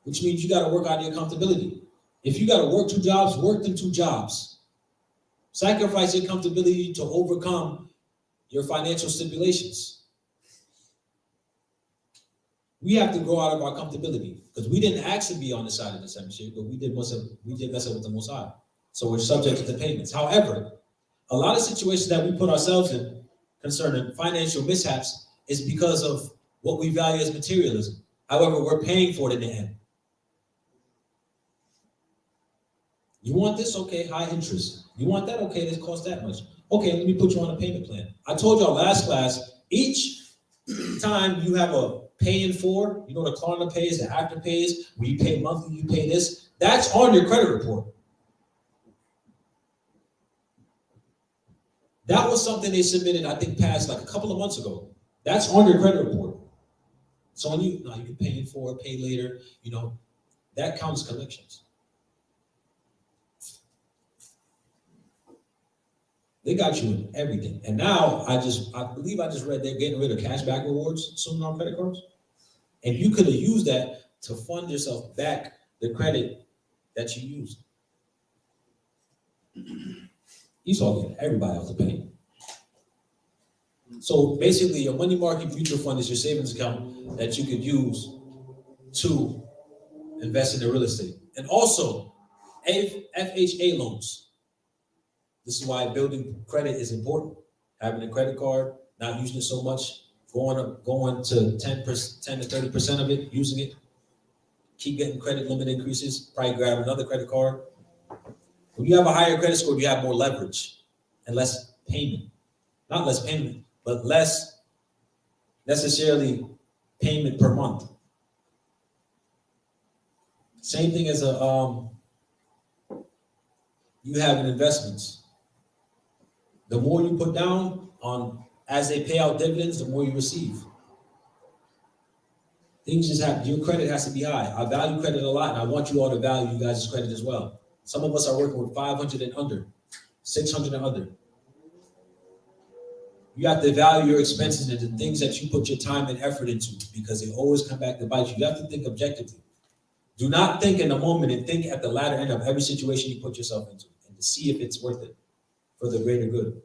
Which means you got to work out your comfortability. If you got to work 2 jobs, work them 2 jobs. Sacrifice your comfortability to overcome your financial stipulations. We have to grow out of our comfortability because we didn't ask to be on the side of the seventh shade, but we did mess up with the Most High. So we're subject to the payments. However, a lot of situations that we put ourselves in concerning financial mishaps is because of what we value as materialism. However, we're paying for it in the end. You want this? Okay, high interest. You want that? Okay, this costs that much. Okay, let me put you on a payment plan. I told y'all last class, each time you have a pay in for, you know, the Klarna pays, the After pays, where you pay monthly, you pay this, that's on your credit report. That was something they submitted, I think, past like a couple of months ago. That's on your credit report. So when you can pay in for, pay later, you know, that counts collections. They got you in everything. And now I believe I just read they're getting rid of cashback rewards soon on credit cards. And you could have used that to fund yourself back the credit that you used. Esau getting everybody else to pay. So basically your money market mutual fund is your savings account that you could use to invest in the real estate. And also FHA loans. This is why building credit is important. Having a credit card, not using it so much, going to 10 to 30% of it, using it. Keep getting credit limit increases. Probably grab another credit card. When you have a higher credit score, you have more leverage and less payment. Not less payment, but less necessarily payment per month. Same thing as you have in investments. The more you put down on as they pay out dividends, the more you receive. Things just happen. Your credit has to be high. I value credit a lot, and I want you all to value you guys' credit as well. Some of us are working with 500 and under, 600 and under. You have to value your expenses and the things that you put your time and effort into because they always come back to bite you. You have to think objectively. Do not think in the moment and think at the latter end of every situation you put yourself into and to see if it's worth it for the greater good.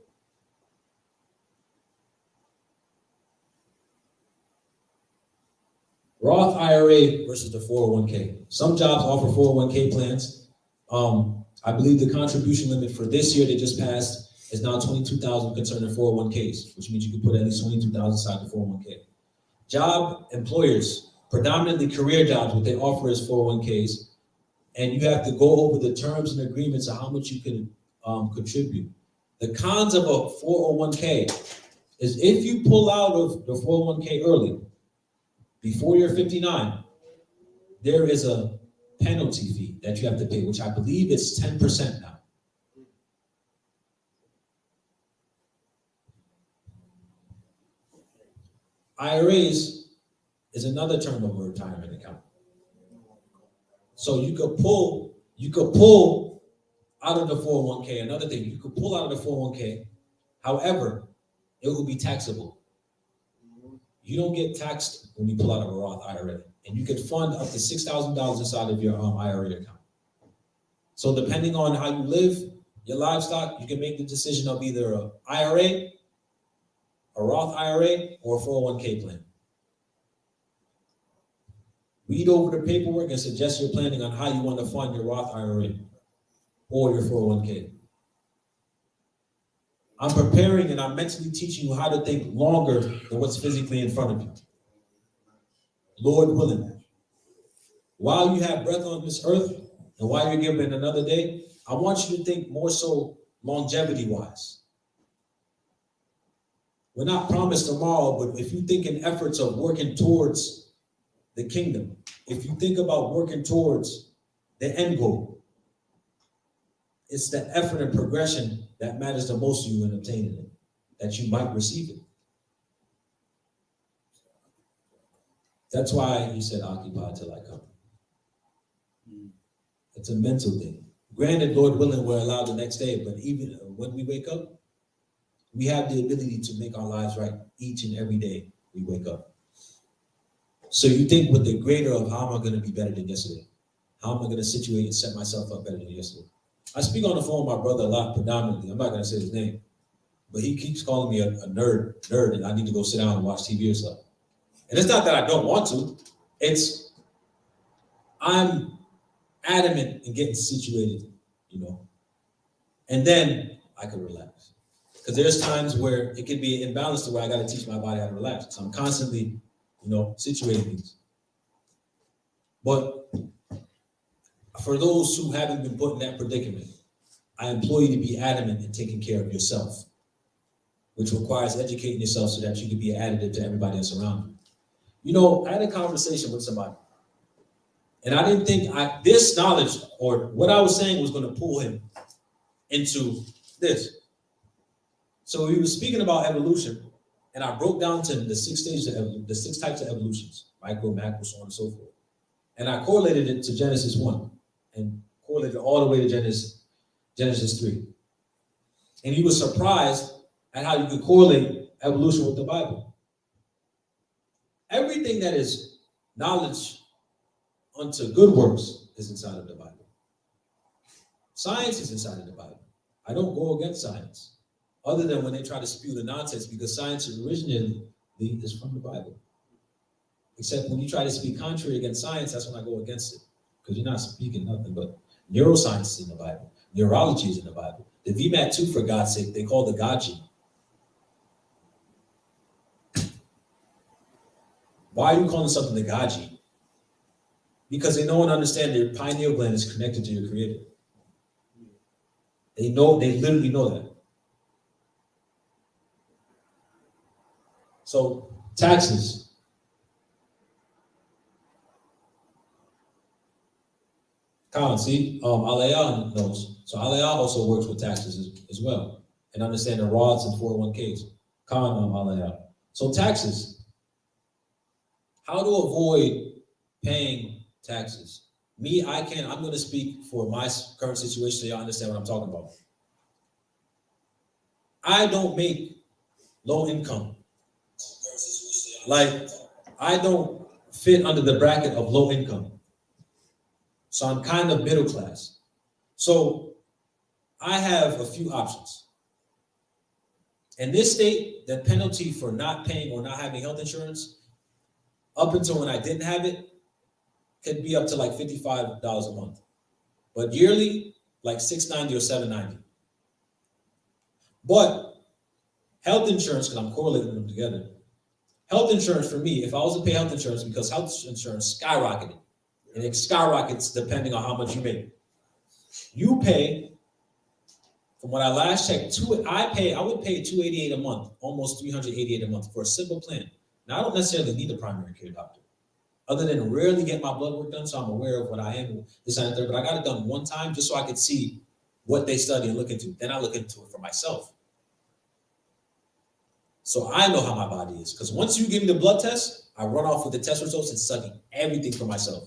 Roth IRA versus the 401k. Some jobs offer 401k plans. I believe the contribution limit for this year they just passed is now $22,000 concerning 401ks, which means you can put at least $22,000 inside the 401k. Job employers, predominantly career jobs, what they offer is 401ks, and you have to go over the terms and agreements of how much you can contribute. The cons of a 401k is if you pull out of the 401k early, before you're 59, there is a penalty fee that you have to pay, which I believe is 10% now. IRAs is another term of a retirement account. So you could pull out of the 401k. Another thing, you could pull out of the 401k. However, it will be taxable. You don't get taxed when you pull out of a Roth IRA, and you can fund up to $6,000 inside of your IRA account. So depending on how you live, your livestock, you can make the decision of either an IRA, a Roth IRA, or a 401k plan. Read over the paperwork and suggest your planning on how you want to fund your Roth IRA or your 401k. I'm preparing and I'm mentally teaching you how to think longer than what's physically in front of you. Lord willing. While you have breath on this earth and while you're given another day, I want you to think more so longevity-wise. We're not promised tomorrow, but if you think in efforts of working towards the kingdom, if you think about working towards the end goal, It's the effort and progression that matters the most to you in obtaining it, that you might receive it. That's why he said, occupy till I come. It's a mental thing. Granted, Lord willing, we're allowed the next day, but even when we wake up, we have the ability to make our lives right each and every day we wake up. So you think with the greater of how am I going to be better than yesterday? How am I going to situate and set myself up better than yesterday? I speak on the phone with my brother a lot, predominantly. I'm not going to say his name, but he keeps calling me a nerd, and I need to go sit down and watch TV or something. And it's not that I don't want to. It's I'm adamant in getting situated, and then I can relax. Because there's times where it can be imbalanced to where I got to teach my body how to relax. So I'm constantly, situating things. But for those who haven't been put in that predicament, I implore you to be adamant in taking care of yourself, which requires educating yourself so that you can be additive to everybody else around you. I had a conversation with somebody, and I didn't think this knowledge or what I was saying was going to pull him into this. So he was speaking about evolution, and I broke down to him the 6 stages of the 6 types of evolutions, micro, macro, so on and so forth. And I correlated it to Genesis 1 and correlated all the way to Genesis 3. And he was surprised at how you could correlate evolution with the Bible. Everything that is knowledge unto good works is inside of the Bible. Science is inside of the Bible. I don't go against science, other than when they try to spew the nonsense, because science originally is from the Bible. Except when you try to speak contrary against science, that's when I go against it, because you're not speaking nothing but neuroscience is in the Bible. Neurology is in the Bible. The VMAT2, for God's sake, they call the God gene. Why are you calling something the God gene? Because they know and understand their pineal gland is connected to your creator. They literally know that. So, taxes. Colin, see, Aliyah knows. So Aliyah also works with taxes as well, and understand the Roths and 401ks. Colin, Aliyah. So taxes. How to avoid paying taxes? I'm going to speak for my current situation so y'all understand what I'm talking about. I don't make low income. Like, I don't fit under the bracket of low income. So I'm kind of middle class. So I have a few options. In this state, the penalty for not paying or not having health insurance, up until when I didn't have it, could be up to like $55 a month. But yearly, like $690 or $790. But health insurance, because I'm correlating them together, health insurance for me, if I was to pay health insurance, because health insurance skyrocketed, and it skyrockets depending on how much you make. You pay, from what I last checked, I would pay $288 a month, almost $388 a month for a simple plan. Now, I don't necessarily need a primary care doctor, other than rarely get my blood work done, so I'm aware of what I am, this and that, but I got it done one time just so I could see what they study and look into. Then I look into it for myself. So I know how my body is, because once you give me the blood test, I run off with the test results and study everything for myself.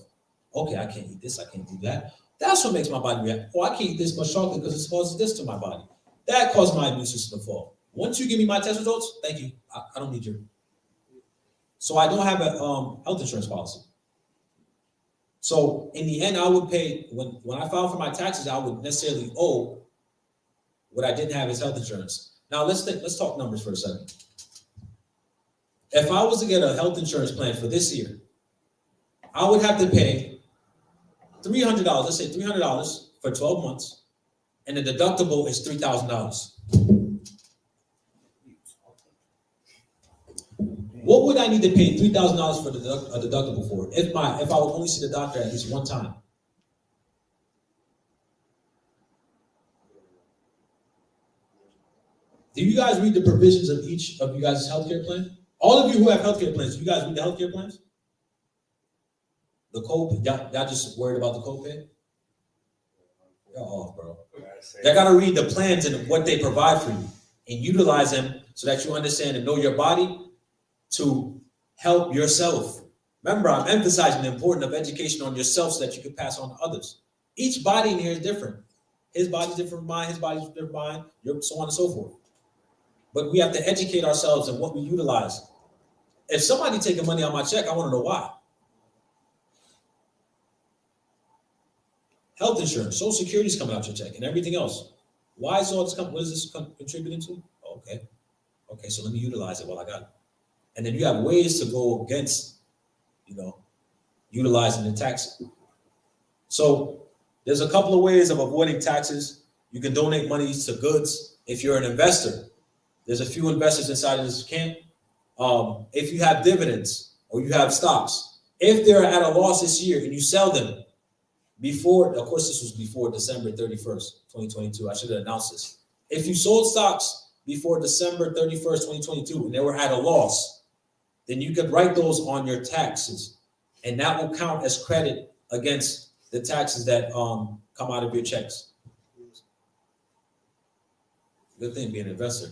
Okay, I can't eat this, I can't do that. That's what makes my body react. Oh, I can't eat this much chocolate because it causes this to my body. That caused my immune system to fall. Once you give me my test results, thank you. I don't need your. So I don't have a health insurance policy. So in the end, I would pay, when I filed for my taxes, I would necessarily owe what I didn't have as health insurance. Now let's talk numbers for a second. If I was to get a health insurance plan for this year, I would have to pay $300, let's say $300 for 12 months, and the deductible is $3,000. What would I need to pay $3,000 for a deductible for if I would only see the doctor at least one time? Do you guys read the provisions of each of you guys' healthcare plan? All of you who have healthcare plans, do you guys read the healthcare plans? The copay, y'all just worried about the copay? Y'all off, bro. Y'all gotta read the plans and what they provide for you and utilize them so that you understand and know your body to help yourself. Remember, I'm emphasizing the importance of education on yourself so that you can pass on to others. Each body in here is different. His body's different from mine, his body's different from mine, so on and so forth. But we have to educate ourselves in what we utilize. If somebody taking money out my check, I want to know why. Health insurance, Social Security is coming out your check, and everything else. Why is all this coming? What is this contributing to? Okay, so let me utilize it while I got it. And then you have ways to go against, utilizing the tax. So there's a couple of ways of avoiding taxes. You can donate money to goods. If you're an investor, there's a few investors inside of this camp. If you have dividends or you have stocks, if they're at a loss this year and you sell them before, of course, this was before December 31st, 2022. I should have announced this. If you sold stocks before December 31st, 2022, and they were at a loss, then you could write those on your taxes, and that will count as credit against the taxes that come out of your checks. Good thing being an investor.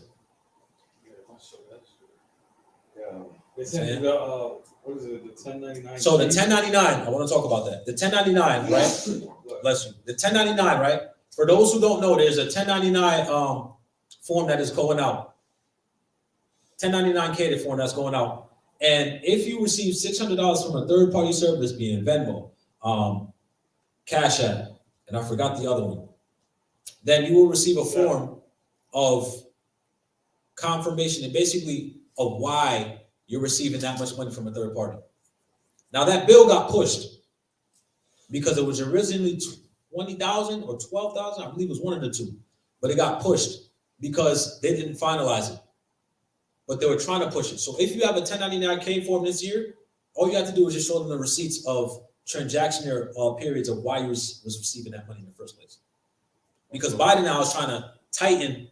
They sent you the what is it? The 1099. So the 1099, I want to talk about that. The 1099, right? Bless you. The 1099, right? For those who don't know, there's a 1099 form that is going out. 1099K form that's going out. And if you receive $600 from a third-party service, being Venmo, Cash App, and I forgot the other one, then you will receive a form of confirmation and basically of why you're receiving that much money from a third party. Now that bill got pushed because it was originally 20,000 or 12,000. I believe it was one of the two, but it got pushed because they didn't finalize it. But they were trying to push it. So if you have a 1099K form this year, all you have to do is just show them the receipts of transaction periods of why you was receiving that money in the first place. Because Biden now is trying to tighten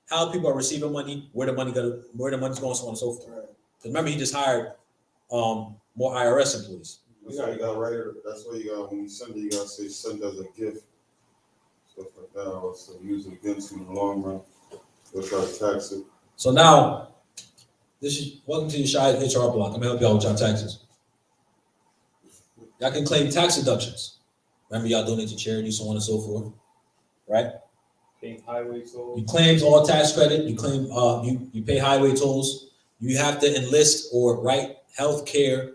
how people are receiving money, where the money's going, so on and so forth. Because remember, he just hired more IRS employees. You got right. That's why you got when you send it, you gotta say send as a gift, stuff like that. Or so use it against you in the long run. They'll try to tax it. So now, welcome to Yashiyah HR block. I'm gonna help y'all with y'all taxes. Y'all can claim tax deductions. Remember, y'all donate to charity, so on and so forth, right? Paying highway tolls. You claim all tax credit. You claim you pay highway tolls. You have to enlist or write health care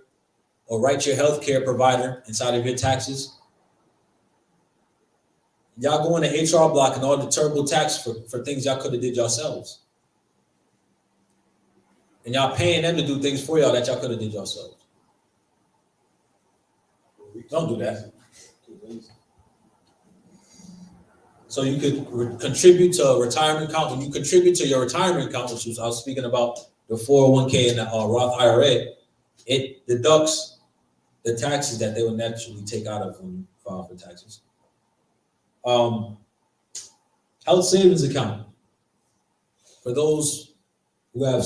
or write your health care provider inside of your taxes. Y'all go in the HR block and all the terrible tax for things y'all could have did yourselves. And y'all paying them to do things for y'all that y'all could have did yourselves. Don't do that. So you could contribute to a retirement account. When you contribute to your retirement account, which I was speaking about, the 401k and the Roth IRA, it deducts the taxes that they would naturally take out of when you file for taxes. Health savings account for those who have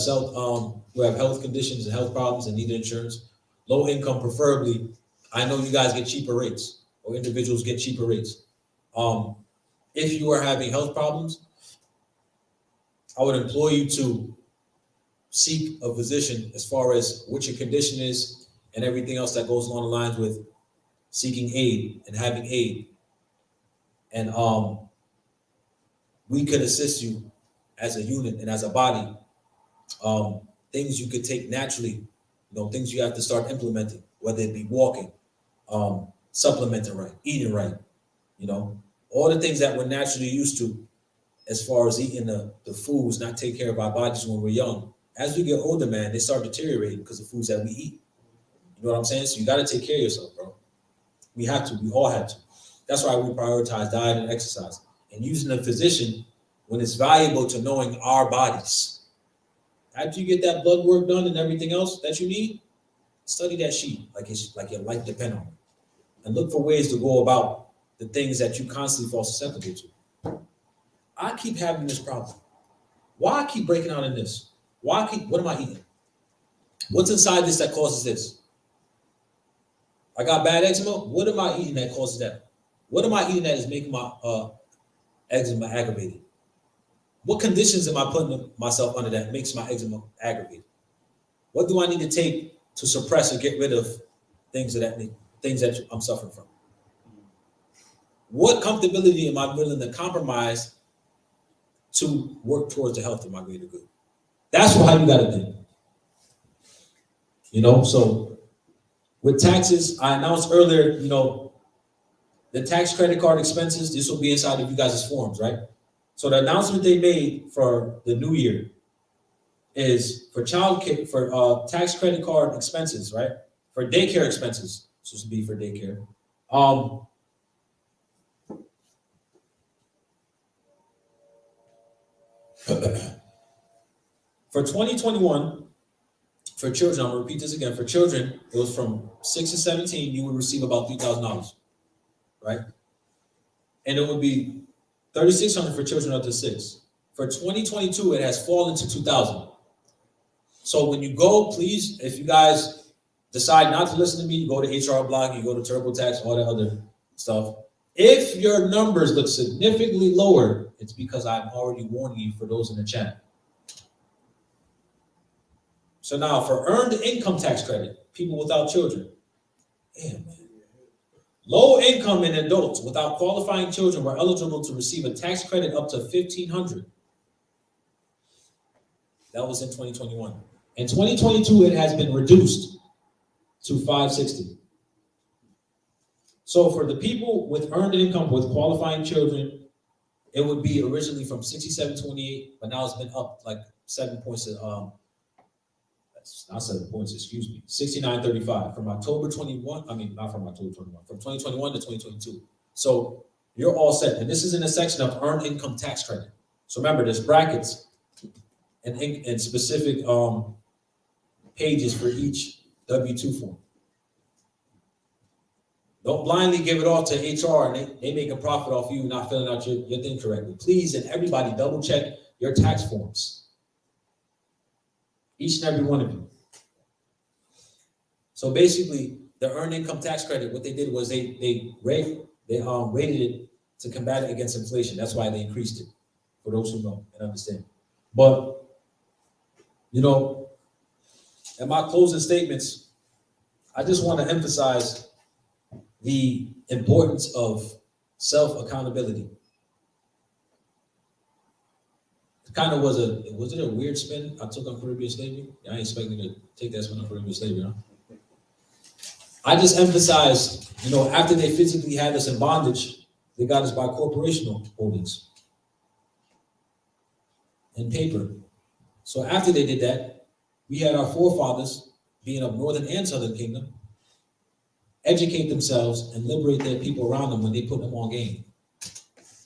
health conditions and health problems and need insurance, low income preferably. I know you guys get cheaper rates, or individuals get cheaper rates. If you are having health problems, I would implore you to seek a physician as far as what your condition is and everything else that goes along the lines with seeking aid and having aid. And we could assist you as a unit and as a body. Things you could take naturally, things you have to start implementing, whether it be walking, supplementing right, eating right, all the things that we're naturally used to as far as eating the foods, not take care of our bodies when we're young. As we get older, man, they start deteriorating because of foods that we eat. You know what I'm saying? So you got to take care of yourself, bro. We have to. We all have to. That's why we prioritize diet and exercise and using a physician when it's valuable to knowing our bodies. After you get that blood work done and everything else that you need, study that sheet like it's like your life depends on it, and look for ways to go about the things that you constantly fall susceptible to. I keep having this problem. Why I keep breaking out in this? What am I eating? What's inside this that causes this? I got bad eczema. What am I eating that causes that? What am I eating that is making my eczema aggravated? What conditions am I putting myself under that makes my eczema aggravated? What do I need to take to suppress or get rid of things that I'm suffering from? What comfortability am I willing to compromise to work towards the health of my greater good? That's how you got to think. So with taxes, I announced earlier, the tax credit card expenses, this will be inside of you guys' forms, right? So the announcement they made for the new year is for tax credit card expenses, right? For daycare expenses, supposed to be for daycare. For 2021, for children, I'm gonna repeat this again. For children, it was from 6 to 17, you would receive about $3,000, right? And it would be $3,600 for children up to 6. For 2022, it has fallen to $2,000. So when you go, please, if you guys decide not to listen to me, you go to HR Block, you go to TurboTax, all that other stuff. If your numbers look significantly lower, it's because I'm already warning you for those in the chat. So now for earned income tax credit, people without children. Damn, man. Low income and adults without qualifying children were eligible to receive a tax credit up to $1,500. That was in 2021. In 2022, it has been reduced to $560. So for the people with earned income with qualifying children, it would be originally from $67.28, but now it's been up like 7 points. Not 7 points, excuse me. $69.35 from October 21. I mean, not from October 21, from 2021 to 2022. So you're all set. And this is in a section of earned income tax credit. So remember, there's brackets and specific pages for each W-2 form. Don't blindly give it off to HR and they make a profit off you not filling out your thing correctly. Please, and everybody, double check your tax forms. Each and every one of you. So basically, the earned income tax credit, what they did was they rated it to combat it against inflation. That's why they increased it, for those who know and understand. But, in my closing statements, I just want to emphasize the importance of self-accountability. Kind of was it a weird spin I took on Caribbean slavery? I ain't expecting to take that spin on Caribbean slavery, huh? I just emphasized, after they physically had us in bondage, they got us by corporational holdings and paper. So after they did that, we had our forefathers, being of Northern and Southern Kingdom, educate themselves and liberate their people around them when they put them on game,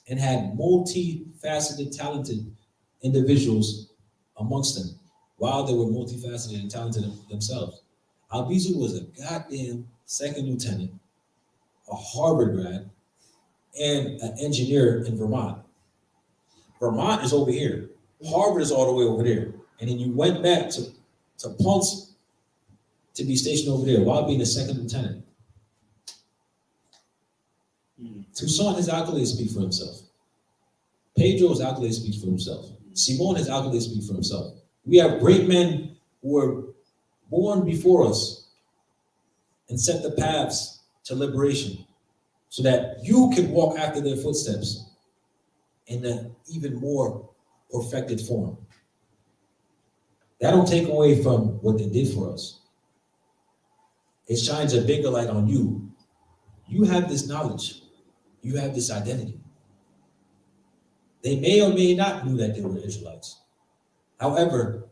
and had multifaceted, talented individuals amongst them while they were multifaceted and talented themselves. Albizu was a goddamn second lieutenant, a Harvard grad, and an engineer in Vermont. Vermont is over here. Harvard is all the way over there. And then you went back to Ponce to be stationed over there while being a second lieutenant. Toussaint, his accolades speak for himself. Pedro's accolades speak for himself. Simón, his accolades speak for himself. We have great men who were born before us and set the paths to liberation so that you can walk after their footsteps in an even more perfected form. That don't take away from what they did for us. It shines a bigger light on you. You have this knowledge. You have this identity. They may or may not knew that they were Israelites. However,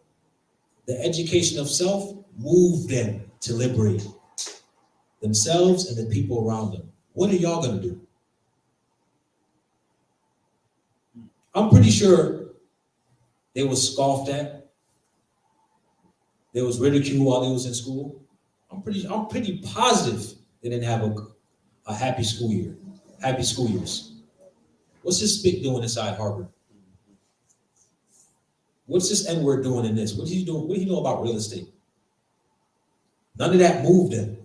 the education of self moved them to liberate themselves and the people around them. What are y'all gonna do? I'm pretty sure they were scoffed at. They was ridiculed while they was in school. I'm pretty positive they didn't have a happy school year, happy school years. What's this spick doing inside Harvard? What's this N-word doing in this? What is he doing? What do you know about real estate? None of that moved them.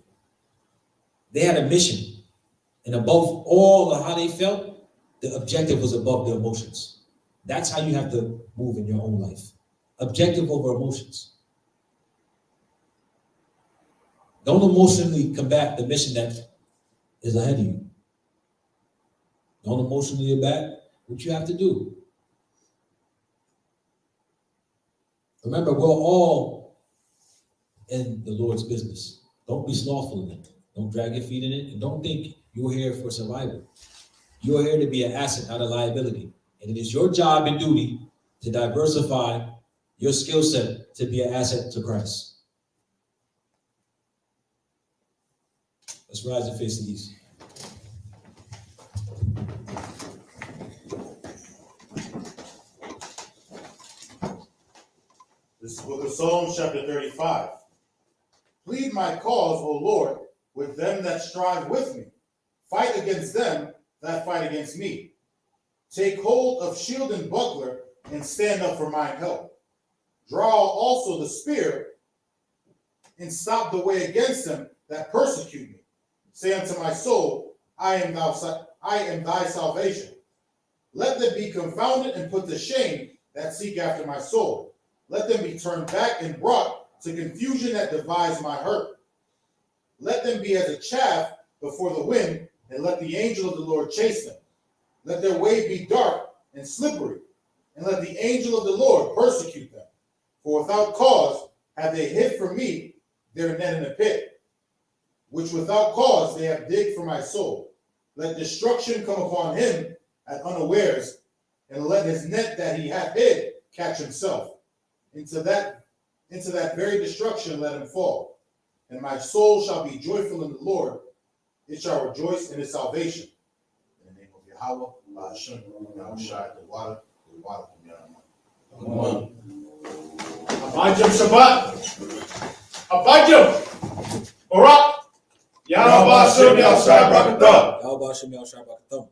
They had a mission. And above all of how they felt, the objective was above the emotions. That's how you have to move in your own life. Objective over emotions. Don't emotionally combat the mission that is ahead of you. Don't emotionally combat what you have to do. Remember, we're all in the Lord's business. Don't be slothful in it. Don't drag your feet in it, and don't think you're here for survival. You're here to be an asset, not a liability. And it is your job and duty to diversify your skill set to be an asset to Christ. Let's rise and face the east. This is Book of Psalms, chapter 35. Plead my cause, O Lord, with them that strive with me. Fight against them that fight against me. Take hold of shield and buckler, and stand up for mine help. Draw also the spear, and stop the way against them that persecute me. Say unto my soul, I am thy salvation. Let them be confounded and put to shame that seek after my soul. Let them be turned back and brought to confusion that devise my hurt. Let them be as a chaff before the wind, and let the angel of the Lord chase them. Let their way be dark and slippery, and let the angel of the Lord persecute them. For without cause have they hid from me their net in a pit, which without cause they have digged for my soul. Let destruction come upon him at unawares, and let his net that he hath hid catch himself. Into that very destruction let him fall. And my soul shall be joyful in the Lord. It shall rejoice in his salvation. In the name of Yahweh, Hashem, Yashiyah, the water from Yahweh. Abajam Shabbat. Abajam. Barak. Yahweh Hashem Yahshua Barakatah. Yahweh Shem Yahshua Barakatah.